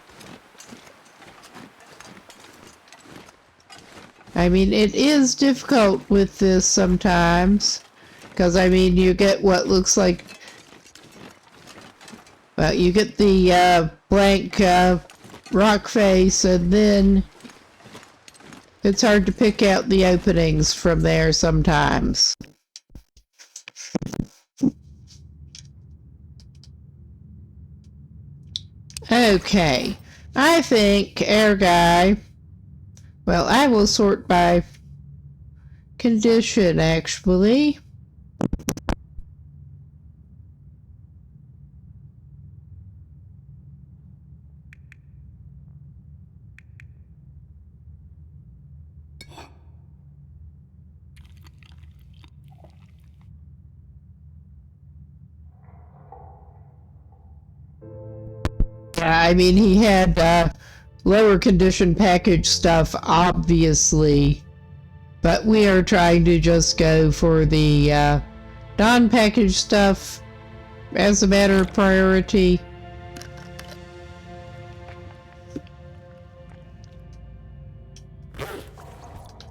A: I mean, it is difficult with this sometimes. Because, I mean, you get what looks like... Well, you get the blank rock face, and then it's hard to pick out the openings from there sometimes. Okay, I think air guy, well, I will sort by condition actually. I mean, he had lower condition package stuff, obviously, but we are trying to just go for the non-package stuff as a matter of priority.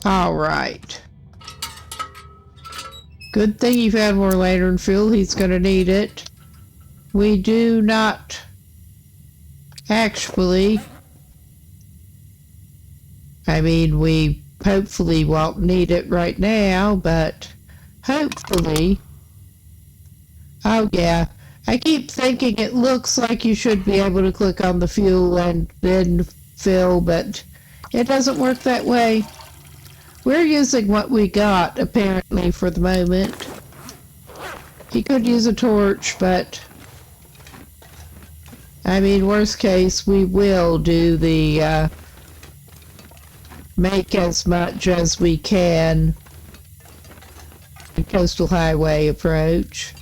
A: All right. Good thing you found more lantern fuel. He's going to need it. We do not actually. I mean, we hopefully won't need it right now, but hopefully. Oh yeah, I keep thinking it looks like you should be able to click on the fuel and then fill, but it doesn't work that way. We're using what we got, apparently, for the moment. He could use a torch, but... I mean, worst case, we will do the, make as much as we can. The coastal highway approach.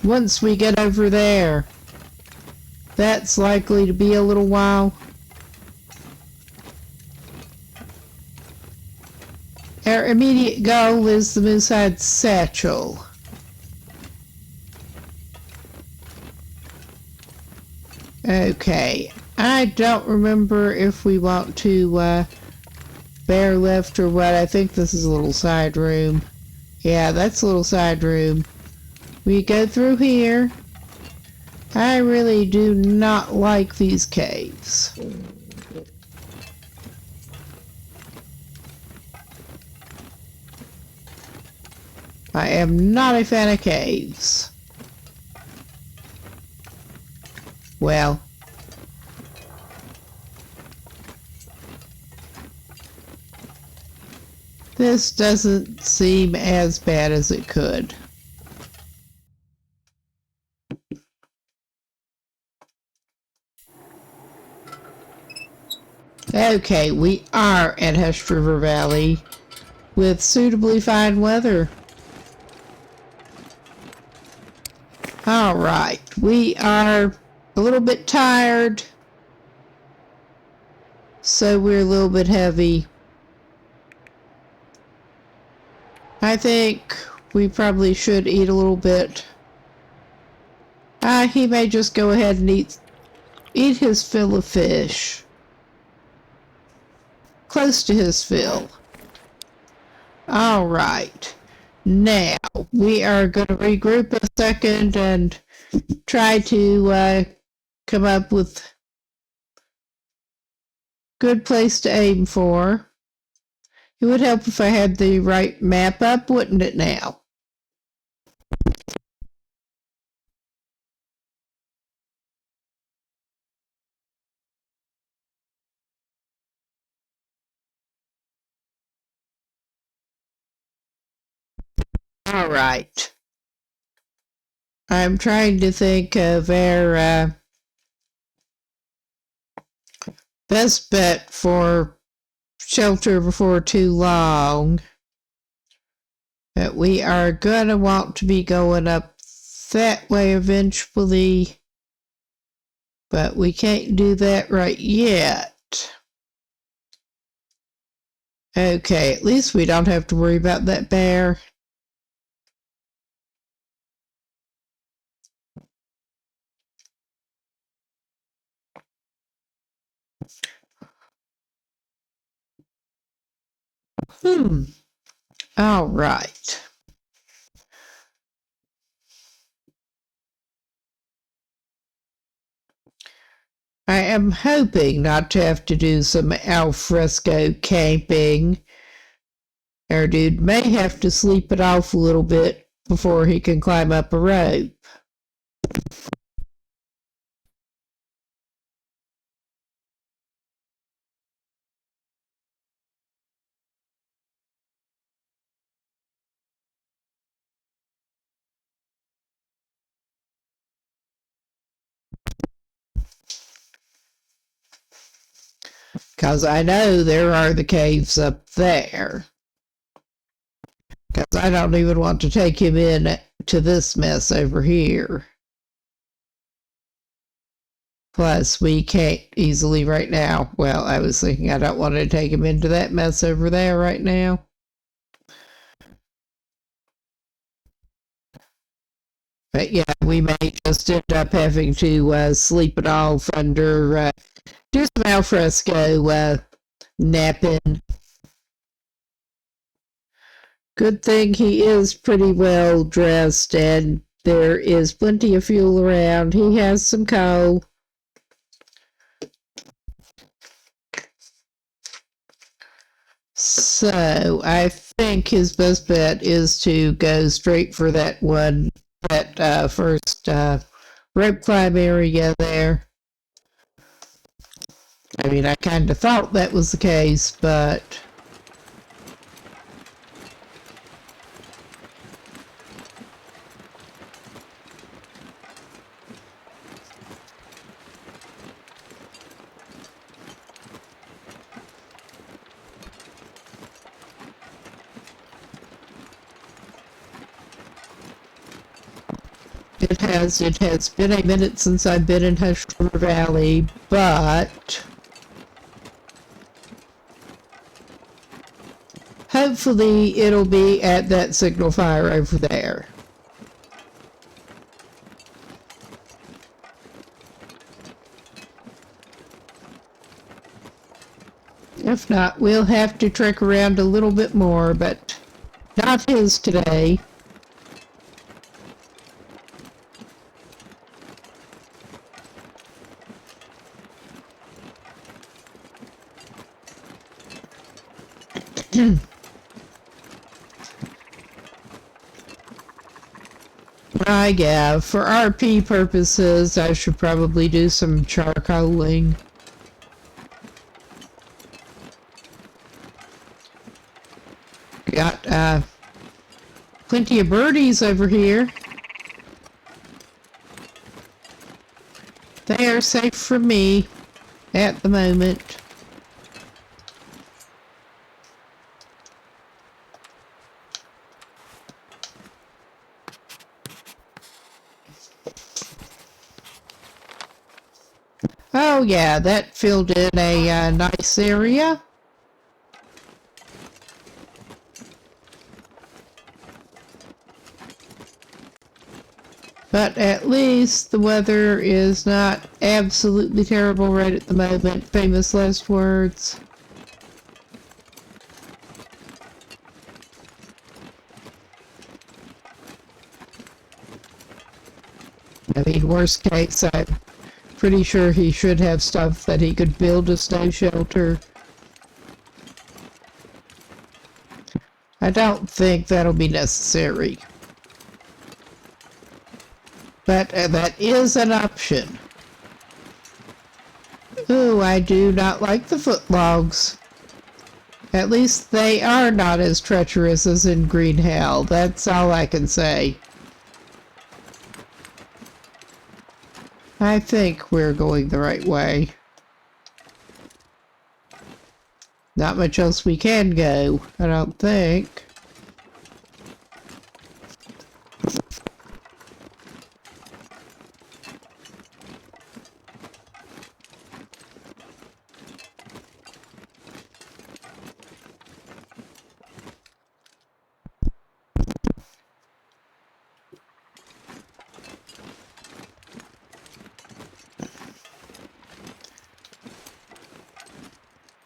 A: Once we get over there, that's likely to be a little while. Our immediate goal is the Moosehide Satchel. Okay, I don't remember if we want to bear left or what. I think this is a little side room. Yeah, that's a little side room. We go through here. I really do not like these caves. I am not a fan of caves. Well. This doesn't seem as bad as it could. Okay, we are at Hush River Valley with suitably fine weather. Alright, we are a little bit tired, so we're a little bit heavy. I think we probably should eat a little bit. He may just go ahead and eat his fill of fish. Close to his fill. Alright. Now, we are going to regroup a second and try to come up with good place to aim for. It would help if I had the right map up, wouldn't it now? Alright. I'm trying to think of our best bet for shelter before too long. But we are gonna want to be going up that way eventually. But we can't do that right yet. Okay, at least we don't have to worry about that bear. All right. I am hoping not to have to do some alfresco camping. Our dude may have to sleep it off a little bit before he can climb up a rope. Because I know there are the caves up there. Because I don't even want to take him in to this mess over here. Plus, we can't easily right now. Well, I was thinking I don't want to take him into that mess over there right now. But yeah, we may just end up having to sleep it off under, do some alfresco napping. Good thing he is pretty well dressed and there is plenty of fuel around. He has some coal. So I think his best bet is to go straight for that first rope climb area there. I mean, I kind of thought that was the case, but it has been a minute since I've been in Hush River Valley, but hopefully it'll be at that signal fire over there. If not, we'll have to trek around a little bit more, but not his today. Yeah, for RP purposes, I should probably do some charcoaling. Got plenty of birdies over here. They are safe from me at the moment. Oh yeah, that filled in a nice area. But at least the weather is not absolutely terrible right at the moment. Famous last words. I mean, worst case, I'm pretty sure he should have stuff that he could build a snow shelter. I don't think that'll be necessary. But that is an option. Ooh, I do not like the footlogs. At least they are not as treacherous as in Green Hell. That's all I can say. I think we're going the right way. Not much else we can go, I don't think.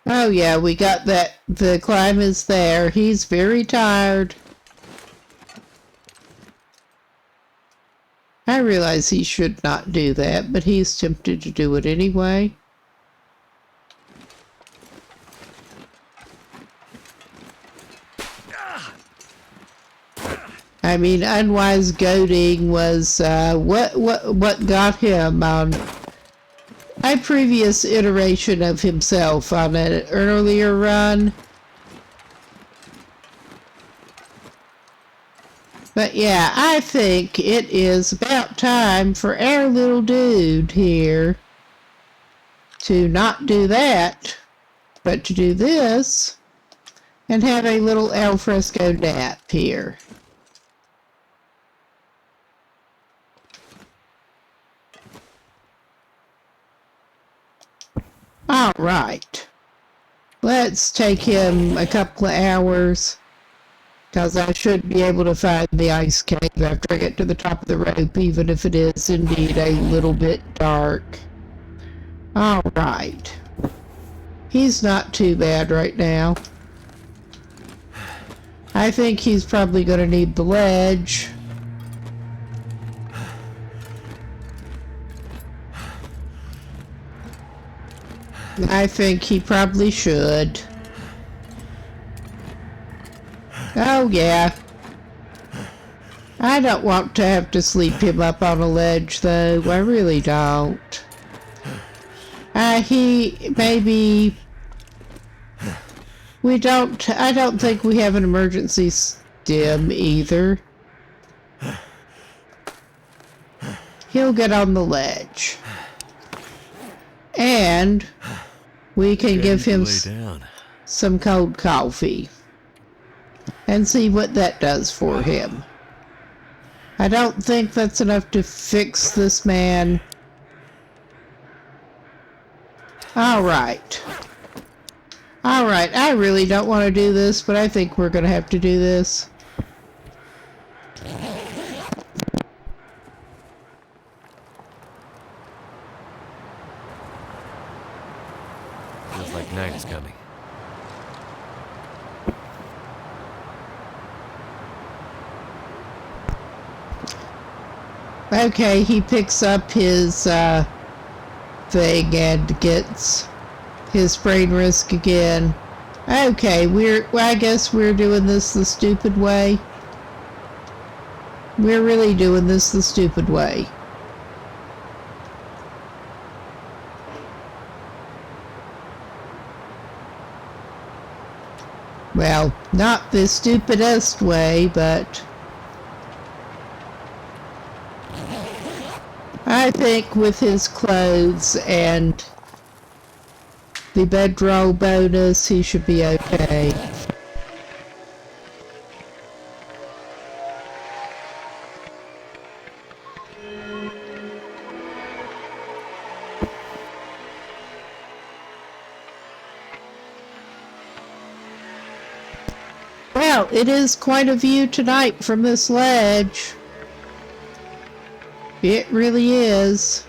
A: Oh yeah, we got that. The climb is there. He's very tired. I realize he should not do that, but he's tempted to do it anyway. I mean, unwise goading was what got him on a previous iteration of himself on an earlier run. But yeah, I think it is about time for our little dude here to not do that, but to do this and have a little alfresco nap here. All right, let's take him a couple of hours, because I should be able to find the ice cave after I get to the top of the rope, even if it is indeed a little bit dark. All right, he's not too bad right now. I think he's probably going to need the ledge. I think he probably should. Oh yeah. I don't want to have to sleep him up on a ledge though. I really don't. He maybe I don't think we have an emergency stim either. He'll get on the ledge. And we can give him some cold coffee and see what that does for him. I don't think that's enough to fix this man. Alright. Alright, I really don't want to do this, but I think we're going to have to do this.
B: Feels like night is coming.
A: Okay, he picks up his thing and gets his brain risk again. Okay, I guess we're doing this the stupid way. We're really doing this the stupid way. Well, not the stupidest way, but I think with his clothes and the bedroll bonus, he should be okay. Well, it is quite a view tonight from this ledge. It really is.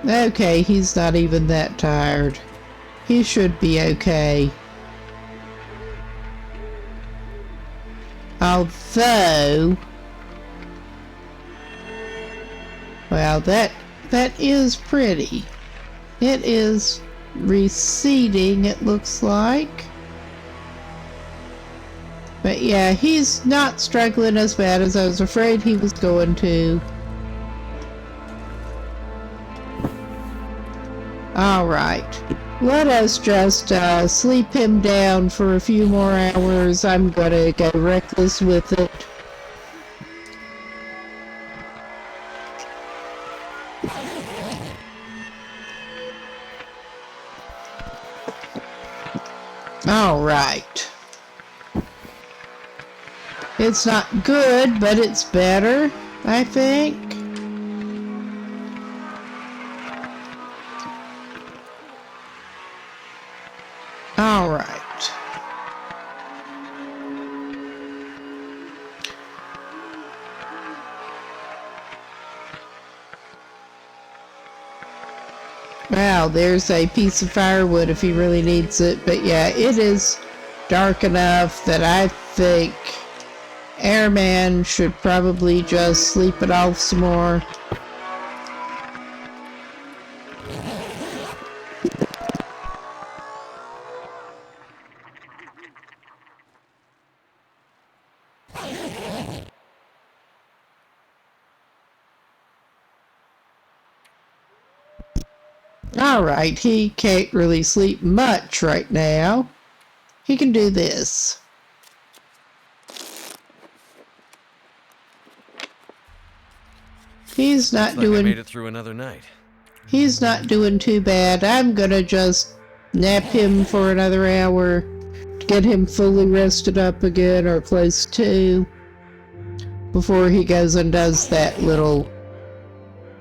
A: Okay, he's not even that tired. He should be okay. Although, well, that is pretty. It is receding, it looks like. But yeah, he's not struggling as bad as I was afraid he was going to. Alright, let us just sleep him down for a few more hours. I'm gonna go reckless with it. Alright. It's not good, but it's better, I think. Alright. Wow, there's a piece of firewood if he really needs it. But yeah, it is dark enough that I think Airman should probably just sleep it off some more. Alright, he can't really sleep much right now. He can do this. He's not
B: Looks like I
A: doing...
B: made it through another night.
A: He's not doing too bad. I'm gonna just nap him for another hour to get him fully rested up again, or close to, before he goes and does that little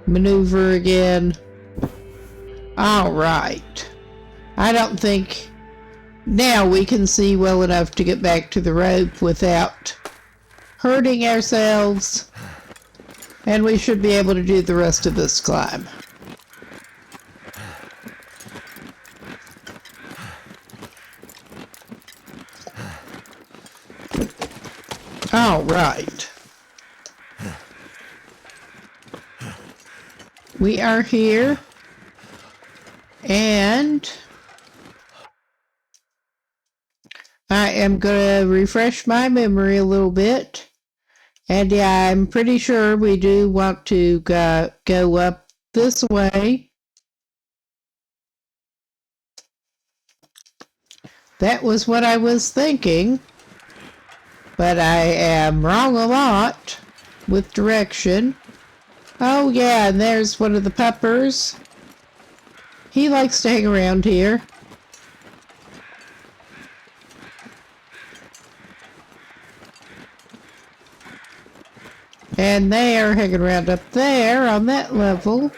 A: maneuver again. Alright. I don't think... Now we can see well enough to get back to the rope without hurting ourselves. And we should be able to do the rest of this climb. Alright. We are here. And I am going to refresh my memory a little bit. And yeah, I'm pretty sure we do want to go up this way. That was what I was thinking. But I am wrong a lot with direction. Oh yeah, and there's one of the puppers. He likes to hang around here. And they are hanging around up there on that level.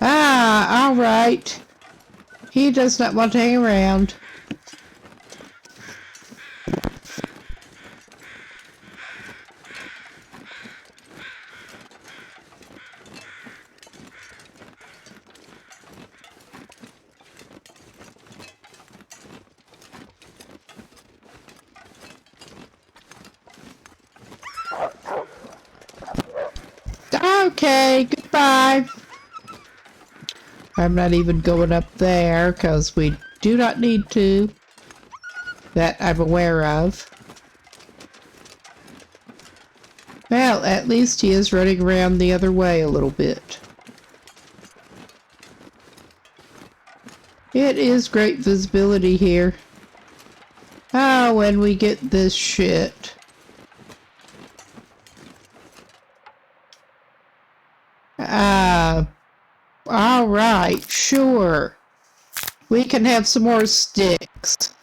A: Ah, alright. He does not want to hang around. Okay, goodbye. I'm not even going up there because we do not need to. That I'm aware of. Well, at least he is running around the other way a little bit. It is great visibility here. Oh, when we get this shit. Alright, sure. We can have some more sticks.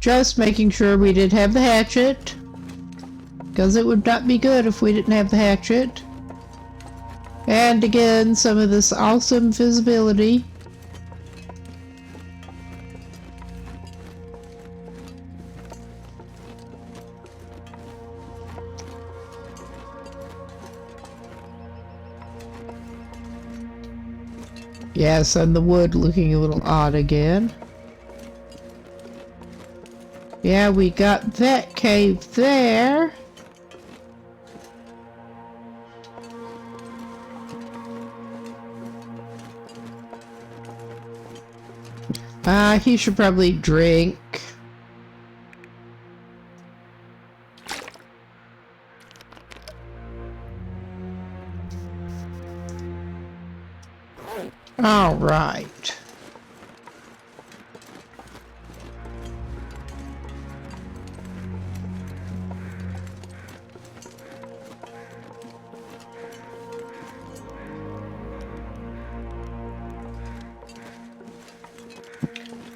A: Just making sure we did have the hatchet. because it would not be good if we didn't have the hatchet. And again, some of this awesome visibility. Yes, and the wood looking a little odd again. Yeah, we got that cave there. He should probably drink. All right.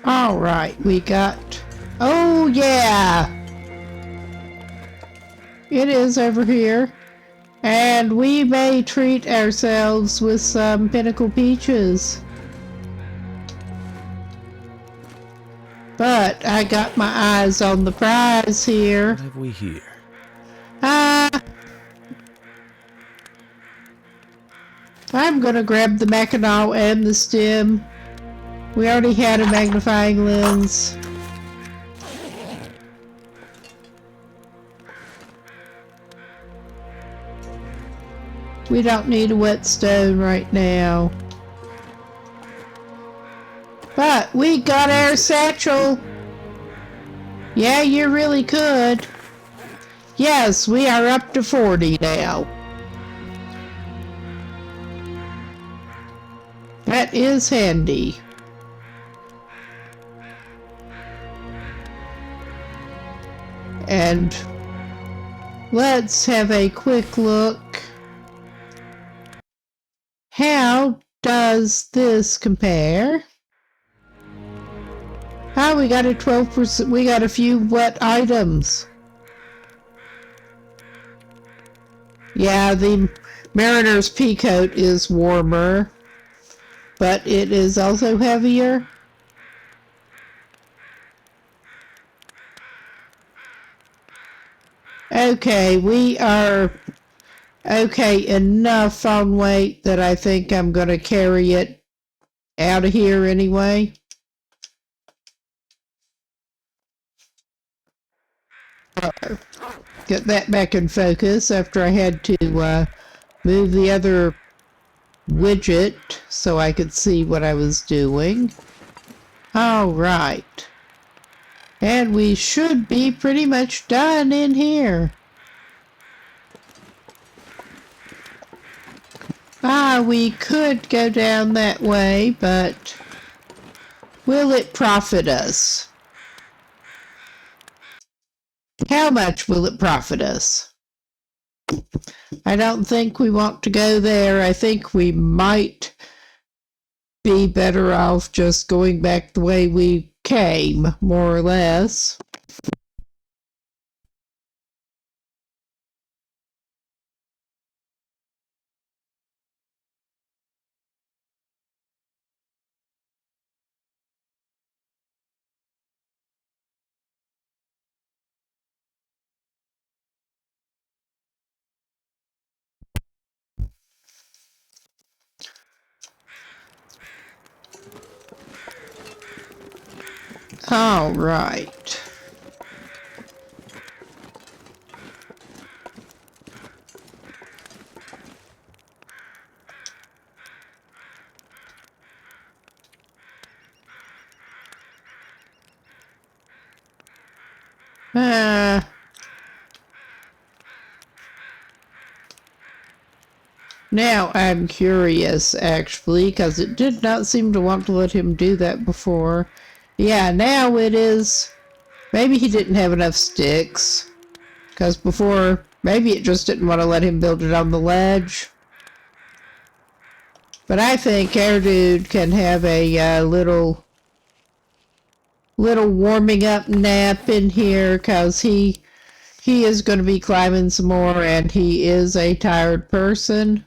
A: All right, we got... Oh, yeah! It is over here. And we may treat ourselves with some pinnacle peaches. But I got my eyes on the prize here.
B: What have we here?
A: I'm gonna grab the Mackinaw and the stem. We already had a magnifying lens. We don't need a whetstone right now. But we got our satchel. Yeah, you really could. Yes, we are up to 40 now. That is handy. And let's have a quick look. How does this compare? We got a 12%. We got a few wet items. Yeah, the Mariner's pea coat is warmer, but it is also heavier. Okay, we are okay enough on weight that I think I'm going to carry it out of here anyway. Get that back in focus after I had to move the other widget so I could see what I was doing. All right. And we should be pretty much done in here. We could go down that way, but will it profit us? How much will it profit us? I don't think we want to go there. I think we might be better off just going back the way we came, more or less. All right. Now I'm curious, actually, because it did not seem to want to let him do that before. Yeah, now it is. Maybe he didn't have enough sticks, because before, maybe it just didn't want to let him build it on the ledge. But I think our dude can have a little warming up nap in here, because he he is going to be climbing some more, and he is a tired person.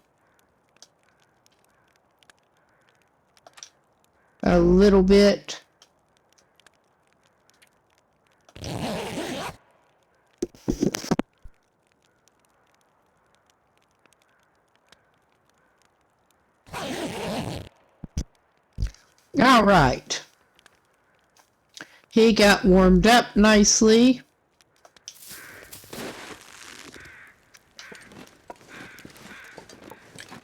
A: A little bit. All right. He got warmed up nicely.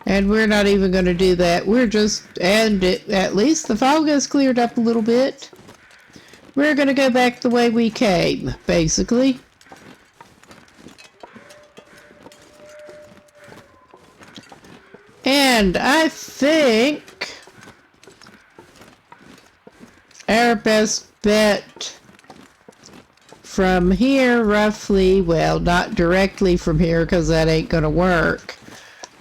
A: And we're not even going to do that. We're just, and at least the fog has cleared up a little bit. We're going to go back the way we came, basically. And I think our best bet from here, roughly, well, not directly from here because that ain't going to work.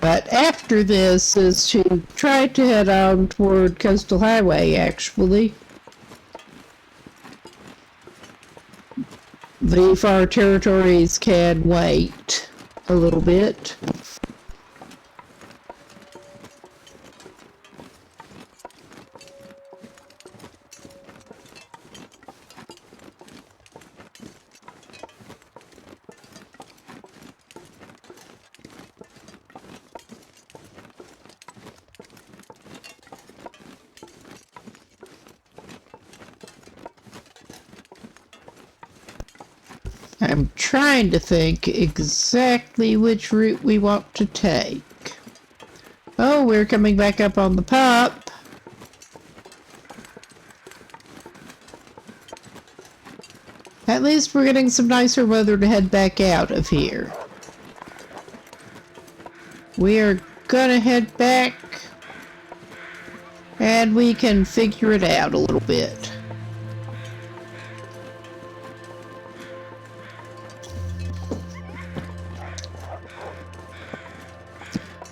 A: But after this is to try to head on toward Coastal Highway, actually. The far territories can wait a little bit. I'm trying to think exactly which route we want to take. Oh, we're coming back up on the pop. At least we're getting some nicer weather to head back out of here. We are gonna head back and we can figure it out a little bit.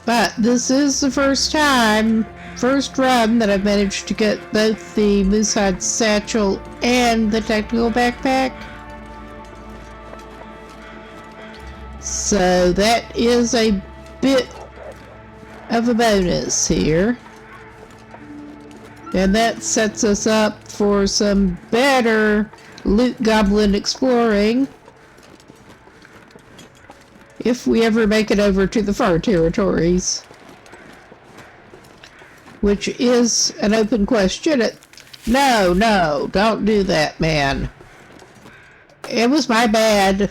A: But this is the first run that I've managed to get both the moosehide satchel and the technical backpack. So that is a bit of a bonus here. And that sets us up for some better loot goblin exploring. If we ever make it over to the far territories. Which is an open question. No, don't do that, man. It was my bad.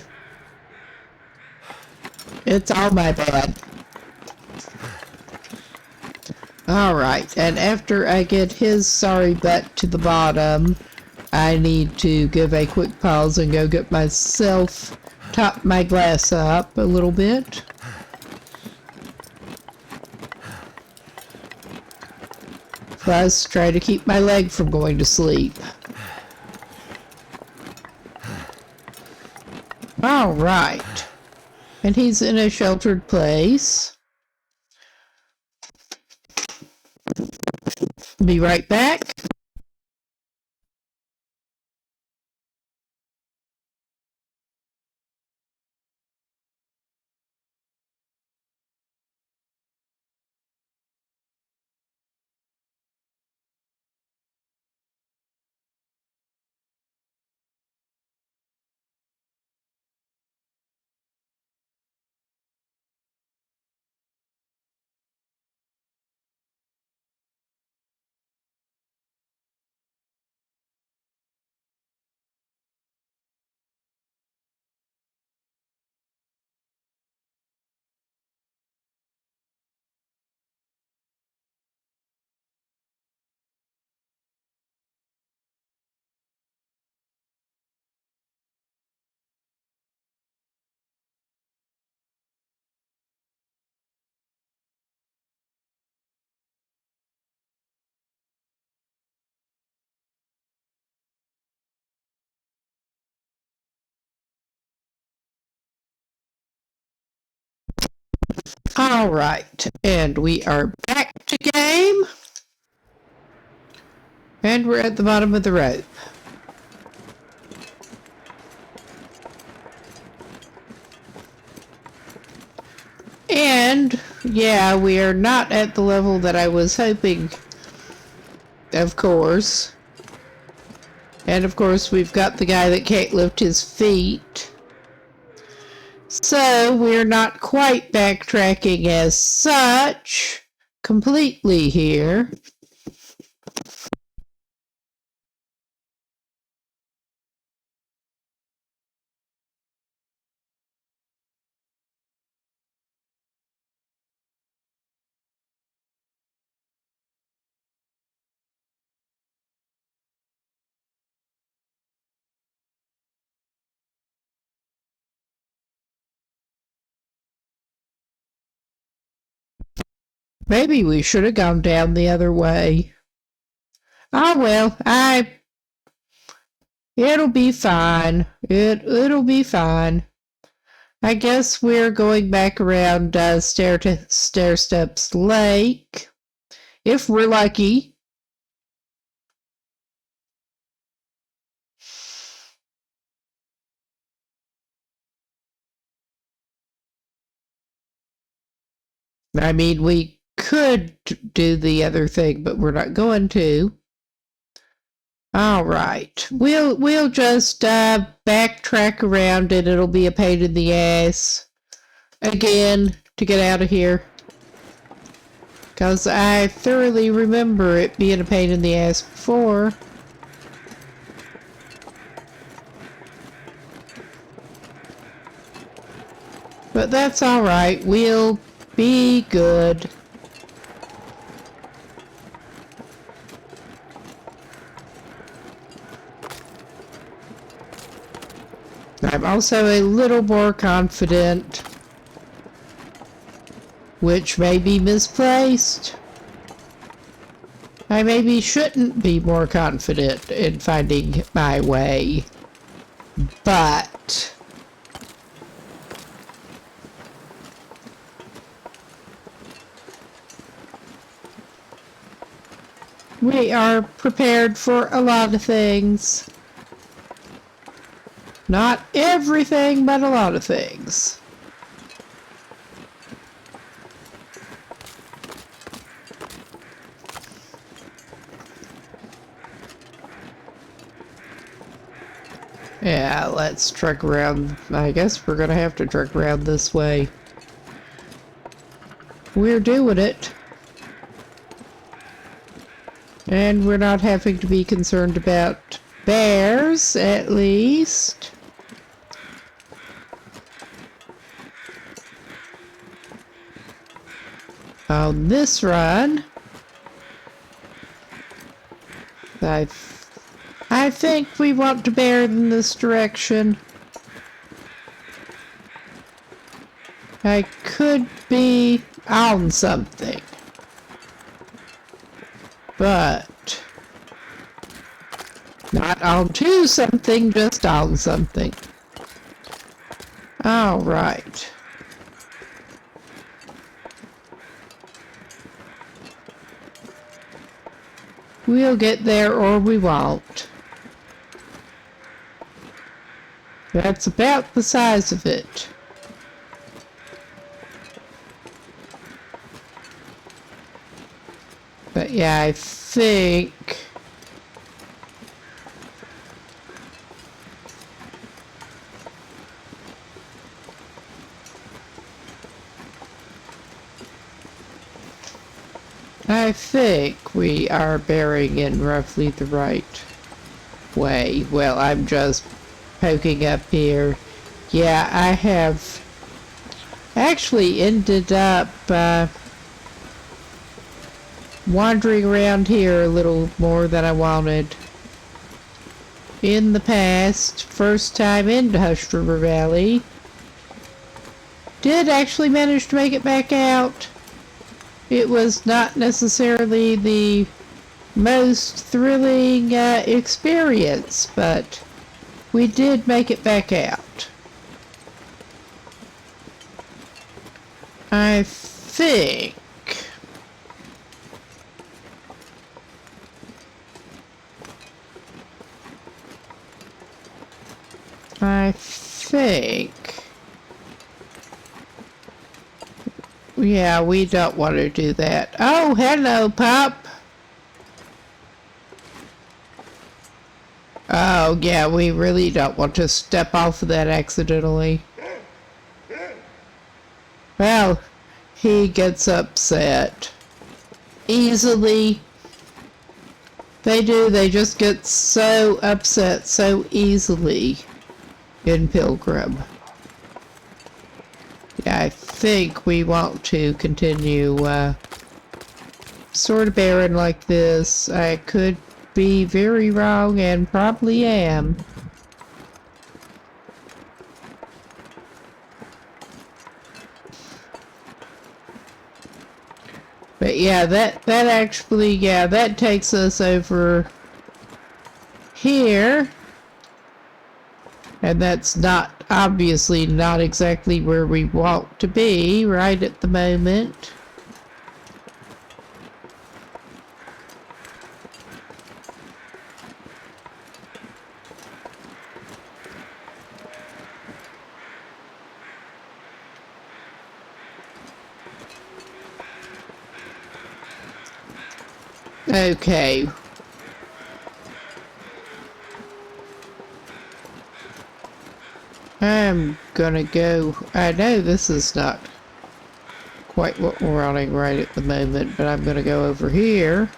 A: It's all my bad. Alright, and after I get his sorry butt to the bottom, I need to give a quick pause and go get myself, top my glass up a little bit. Plus, try to keep my leg from going to sleep. Alright. And he's in a sheltered place. Be right back. Alright, and we are back to game. And we're at the bottom of the rope. And, yeah, we are not at the level that I was hoping, of course. And, of course, we've got the guy that can't lift his feet. So, we're not quite backtracking as such completely here. Maybe we should have gone down the other way. Ah, well, it'll be fine. It'll be fine. I guess we're going back around Stair Steps Lake, if we're lucky. I mean, we could do the other thing, but we're not going to. All right, we'll just backtrack around, and it'll be a pain in the ass again to get out of here. Because I thoroughly remember it being a pain in the ass before. But that's alright, we'll be good. I'm also a little more confident, which may be misplaced. I maybe shouldn't be more confident in finding my way, but we are prepared for a lot of things. Not everything, but a lot of things. Yeah, let's trek around. I guess we're gonna have to trek around this way. We're doing it. And we're not having to be concerned about bears, at least. On this run, I think we want to bear in this direction. I could be on something, but not onto something, just on something. All right. We'll get there or we won't. That's about the size of it. But yeah, I think we are bearing in roughly the right way. Well, I'm just poking up here. Yeah, I have actually ended up wandering around here a little more than I wanted. In the past, first time into Hush River Valley, did actually manage to make it back out. It was not necessarily the most thrilling experience, but we did make it back out. I think Yeah, we don't want to do that. Oh, hello, pup. Oh, yeah, we really don't want to step off of that accidentally. Well, he gets upset. Easily. They do, they just get so upset so easily in Pilgrim. Yeah, I think we want to continue, sort of barren like this. I could be very wrong and probably am. But yeah, that actually, yeah, that takes us over here. And that's not, obviously not exactly where we want to be right at the moment. Okay. I'm gonna go, I know this is not quite what we're running right at the moment, but I'm gonna go over here.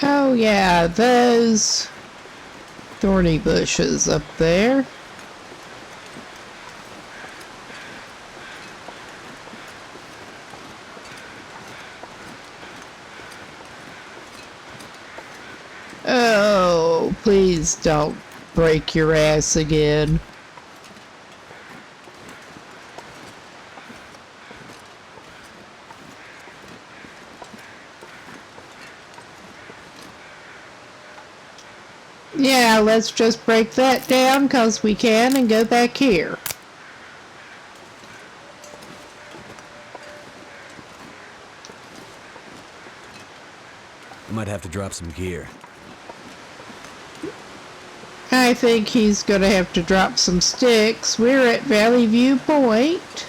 A: Oh yeah, those thorny bushes up there. Oh, please don't break your ass again. Yeah, let's just break that down because we can and go back here.
B: I might have to drop some gear.
A: I think he's gonna have to drop some sticks. We're at Valley View Point.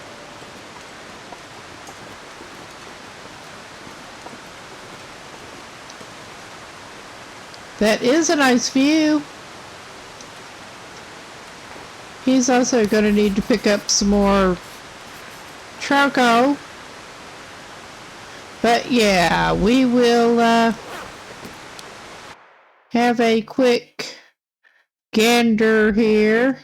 A: That is a nice view. He's also going to need to pick up some more charcoal. But yeah, we will have a quick gander here.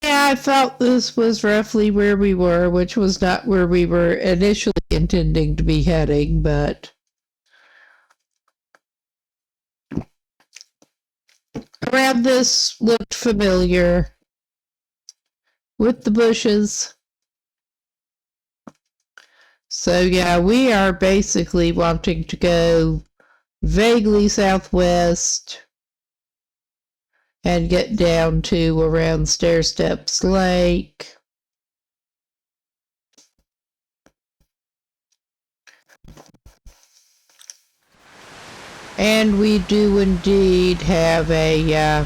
A: Yeah, I thought this was roughly where we were, which was not where we were initially intending to be heading, but around this looked familiar with the bushes. So yeah, we are basically wanting to go vaguely southwest and get down to around Stair Steps Lake. And we do indeed have a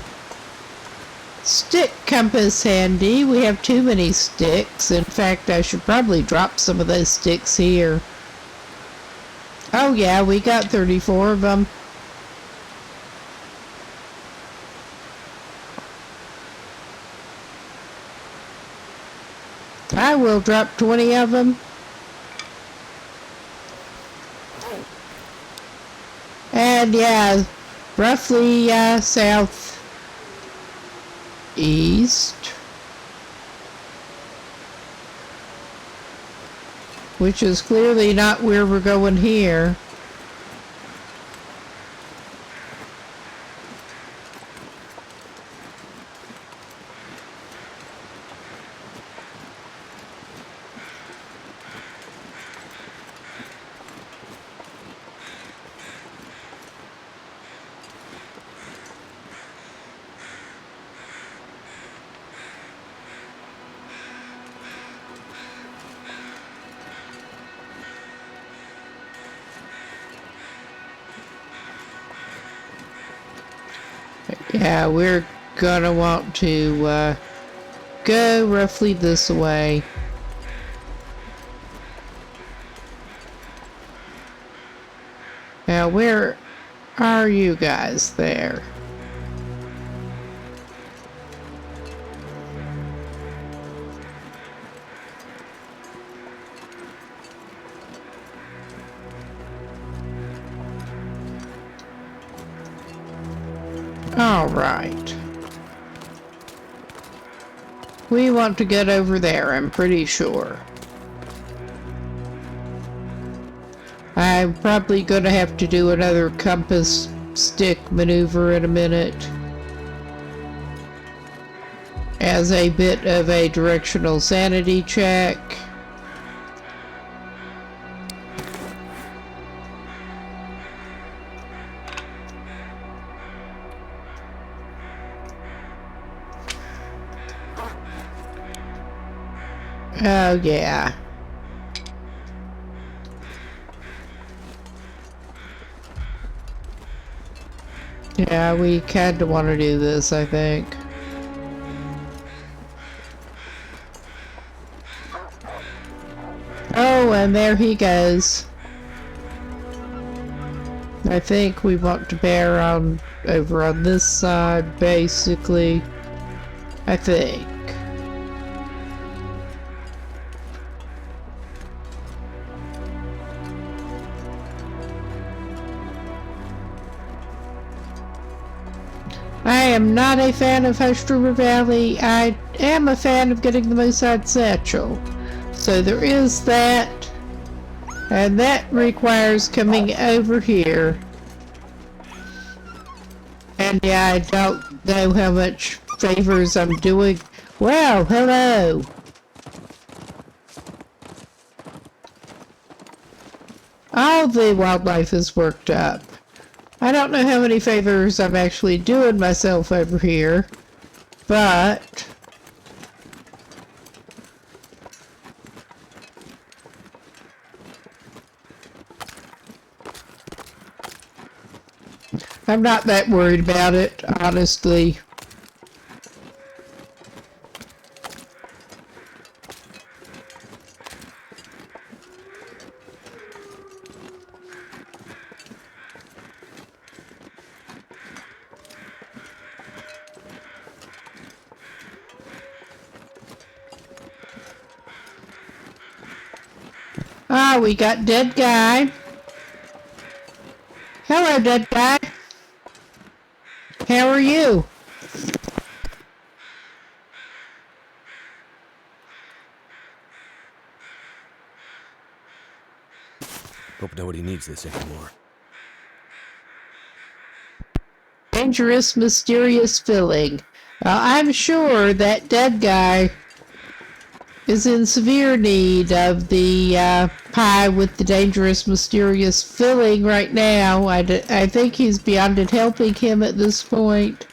A: stick compass handy. We have too many sticks. In fact, I should probably drop some of those sticks here. Oh yeah, we got 34 of them. I will drop 20 of them. And yeah, roughly south east, which is clearly not where we're going here. Yeah, we're gonna want to go roughly this way. Now, where are you guys there? All right. We want to get over there, I'm pretty sure. I'm probably going to have to do another compass stick maneuver in a minute as a bit of a directional sanity check. Oh, yeah. Yeah, we kinda want to do this, I think. Oh, and there he goes. I think we want to bear on over on this side, basically. I think. I am not a fan of Hush River Valley. I am a fan of getting the Mooside Satchel. So there is that. And that requires coming over here. And yeah, I don't know how much favors I'm doing. Well, hello. All the wildlife is worked up. I don't know how many favors I'm actually doing myself over here, but I'm not that worried about it, honestly. Ah, we got dead guy. Hello, dead guy. How are you?
B: Hope nobody needs this anymore.
A: Dangerous, mysterious filling. I'm sure that dead guy is in severe need of the pie with the dangerous, mysterious filling right now. I think he's beyond it helping him at this point.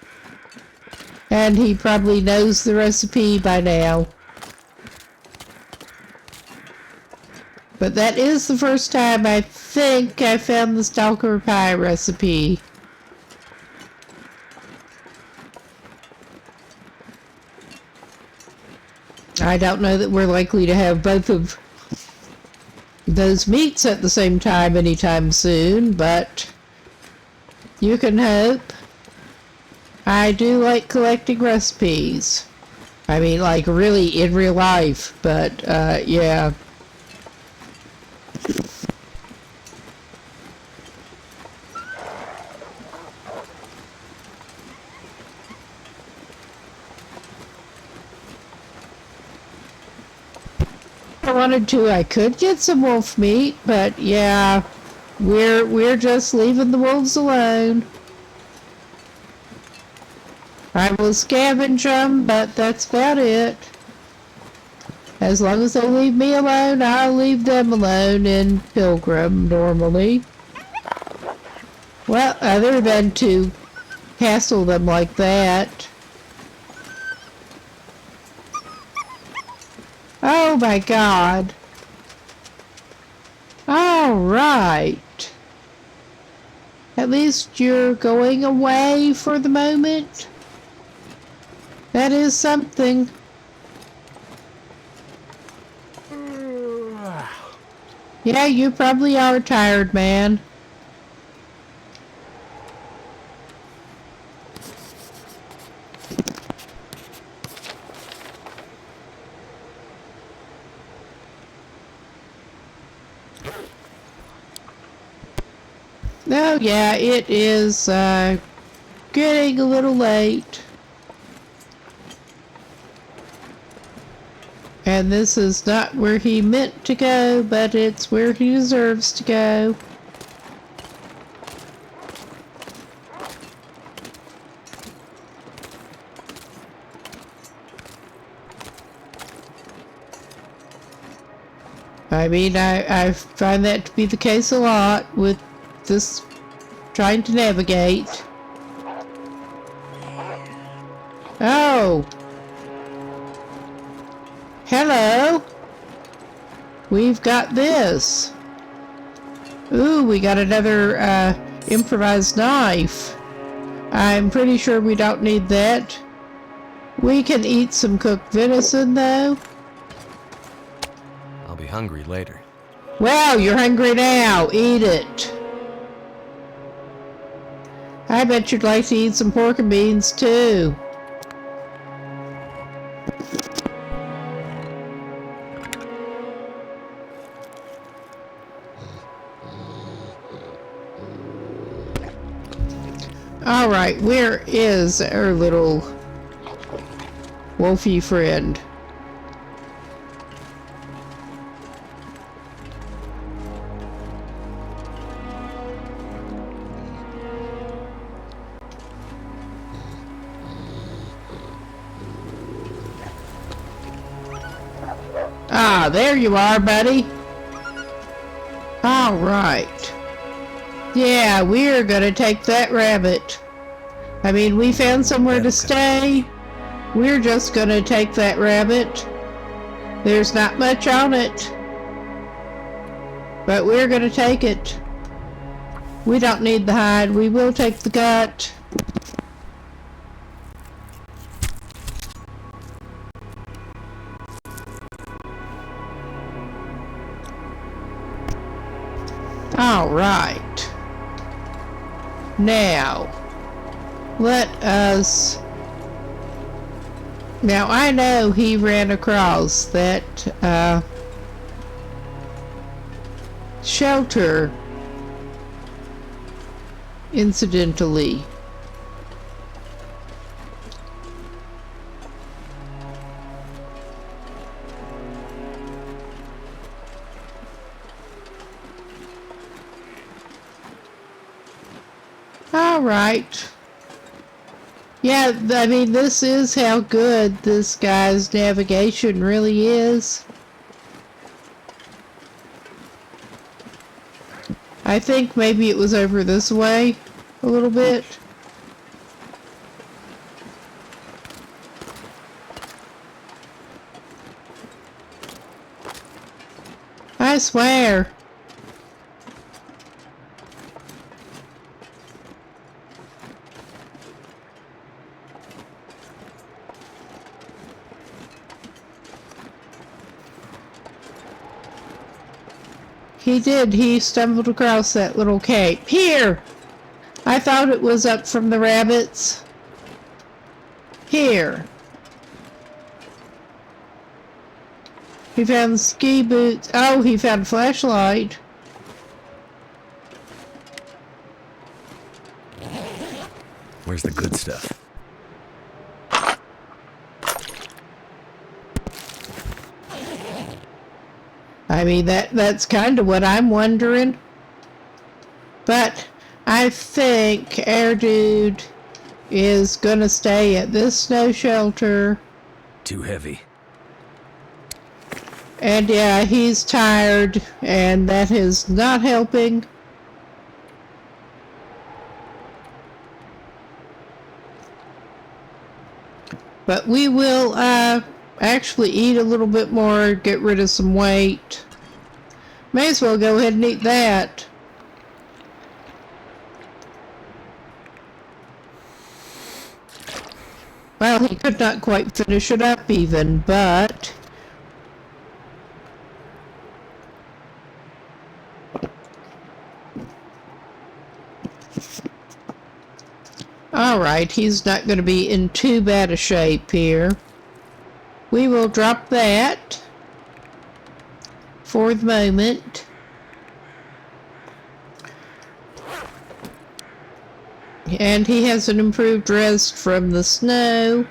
A: And he probably knows the recipe by now. But that is the first time I think I found the stalker pie recipe. I don't know that we're likely to have both of those meats at the same time anytime soon, but you can hope. I do like collecting recipes. I mean, like, really in real life, but, yeah. I wanted to, I could get some wolf meat, but yeah, we're just leaving the wolves alone. I will scavenge them, but that's about it. As long as they leave me alone, I'll leave them alone in Pilgrim, normally. Well, other than to hassle them like that. Oh my God. All right. At least you're going away for the moment. That is something. Yeah, you probably are tired, man. Oh, yeah, it is getting a little late. And this is not where he meant to go, but it's where he deserves to go. I mean, I find that to be the case a lot with this trying to navigate. Oh! Hello! We've got this. Ooh, we got another improvised knife. I'm pretty sure we don't need that. We can eat some cooked venison, though.
B: I'll be hungry later.
A: Well, you're hungry now. Eat it. I bet you'd like to eat some pork and beans, too. Alright, where is our little wolfy friend? Ah, there you are, buddy. Alright. Yeah, we're gonna take that rabbit. I mean, we found somewhere to stay. We're just gonna take that rabbit. There's not much on it. But we're gonna take it. We don't need the hide. We will take the gut. Alright. Now, let us... Now, I know he ran across that shelter incidentally. Alright. Yeah, I mean, this is how good this guy's navigation really is. I think maybe it was over this way a little bit. I swear. He did. He stumbled across that little cave. Here! I thought it was up from the rabbits. Here. He found ski boots. Oh, he found a flashlight.
B: Where's the good stuff?
A: I mean, that's kind of what I'm wondering. But I think our dude is gonna stay at this snow shelter.
B: Too heavy.
A: And yeah, he's tired, and that is not helping. But we will actually eat a little bit more, get rid of some weight. May as well go ahead and eat that. Well, he could not quite finish it up even, but... Alright, he's not going to be in too bad a shape here. We will drop that for the moment. And he has an improved rest from the snow.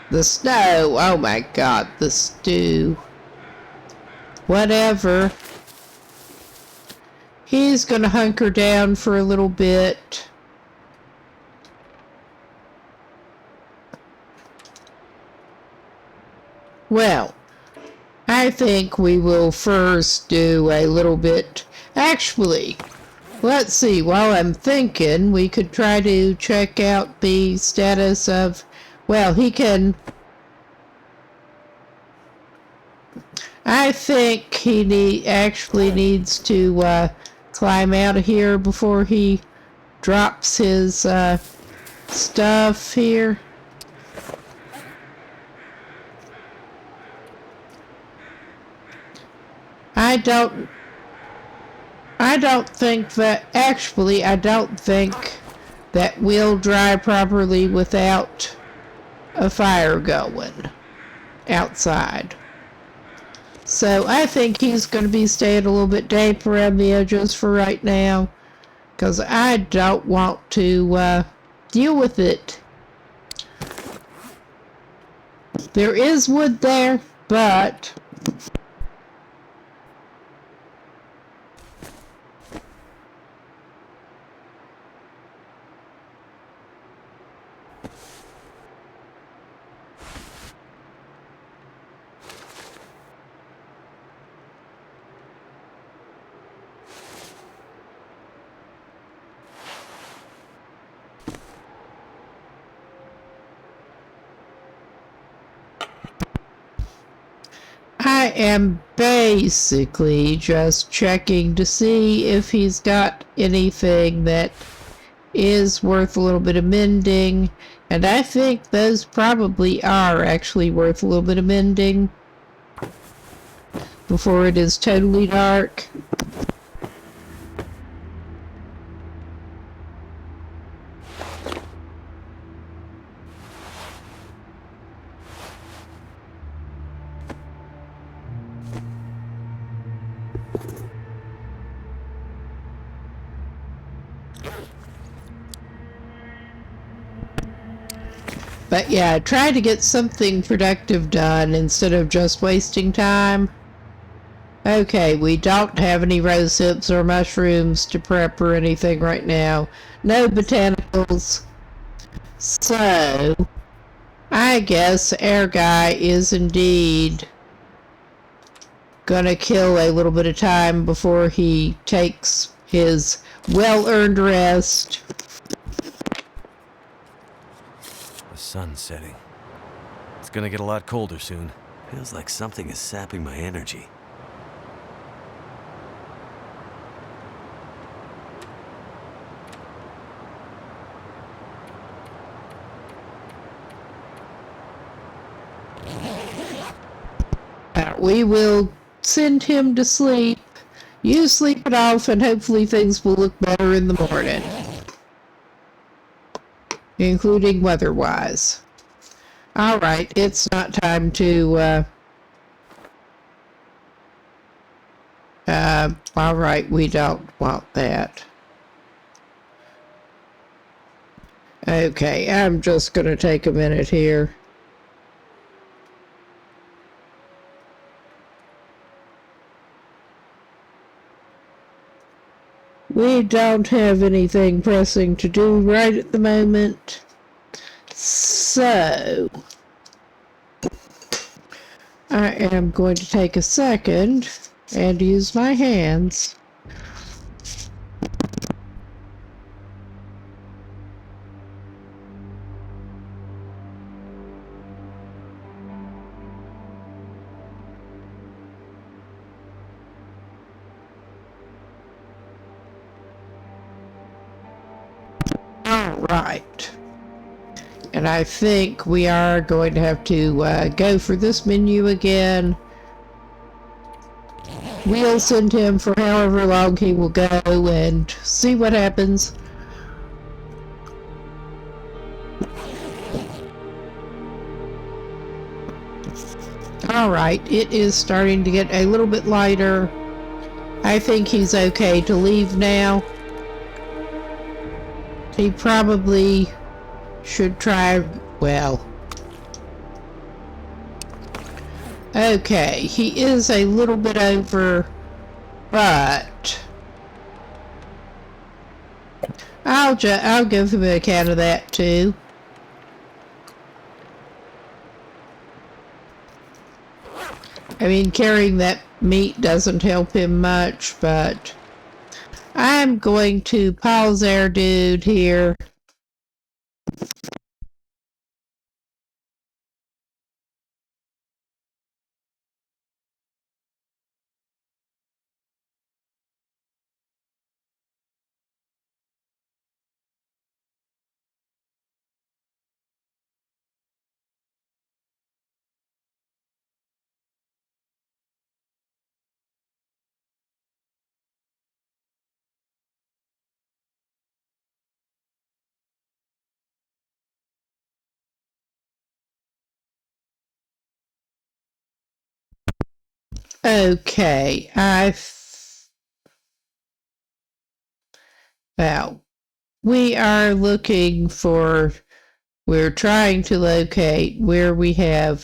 A: The snow! Oh my god, the stew. Whatever. He's gonna hunker down for a little bit. Well, I think we will first do a little bit... Actually, let's see, while I'm thinking, we could try to check out the status of... Well, he can... I think he actually needs to climb out of here before he drops his stuff here. I don't think that, actually, I don't think that we'll dry properly without a fire going outside. So I think he's going to be staying a little bit damp around the edges for right now, because I don't want to deal with it. There is wood there, but... I am basically just checking to see if he's got anything that is worth a little bit of mending, and I think those probably are actually worth a little bit of mending before it is totally dark. But yeah, try to get something productive done instead of just wasting time. Okay, we don't have any rose hips or mushrooms to prep or anything right now. No botanicals. So, I guess our guy is indeed gonna kill a little bit of time before he takes his well-earned rest.
B: The sun's setting. It's gonna get a lot colder soon. Feels like something is sapping my energy.
A: We will send him to sleep. You sleep it off, and hopefully things will look better in the morning. Including weather-wise. Alright, it's not time to, alright, we don't want that. Okay, I'm just gonna take a minute here. We don't have anything pressing to do right at the moment. So, I am going to take a second and use my hands. All right. And I think we are going to have to go for this menu again. We'll send him for however long he will go and see what happens. Alright, it is starting to get a little bit lighter. I think he's okay to leave now. He probably should try, well. Okay, he is a little bit over, but I'll give him an account of that too. I mean, carrying that meat doesn't help him much, but I'm going to pause our dude here. Okay, well, we are looking for, we're trying to locate where we have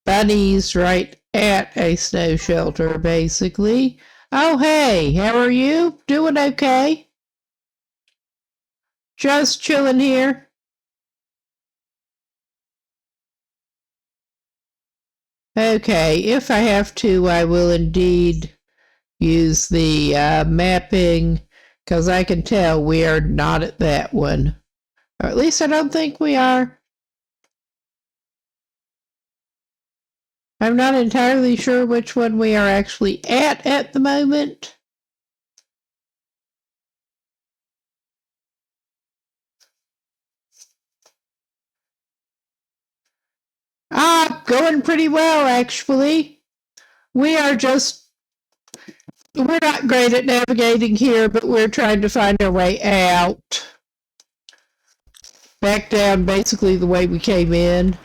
A: bunnies right at a snow shelter, basically. Oh, hey, how are you? Doing okay? Just chilling here. Okay, if I have to, I will indeed use the mapping, because I can tell we are not at that one. Or at least I don't think we are. I'm not entirely sure which one we are actually at the moment. Going pretty well, actually. We're not great at navigating here, but we're trying to find our way out. Back down basically the way we came in.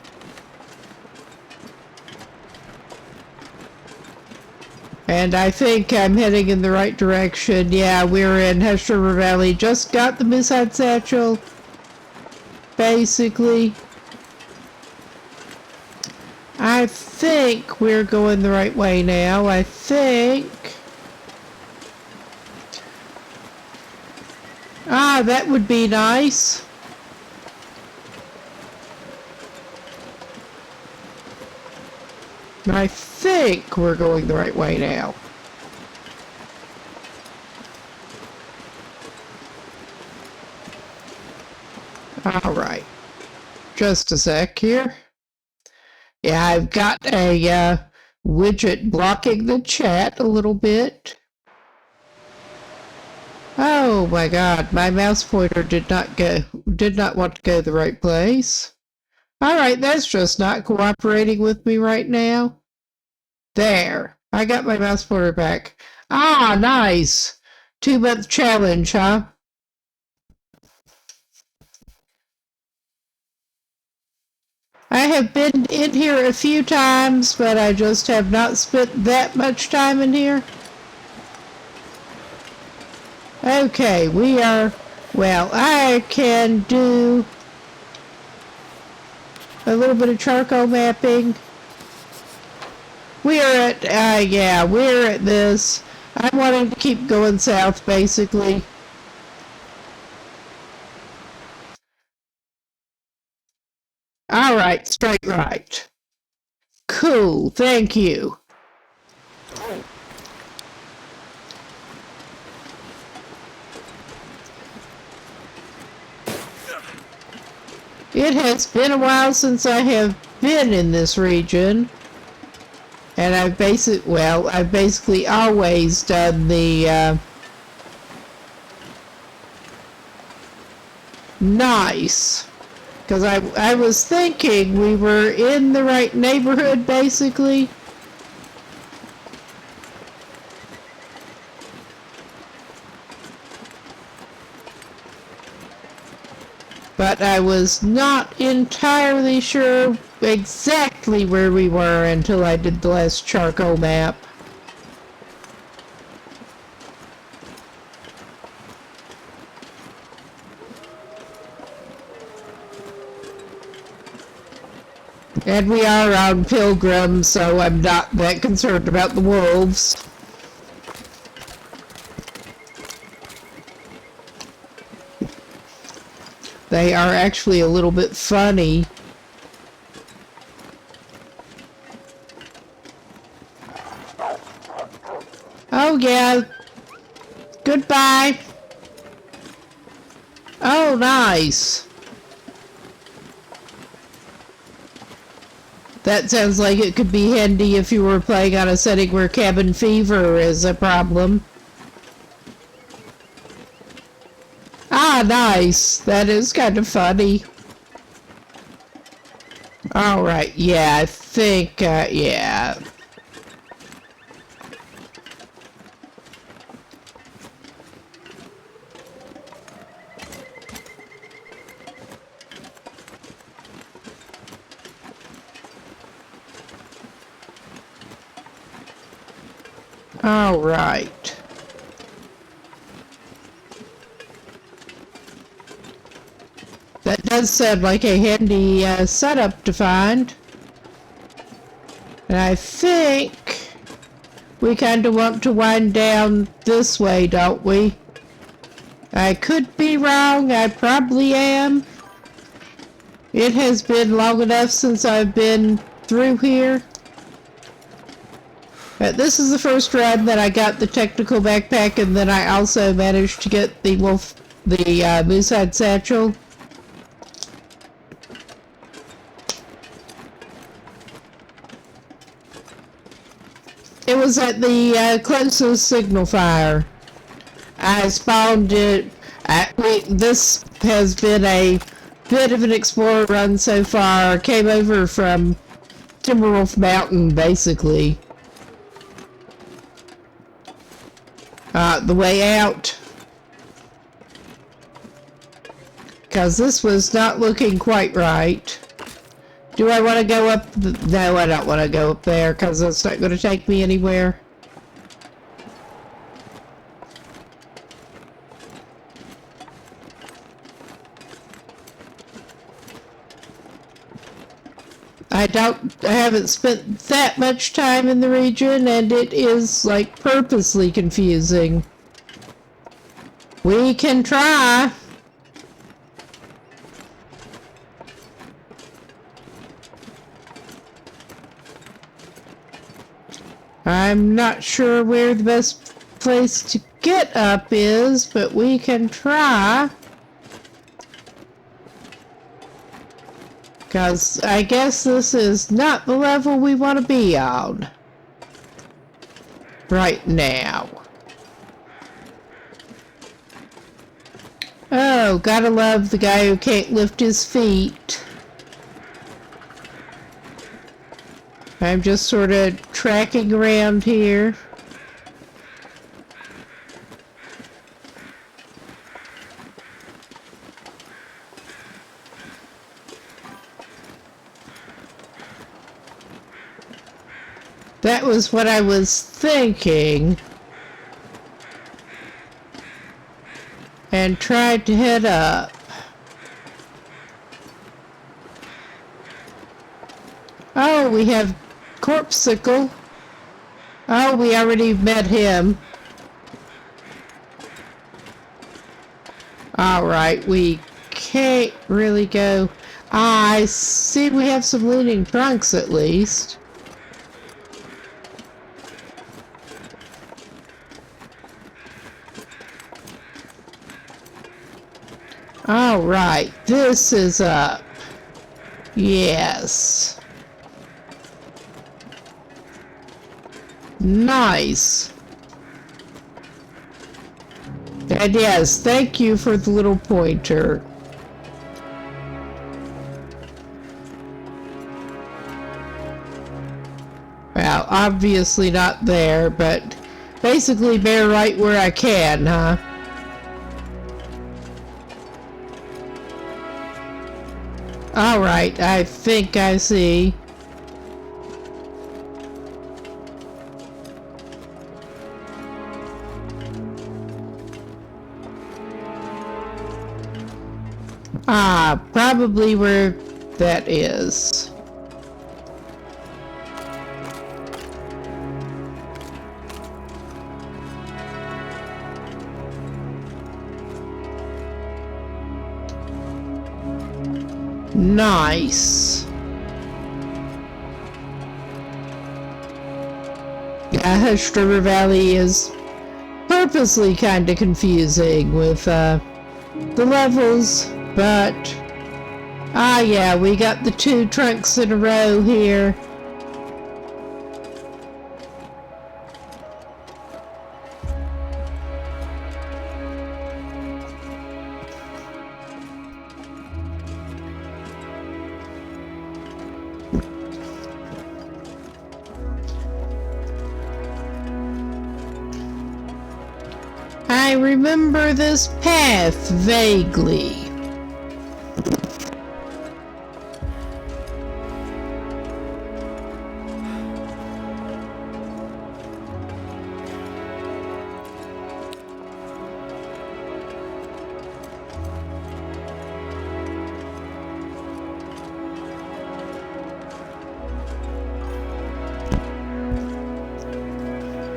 A: And I think I'm heading in the right direction. Yeah, we're in Hush River Valley. Just got the Mishad Satchel. Basically. I think we're going the right way now. I think. That would be nice. I think we're going the right way now. All right. Just a sec here. Yeah, I've got a widget blocking the chat a little bit. Oh my god, my mouse pointer did not want to go the right place. Alright, that's just not cooperating with me right now. There, I got my mouse pointer back. Nice! 2-month challenge, huh? I have been in here a few times, but I just have not spent that much time in here. Okay, we are, well, I can do a little bit of charcoal mapping. We are at, yeah, we're at this. I'm wanting to keep going south, basically. Alright, straight right. Cool, thank you. It has been a while since I have been in this region. And I've basically always done the Nice. Because I was thinking we were in the right neighborhood, basically. But I was not entirely sure exactly where we were until I did the last charcoal map. And we are on Pilgrim, so I'm not that concerned about the wolves. They are actually a little bit funny. Oh yeah. Goodbye. Oh, nice. That sounds like it could be handy if you were playing on a setting where cabin fever is a problem. Ah, nice. That is kind of funny. Alright, yeah, I think, yeah. All right. That does sound like a handy setup to find. And I think we kind of want to wind down this way, don't we? I could be wrong. I probably am. It has been long enough since I've been through here. But this is the first run that I got the technical backpack, and then I also managed to get the moosehide satchel. It was at the closest signal fire. I spawned it. This has been a bit of an explorer run so far. I came over from Timberwolf Mountain, basically. The way out. Because this was not looking quite right. Do I want to go up? No, I don't want to go up there because it's not going to take me anywhere. I haven't spent that much time in the region, and it is, like, purposely confusing. We can try. I'm not sure where the best place to get up is, but we can try. Because I guess this is not the level we want to be on right now. Oh, gotta love the guy who can't lift his feet. I'm just sort of tracking around here. That was what I was thinking. And tried to head up. Oh, we have Corpsicle. Oh, we already met him. Alright, we can't really go. I see we have some leaning trunks at least. Alright, this is up. Yes. Nice. And yes, thank you for the little pointer. Yeah, obviously not there, but basically bear right where I can, huh? Alright, I think I see. Ah, probably where that is. Nice. Yeah, Hush River Valley is purposely kind of confusing with the levels, but yeah, we got the 2 trunks in a row here. I remember this path vaguely.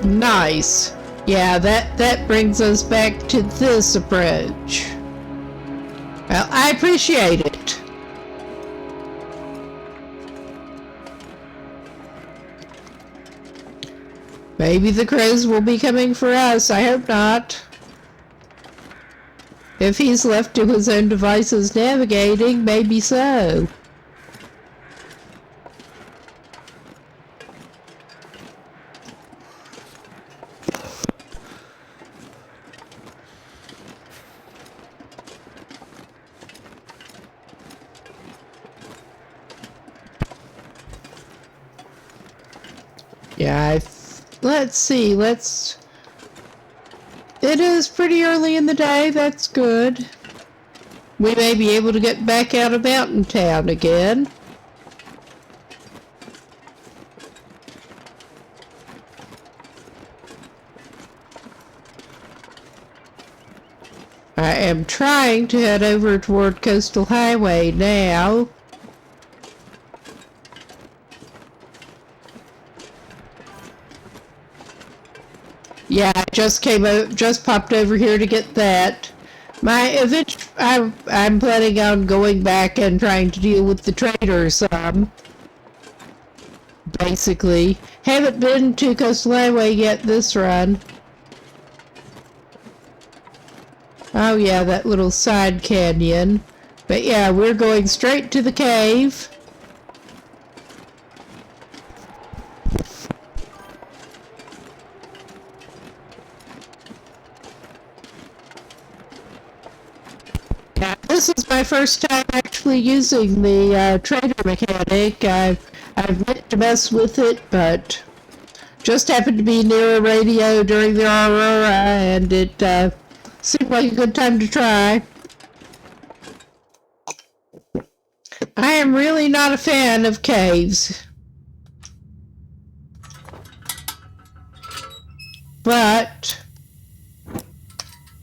A: Nice. Yeah, that brings us back to this approach. Well, I appreciate it. Maybe the crows will be coming for us. I hope not. If he's left to his own devices navigating, maybe so. Yeah, let's see, it is pretty early in the day, that's good. We may be able to get back out of Mountain Town again. I am trying to head over toward Coastal Highway now. Yeah, I just popped over here to get that. I'm planning on going back and trying to deal with the traders some. Basically. Haven't been to Coastal Highway yet this run. Oh yeah, that little side canyon. But yeah, we're going straight to the cave. Yeah, this is my first time actually using the trader mechanic. I've meant to mess with it, but just happened to be near a radio during the Aurora, and it seemed like a good time to try. I am really not a fan of caves. But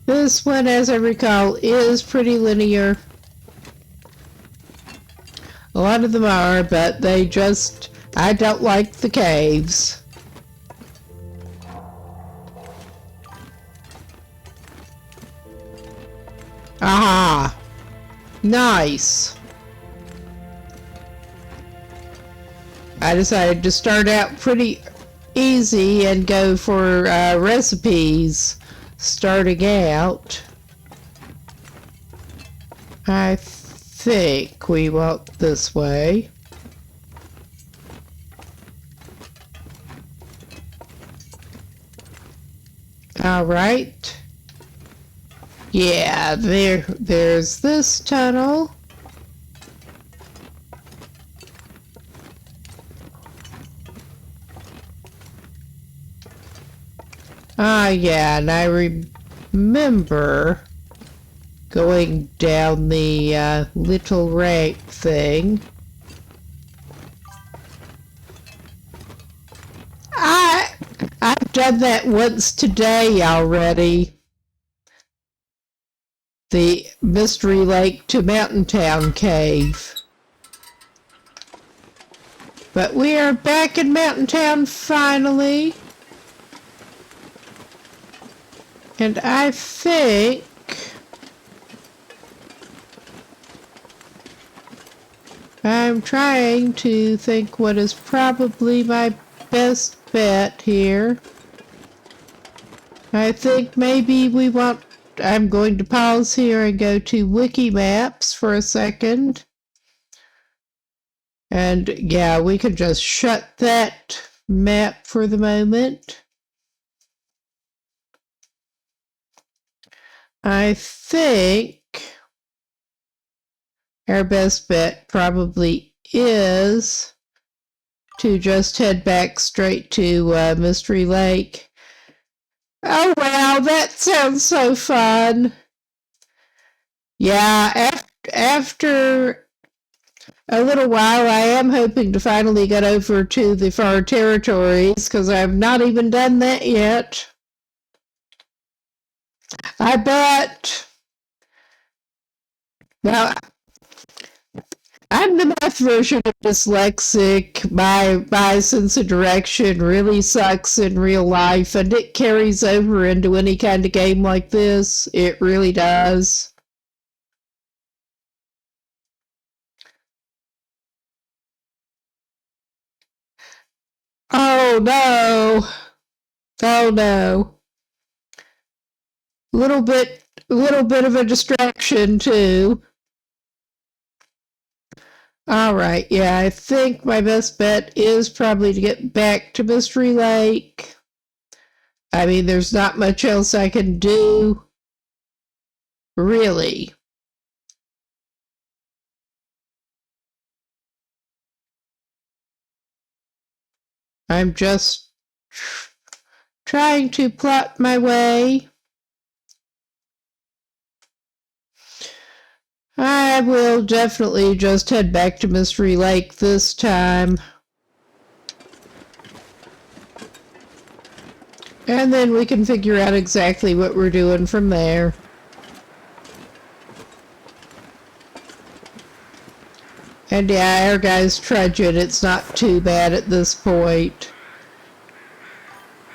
A: this one, as I recall, is pretty linear. A lot of them are, but I don't like the caves. Aha! Nice! I decided to start out pretty easy and go for recipes starting out. I think we walk this way. All right. Yeah, there's this tunnel. Ah, yeah, and I remember going down the little ramp thing. I've done that once today already. The Mystery Lake to Mountain Town Cave. But we are back in Mountain Town finally. And I think I'm trying to think what is probably my best bet here. I think maybe I'm going to pause here and go to Wiki Maps for a second. And yeah, we can just shut that map for the moment. I think our best bet probably is to just head back straight to Mystery Lake. Oh wow, that sounds so fun. Yeah, after a little while, I am hoping to finally get over to the far territories, because I've not even done that yet. I bet. Now, I'm the math version of dyslexic. My sense of direction really sucks in real life, and it carries over into any kind of game like this. It really does. Oh no. Oh no. Little bit of a distraction too. All right, yeah, I think my best bet is probably to get back to Mystery Lake. I mean, there's not much else I can do, really. I'm just trying to plot my way. I will definitely just head back to Mystery Lake this time. And then we can figure out exactly what we're doing from there. And yeah, our guy's trudging. It's not too bad at this point.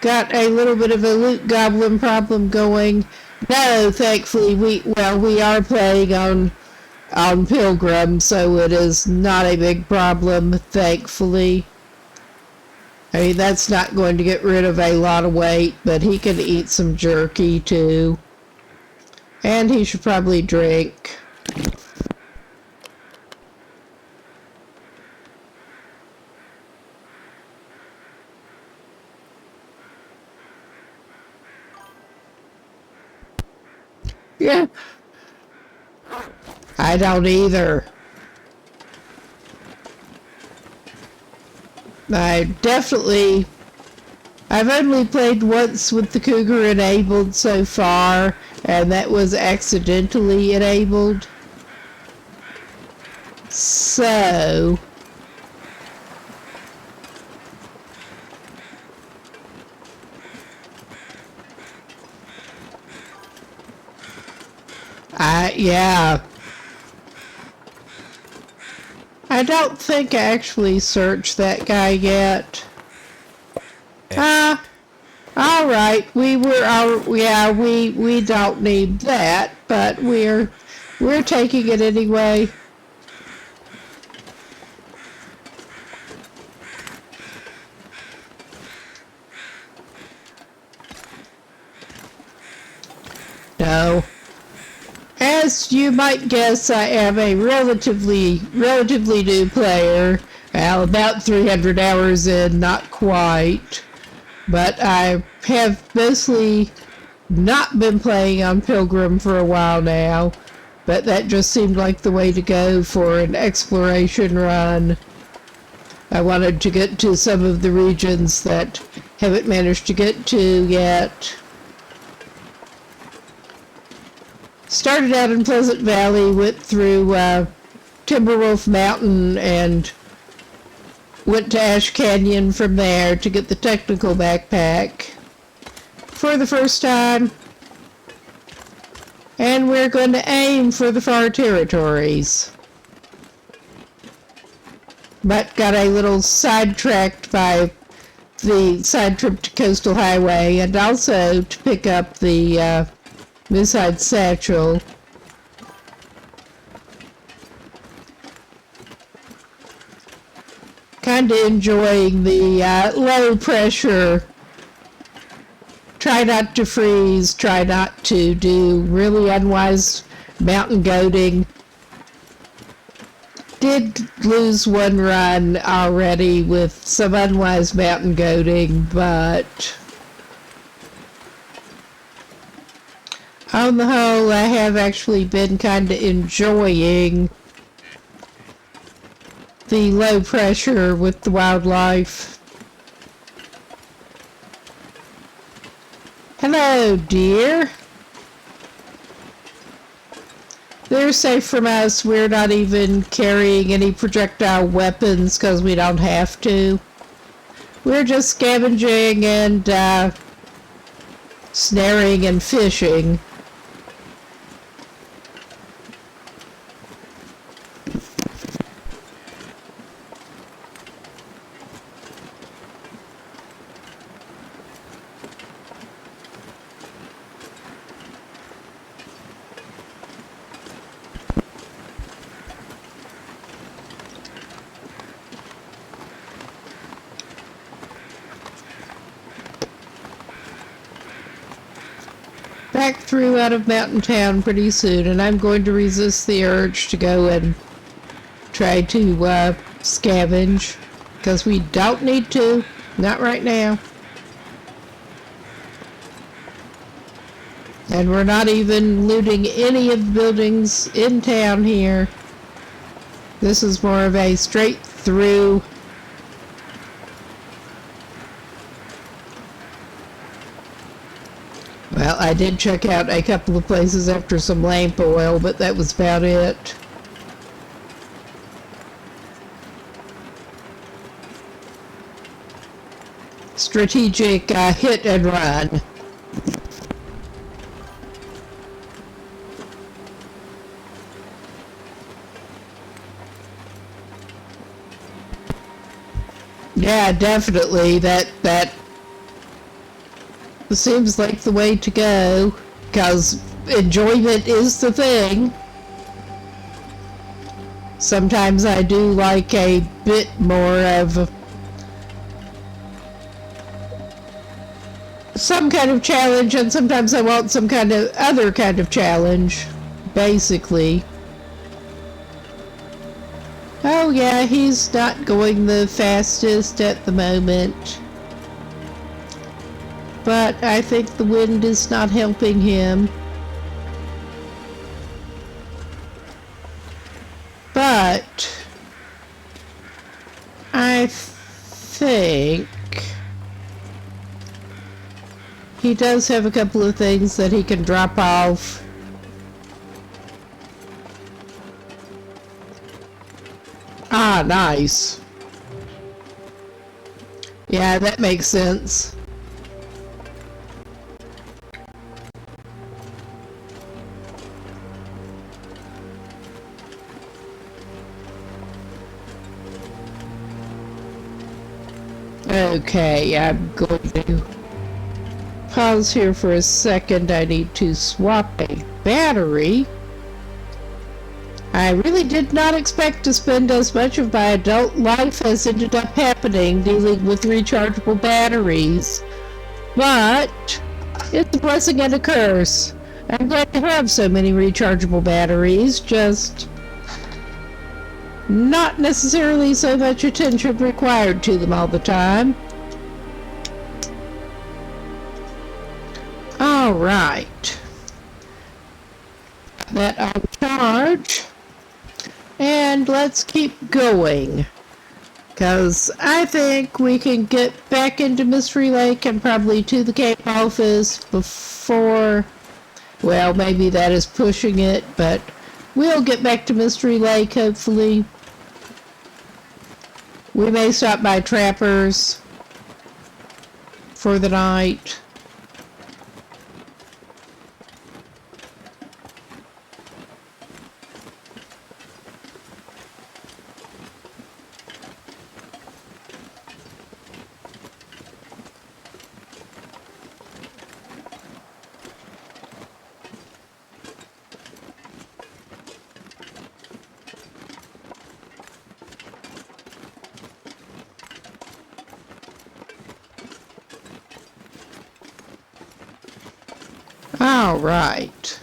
A: Got a little bit of a loot goblin problem going. No, thankfully, we are playing on Pilgrim, so it is not a big problem, thankfully. I mean, that's not going to get rid of a lot of weight, but he can eat some jerky, too. And he should probably drink. Yeah. I don't either. I've only played once with the Cougar enabled so far, and that was accidentally enabled. So, yeah. I don't think I actually searched that guy yet. Alright, we don't need that, but we're taking it anyway. No. As you might guess, I am a relatively new player. Well, about 300 hours in, not quite. But I have mostly not been playing on Pilgrim for a while now. But that just seemed like the way to go for an exploration run. I wanted to get to some of the regions that haven't managed to get to yet. Started out in Pleasant Valley, went through Timberwolf Mountain, and went to Ash Canyon from there to get the technical backpack for the first time. And we're going to aim for the far territories. But got a little sidetracked by the side trip to Coastal Highway, and also to pick up the Misside Satchel. Kind of enjoying the low pressure. Try not to freeze, try not to do really unwise mountain goating. Did lose one run already with some unwise mountain goating, but on the whole, I have actually been kind of enjoying the low pressure with the wildlife. Hello, dear. They're safe from us. We're not even carrying any projectile weapons because we don't have to. We're just scavenging and snaring and fishing. Back through out of Mountain Town pretty soon, and I'm going to resist the urge to go and try to scavenge, because we don't need to. Not right now. And we're not even looting any of the buildings in town here. This is more of a straight through. Well, I did check out a couple of places after some lamp oil, but that was about it. Strategic hit and run. Yeah, definitely. That seems like the way to go, because enjoyment is the thing. Sometimes I do like a bit more of some kind of challenge, and sometimes I want some kind of other kind of challenge, basically. Oh yeah, he's not going the fastest at the moment. But I think the wind is not helping him. But I think he does have a couple of things that he can drop off. Ah, nice. Yeah, that makes sense. Okay, I'm going to pause here for a second. I need to swap a battery. I really did not expect to spend as much of my adult life as ended up happening dealing with rechargeable batteries. But it's a blessing and a curse. I'm glad to have so many rechargeable batteries, just not necessarily so much attention required to them all the time. Alright. That on charge. And let's keep going. Because I think we can get back into Mystery Lake and probably to the Cape office before, well, maybe that is pushing it, but we'll get back to Mystery Lake, hopefully. We may stop by Trapper's for the night. All right.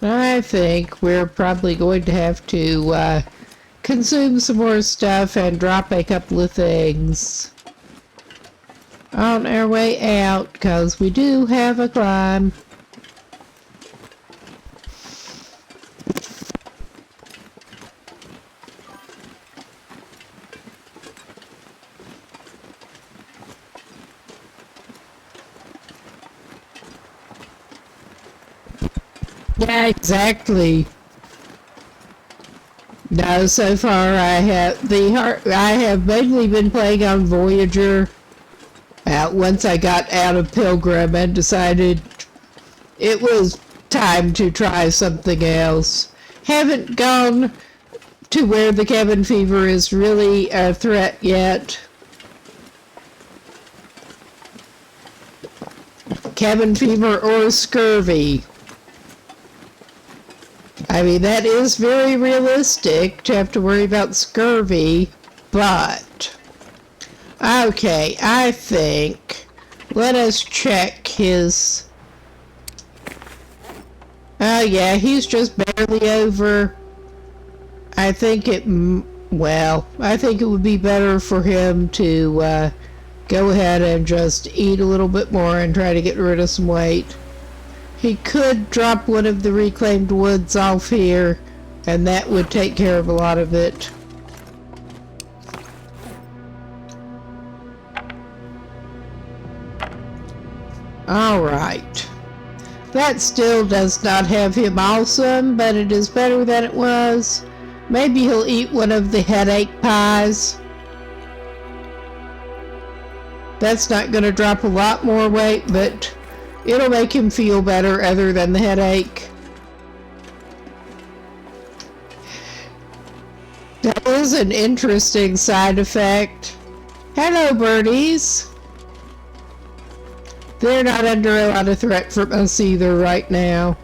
A: I think we're probably going to have to consume some more stuff and drop a couple of things on our way out, because we do have a climb. Yeah, exactly. No, so far I have mainly been playing on Voyager. Once I got out of Pilgrim and decided it was time to try something else. Haven't gone to where the cabin fever is really a threat yet. Cabin fever or scurvy. I mean, that is very realistic to have to worry about scurvy, but okay, I think let us check his. Oh yeah, he's just barely over. I think it would be better for him to go ahead and just eat a little bit more and try to get rid of some weight. He could drop one of the reclaimed woods off here, and that would take care of a lot of it. Alright. That still does not have him awesome, but it is better than it was. Maybe he'll eat one of the headache pies. That's not going to drop a lot more weight, but it'll make him feel better other than the headache. That is an interesting side effect. Hello, birdies. They're not under a lot of threat from us either right now.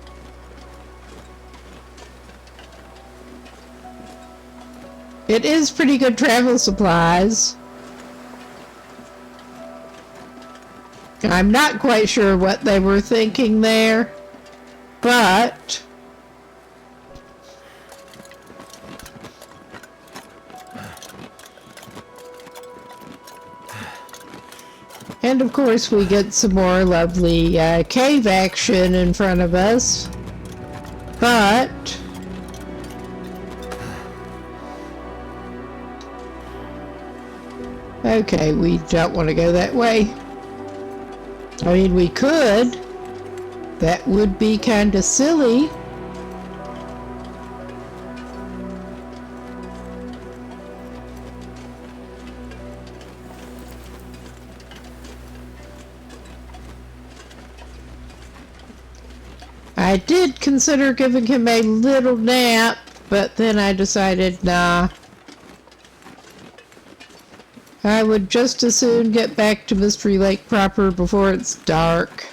A: It is pretty good travel supplies. I'm not quite sure what they were thinking there, but and of course we get some more lovely cave action in front of us, but okay, we don't want to go that way. I mean, we could. That would be kind of silly. I did consider giving him a little nap, but then I decided, nah. I would just as soon get back to Mystery Lake proper before it's dark.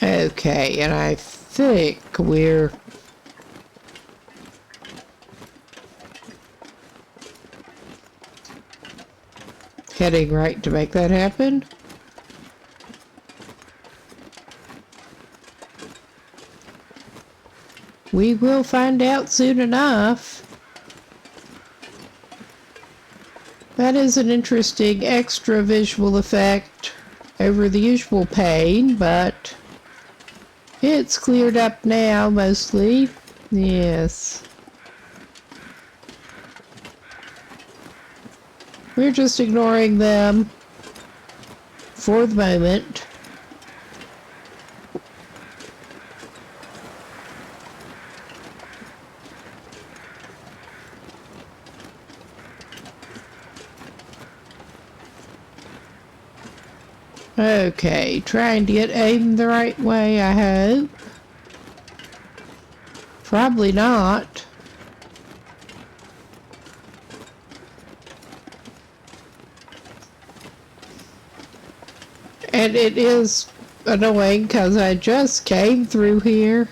A: Okay, and I think we're heading right to make that happen. We will find out soon enough. That is an interesting extra visual effect over the usual pane, but it's cleared up now, mostly. Yes. We're just ignoring them for the moment. Okay, trying to get aimed the right way, I hope. Probably not. And it is annoying because I just came through here.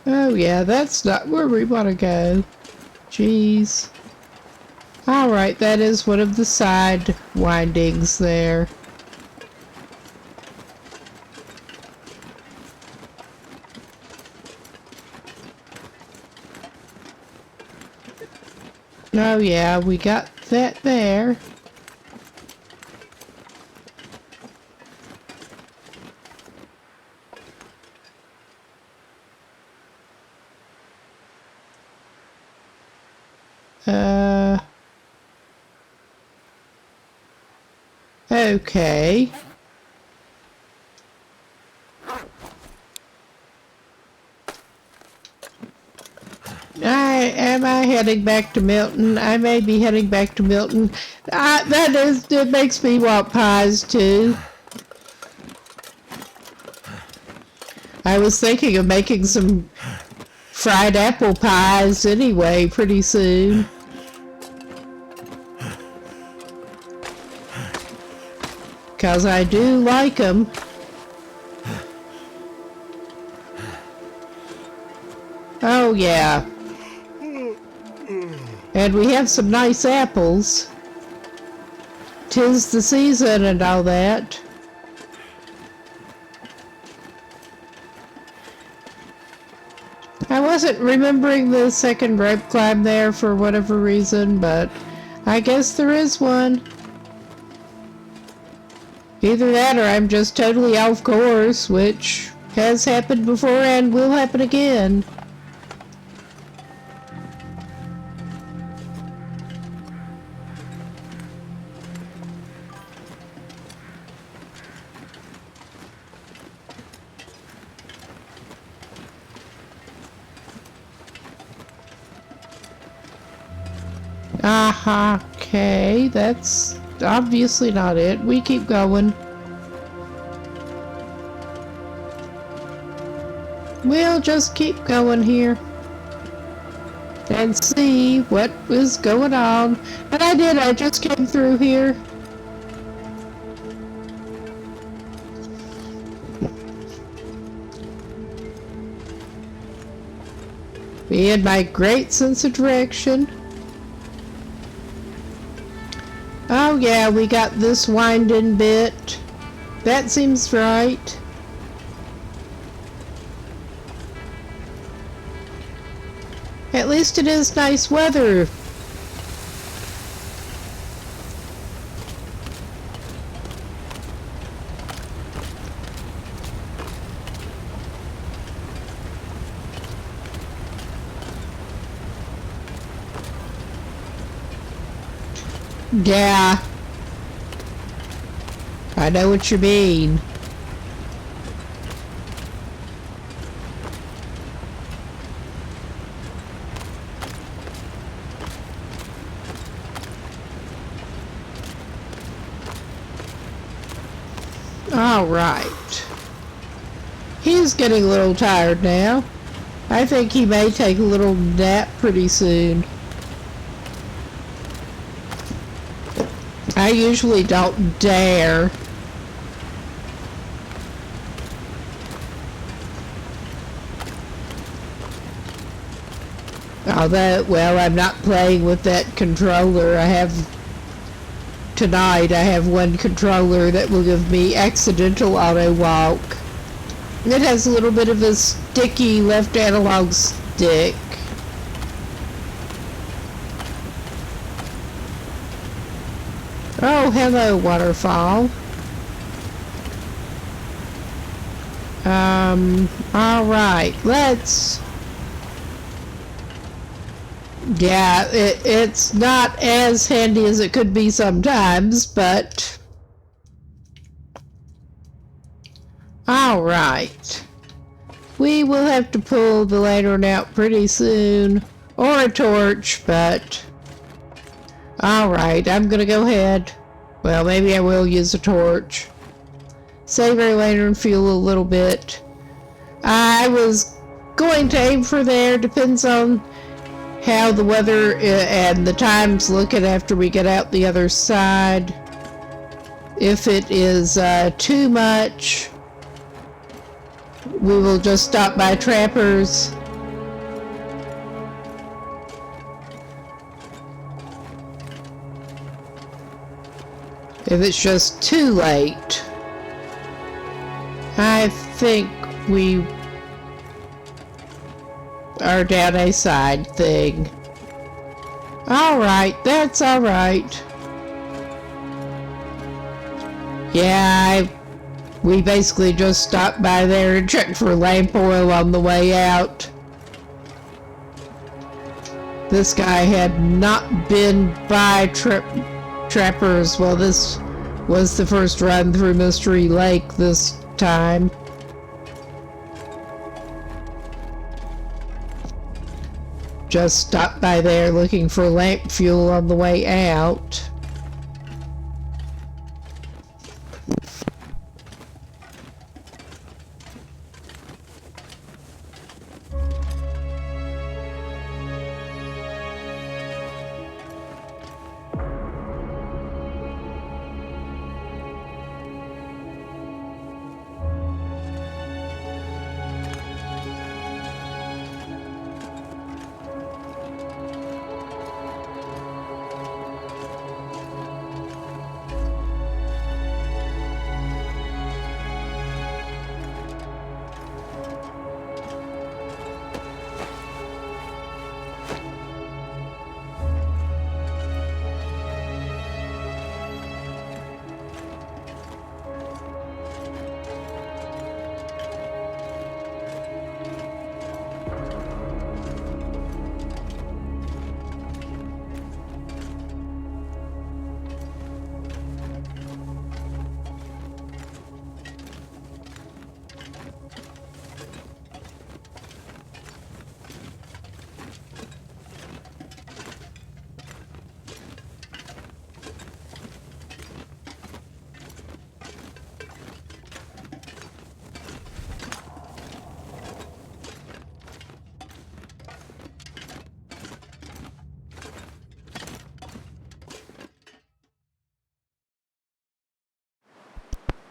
A: Oh yeah, that's not where we want to go. Jeez. Alright, that is one of the side windings there. Oh yeah, we got that there. Okay. Am I heading back to Milton? I may be heading back to Milton. It makes me want pies too. I was thinking of making some fried apple pies anyway pretty soon. Because I do like them. Oh yeah. And we have some nice apples. 'Tis the season and all that. I wasn't remembering the second rope climb there for whatever reason, but I guess there is one. Either that or I'm just totally off course, which has happened before and will happen again. Aha, okay, that's obviously not it. We keep going. We'll just keep going here and see what is going on. And I just came through here. Being my great sense of direction. Oh yeah, we got this winding bit. That seems right. At least it is nice weather. Yeah. I know what you mean. All right. He's getting a little tired now. I think he may take a little nap pretty soon. I usually don't dare. Although, well, I'm not playing with that controller. I have tonight I have one controller that will give me accidental auto walk. It has a little bit of a sticky left analog stick. Oh, hello, waterfall. Alright, let's... Yeah, it's not as handy as it could be sometimes, but... Alright. We will have to pull the lantern out pretty soon. Or a torch, but... Alright, I'm gonna go ahead. Well, maybe I will use a torch. Save our lantern fuel a little bit. I was going to aim for there, depends on how the weather and the time's looking after we get out the other side. If it is too much, we will just stop by Trappers. If it's just too late, I think we are down a side thing. Alright, that's alright. Yeah, we basically just stopped by there and checked for lamp oil on the way out. This guy had not been by Trappers. Well, this was the first run through Mystery Lake this time. Just stopped by there looking for lamp fuel on the way out.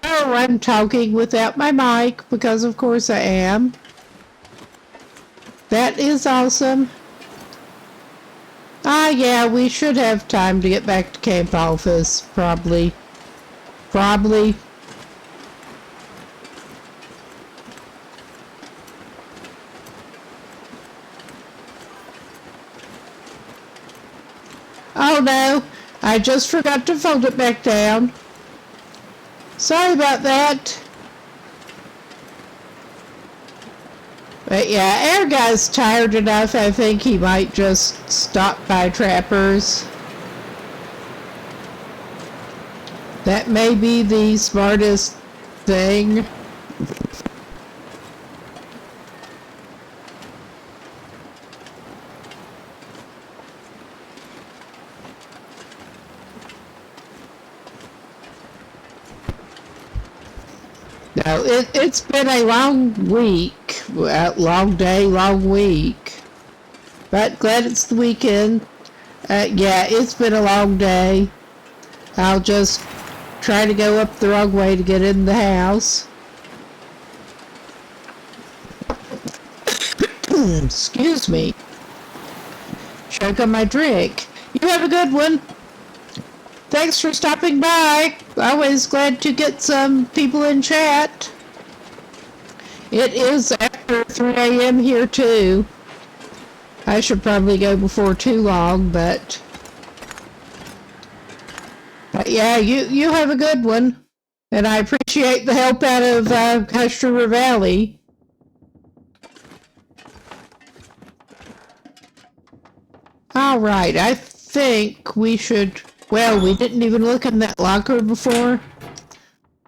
A: Oh, I'm talking without my mic because of course I am. That is awesome. Ah, yeah, we should have time to get back to camp office, probably. Probably. Oh no, I just forgot to fold it back down. Sorry about that. But yeah, our guy's tired enough, I think he might just stop by Trappers. That may be the smartest thing. No, it's been a long week, long day, long week, but glad it's the weekend. Yeah, it's been a long day. I'll just try to go up the wrong way to get in the house. Excuse me. Choke on my drink. You have a good one. Thanks for stopping by. Always glad to get some people in chat. It is after 3 a.m. here too. I should probably go before too long, but yeah, you have a good one. And I appreciate the help out of Hush River Valley. All right, I think we should... Well, we didn't even look in that locker before.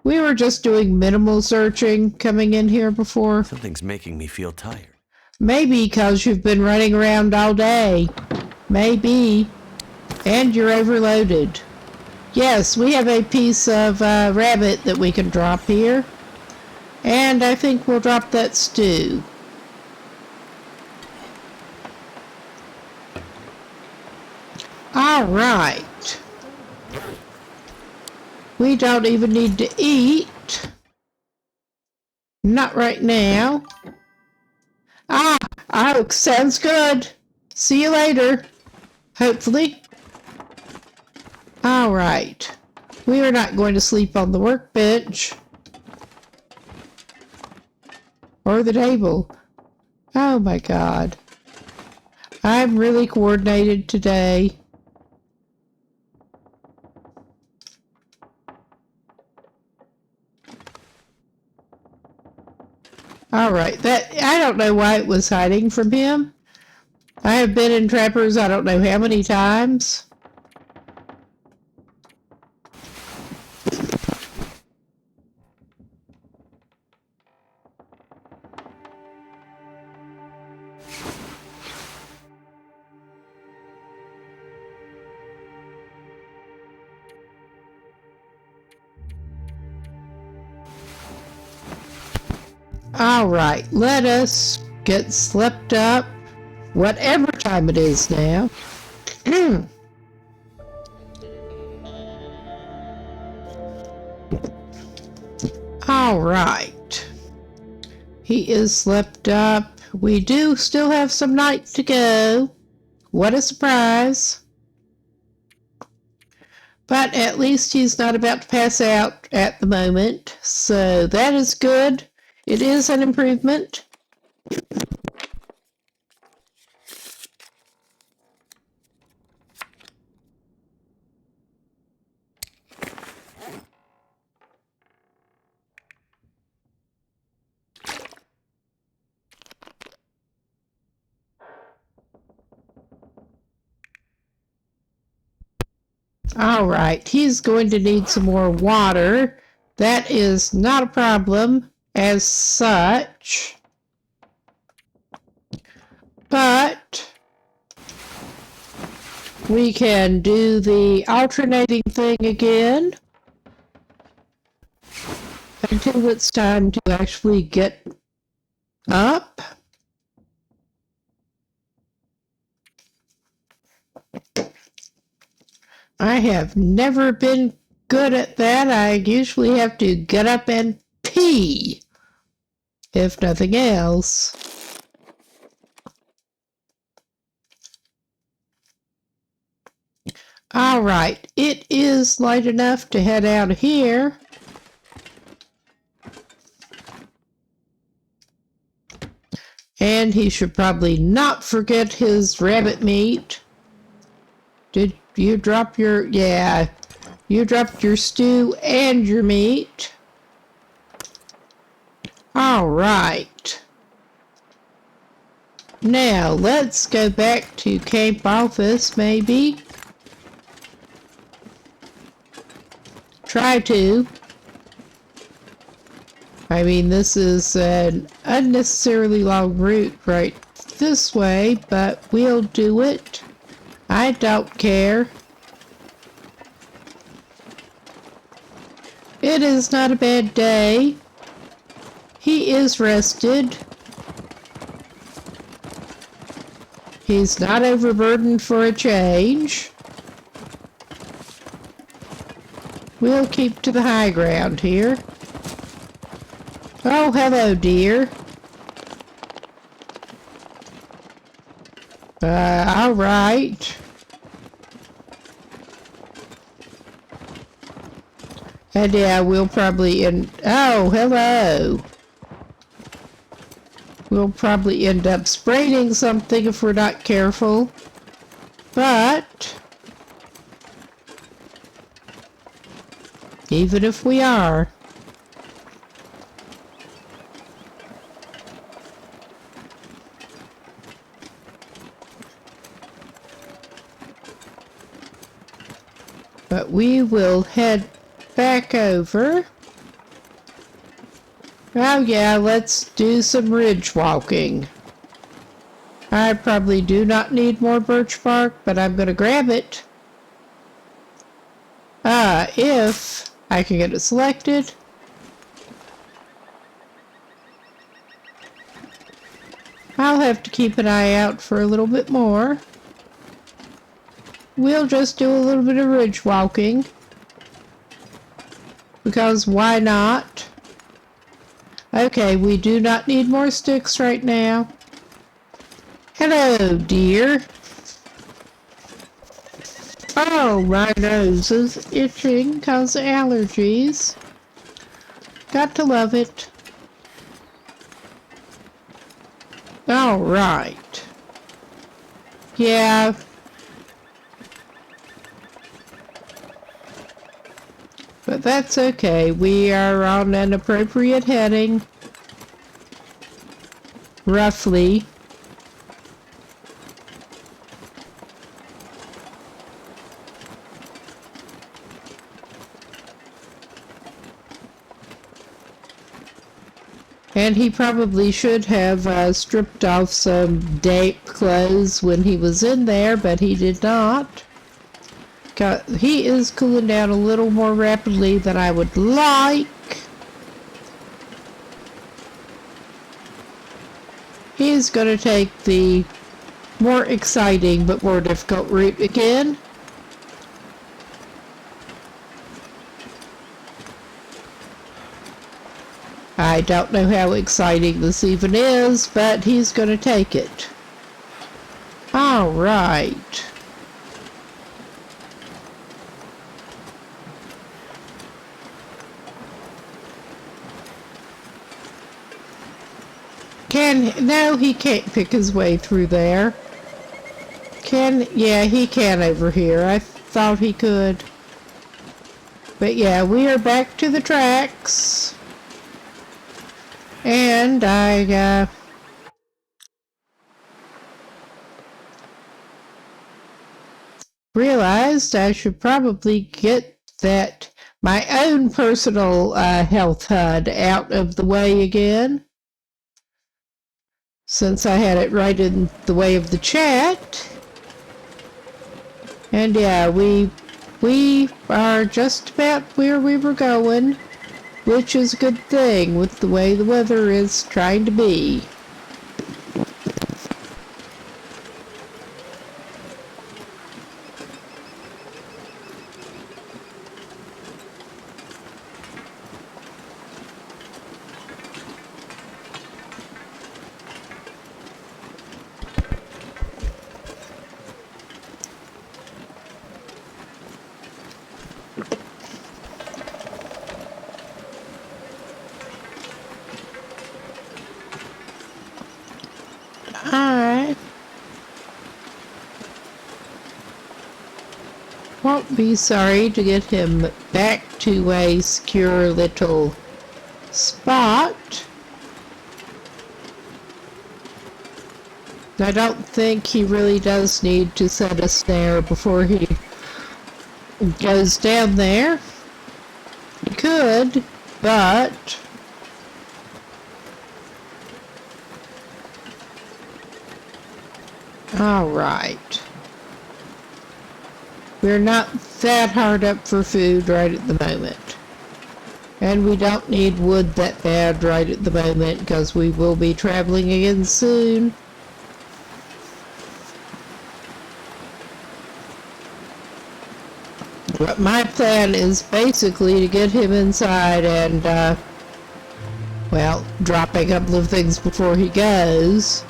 A: We were just doing minimal searching coming in here before.
B: Something's making me feel tired.
A: Maybe because you've been running around all day. Maybe. And you're overloaded. Yes, we have a piece of rabbit that we can drop here. And I think we'll drop that stew. All right. We don't even need to eat. Not right now. Oh, sounds good. See you later. Hopefully. All right. We are not going to sleep on the workbench. Or the table. Oh my God. I'm really coordinated today. Alright, I don't know why it was hiding from him. I have been in trappers I don't know how many times. Alright, let us get slept up, whatever time it is now. Alright. He is slept up. We do still have some night to go. What a surprise. But at least he's not about to pass out at the moment, so that is good. It is an improvement. All right, he's going to need some more water. That is not a problem as such. But we can do the alternating thing again until it's time to actually get up. I have never been good at that. I usually have to get up and pee, if nothing else. All right, it is light enough to head out of here. And he should probably not forget his rabbit meat. Did you drop your... Yeah, you dropped your stew and your meat. All right. Now, let's go back to camp office, maybe. Try to. I mean, this is an unnecessarily long route right this way, but we'll do it. I don't care. It is not a bad day. He is rested. He's not overburdened for a change. We'll keep to the high ground here. Oh, hello, dear. All right. And yeah, we'll probably oh, hello. We'll probably end up spraining something if we're not careful. But even if we are, but we will head back over. Oh yeah, let's do some ridge walking. I probably do not need more birch bark, but I'm going to grab it. If I can get it selected. I'll have to keep an eye out for a little bit more. We'll just do a little bit of ridge walking. Because why not? Okay, we do not need more sticks right now. Hello, dear. Oh, my nose is itching because of allergies. Got to love it. All right. Yeah. But that's okay. We are on an appropriate heading. Roughly. And he probably should have stripped off some damp clothes when he was in there, but he did not. He is cooling down a little more rapidly than I would like. He's going to take the more exciting but more difficult route again. I don't know how exciting this even is, but he's going to take it. All right. No, he can't pick his way through there. Yeah, he can over here. I thought he could. But yeah, we are back to the tracks. And I realized I should probably get my own personal health HUD out of the way again. Since I had it right in the way of the chat. And yeah, we are just about where we were going, which is a good thing with the way the weather is trying to be. I won't be sorry to get him back to a secure little spot. I don't think he really does need to set a snare before he goes down there. He could, but all right. We're not that hard up for food right at the moment. And we don't need wood that bad right at the moment because we will be traveling again soon. But my plan is basically to get him inside and, well, drop a couple of things before he goes.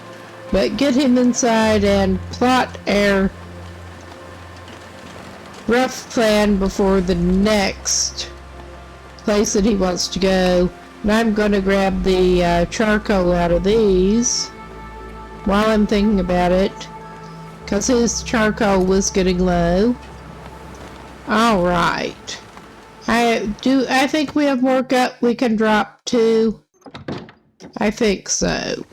A: But get him inside and plot our rough plan before the next place that he wants to go. And I'm going to grab the charcoal out of these while I'm thinking about it, because his charcoal was getting low. Alright. I think we have more gut we can drop too. I think so.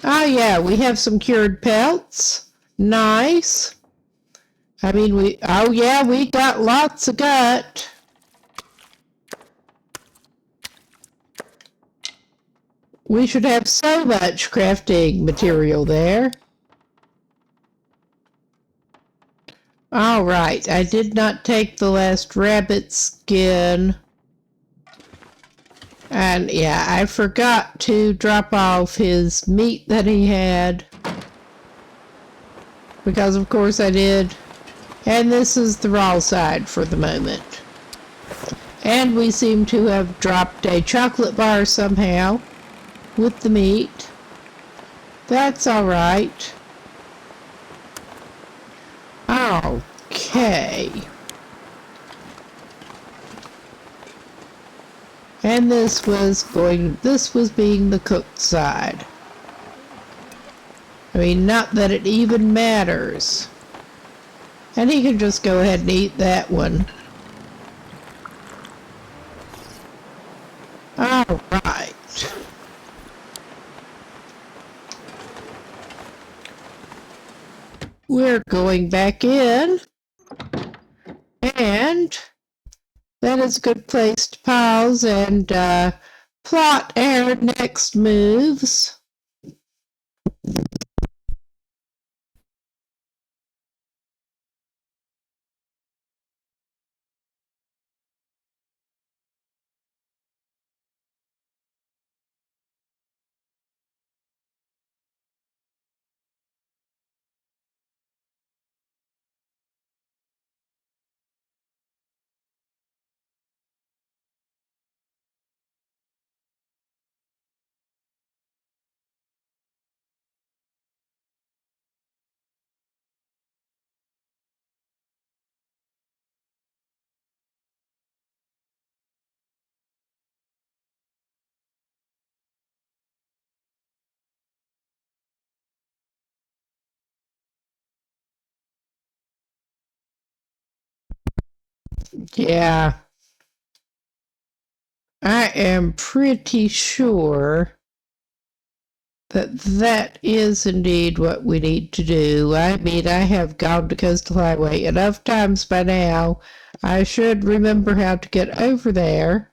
A: Oh yeah, we have some cured pelts. Nice. I mean, we got lots of gut. We should have so much crafting material there. Alright, I did not take the last rabbit skin. And yeah, I forgot to drop off his meat that he had. Because of course I did. And this is the raw side for the moment. And we seem to have dropped a chocolate bar somehow with the meat. That's alright. Okay. And this was being the cooked side. I mean, not that it even matters. And he can just go ahead and eat that one. Alright. We're going back in. And that is a good place to pause and plot our next moves. Yeah. I am pretty sure that that is indeed what we need to do. I mean, I have gone to Coastal Highway enough times by now. I should remember how to get over there.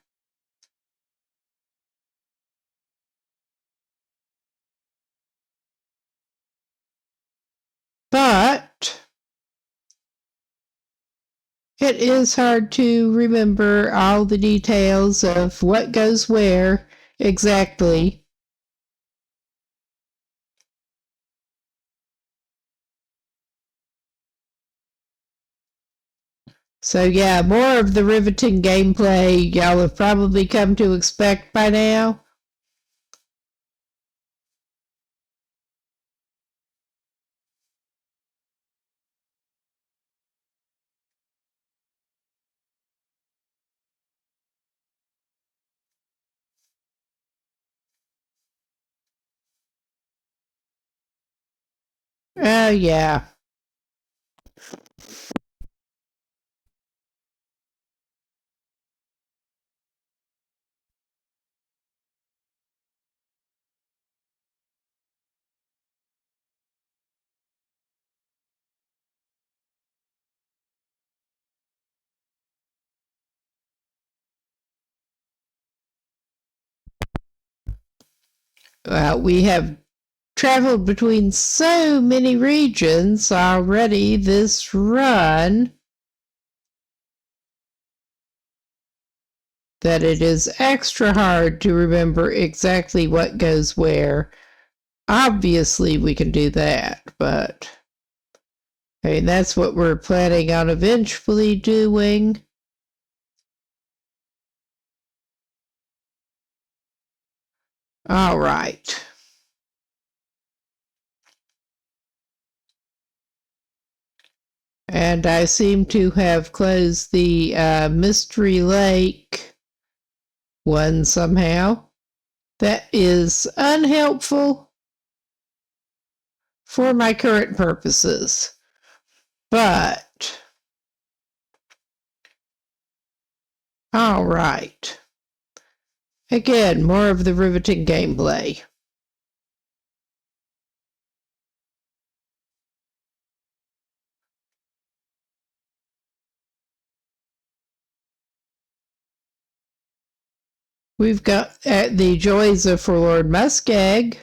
A: But it is hard to remember all the details of what goes where exactly. So yeah, more of the riveting gameplay y'all have probably come to expect by now. Oh yeah. We have traveled between so many regions already this run that it is extra hard to remember exactly what goes where. Obviously, we can do that, but I mean, that's what we're planning on eventually doing. All right. And I seem to have closed the Mystery Lake one somehow. That is unhelpful for my current purposes. But, all right. Again, more of the riveting gameplay. We've got the joys of Forlorn Muskeg.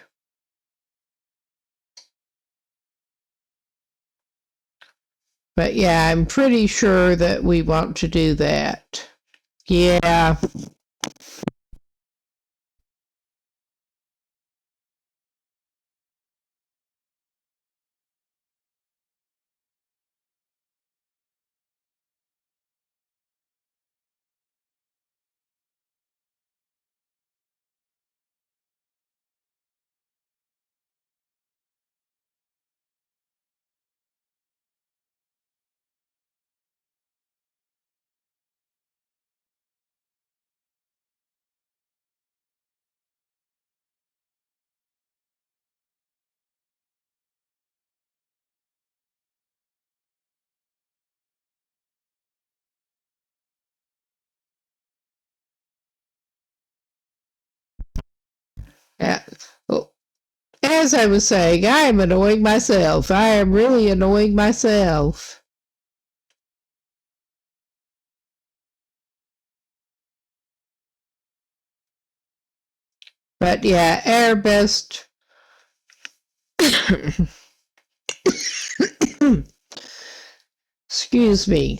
A: But yeah, I'm pretty sure that we want to do that. Yeah. Yeah. Well, as I was saying, I am annoying myself. I am really annoying myself. But yeah, our best. Excuse me.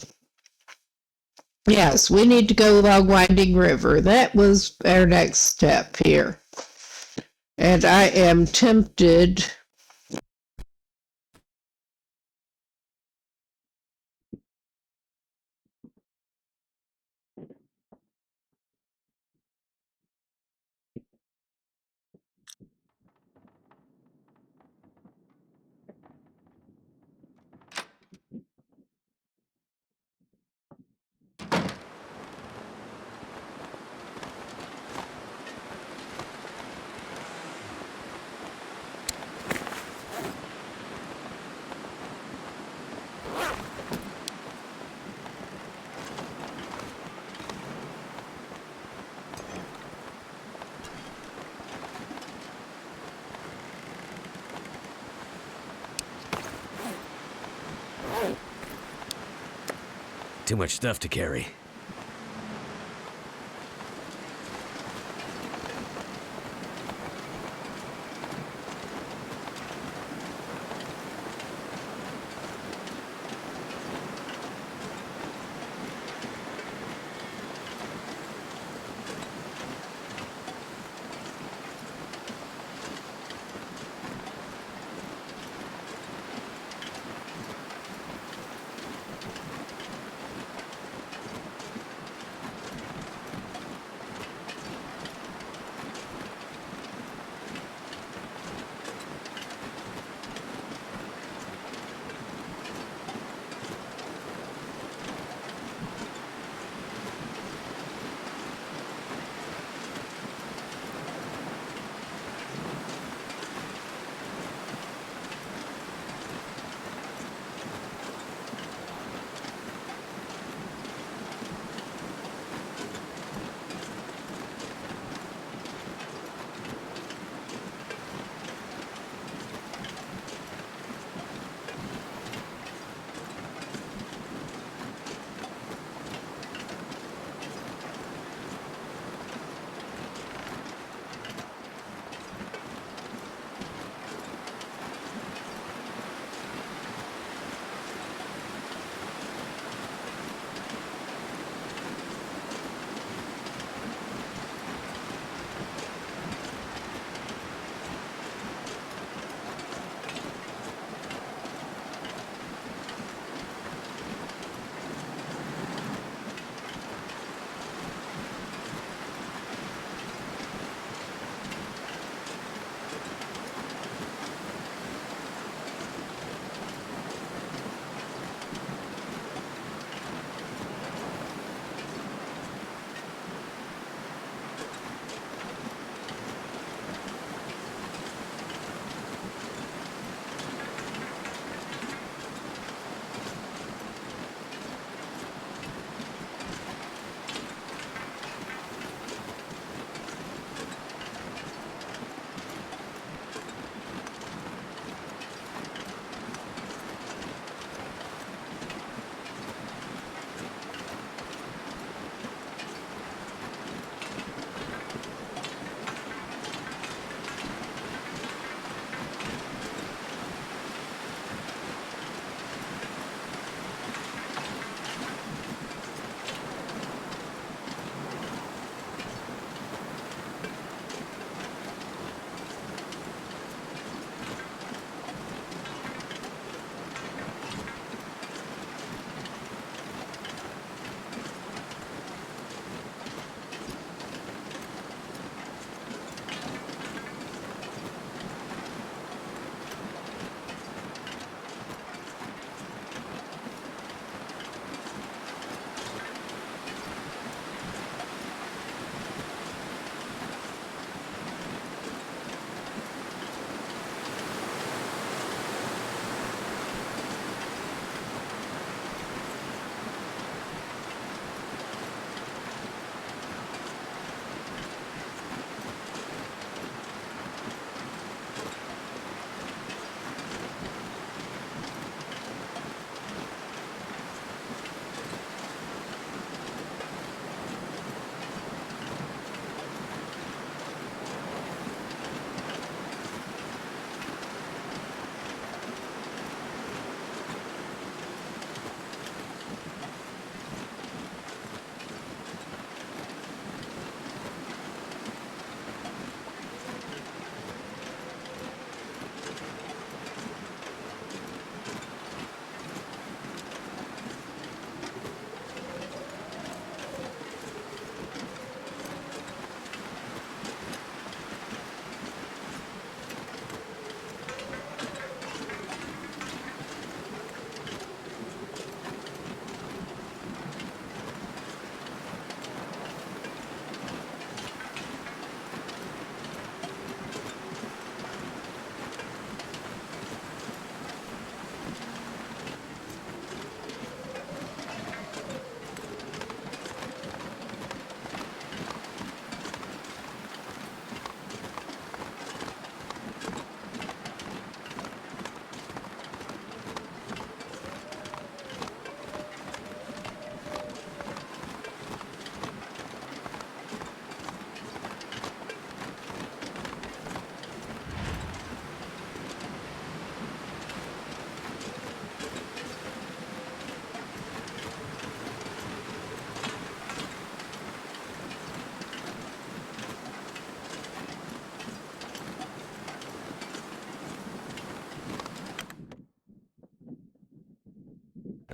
A: Yes, we need to go along Winding River. That was our next step here. And I am tempted.
B: Too much stuff to carry.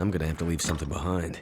B: I'm gonna have to leave something behind.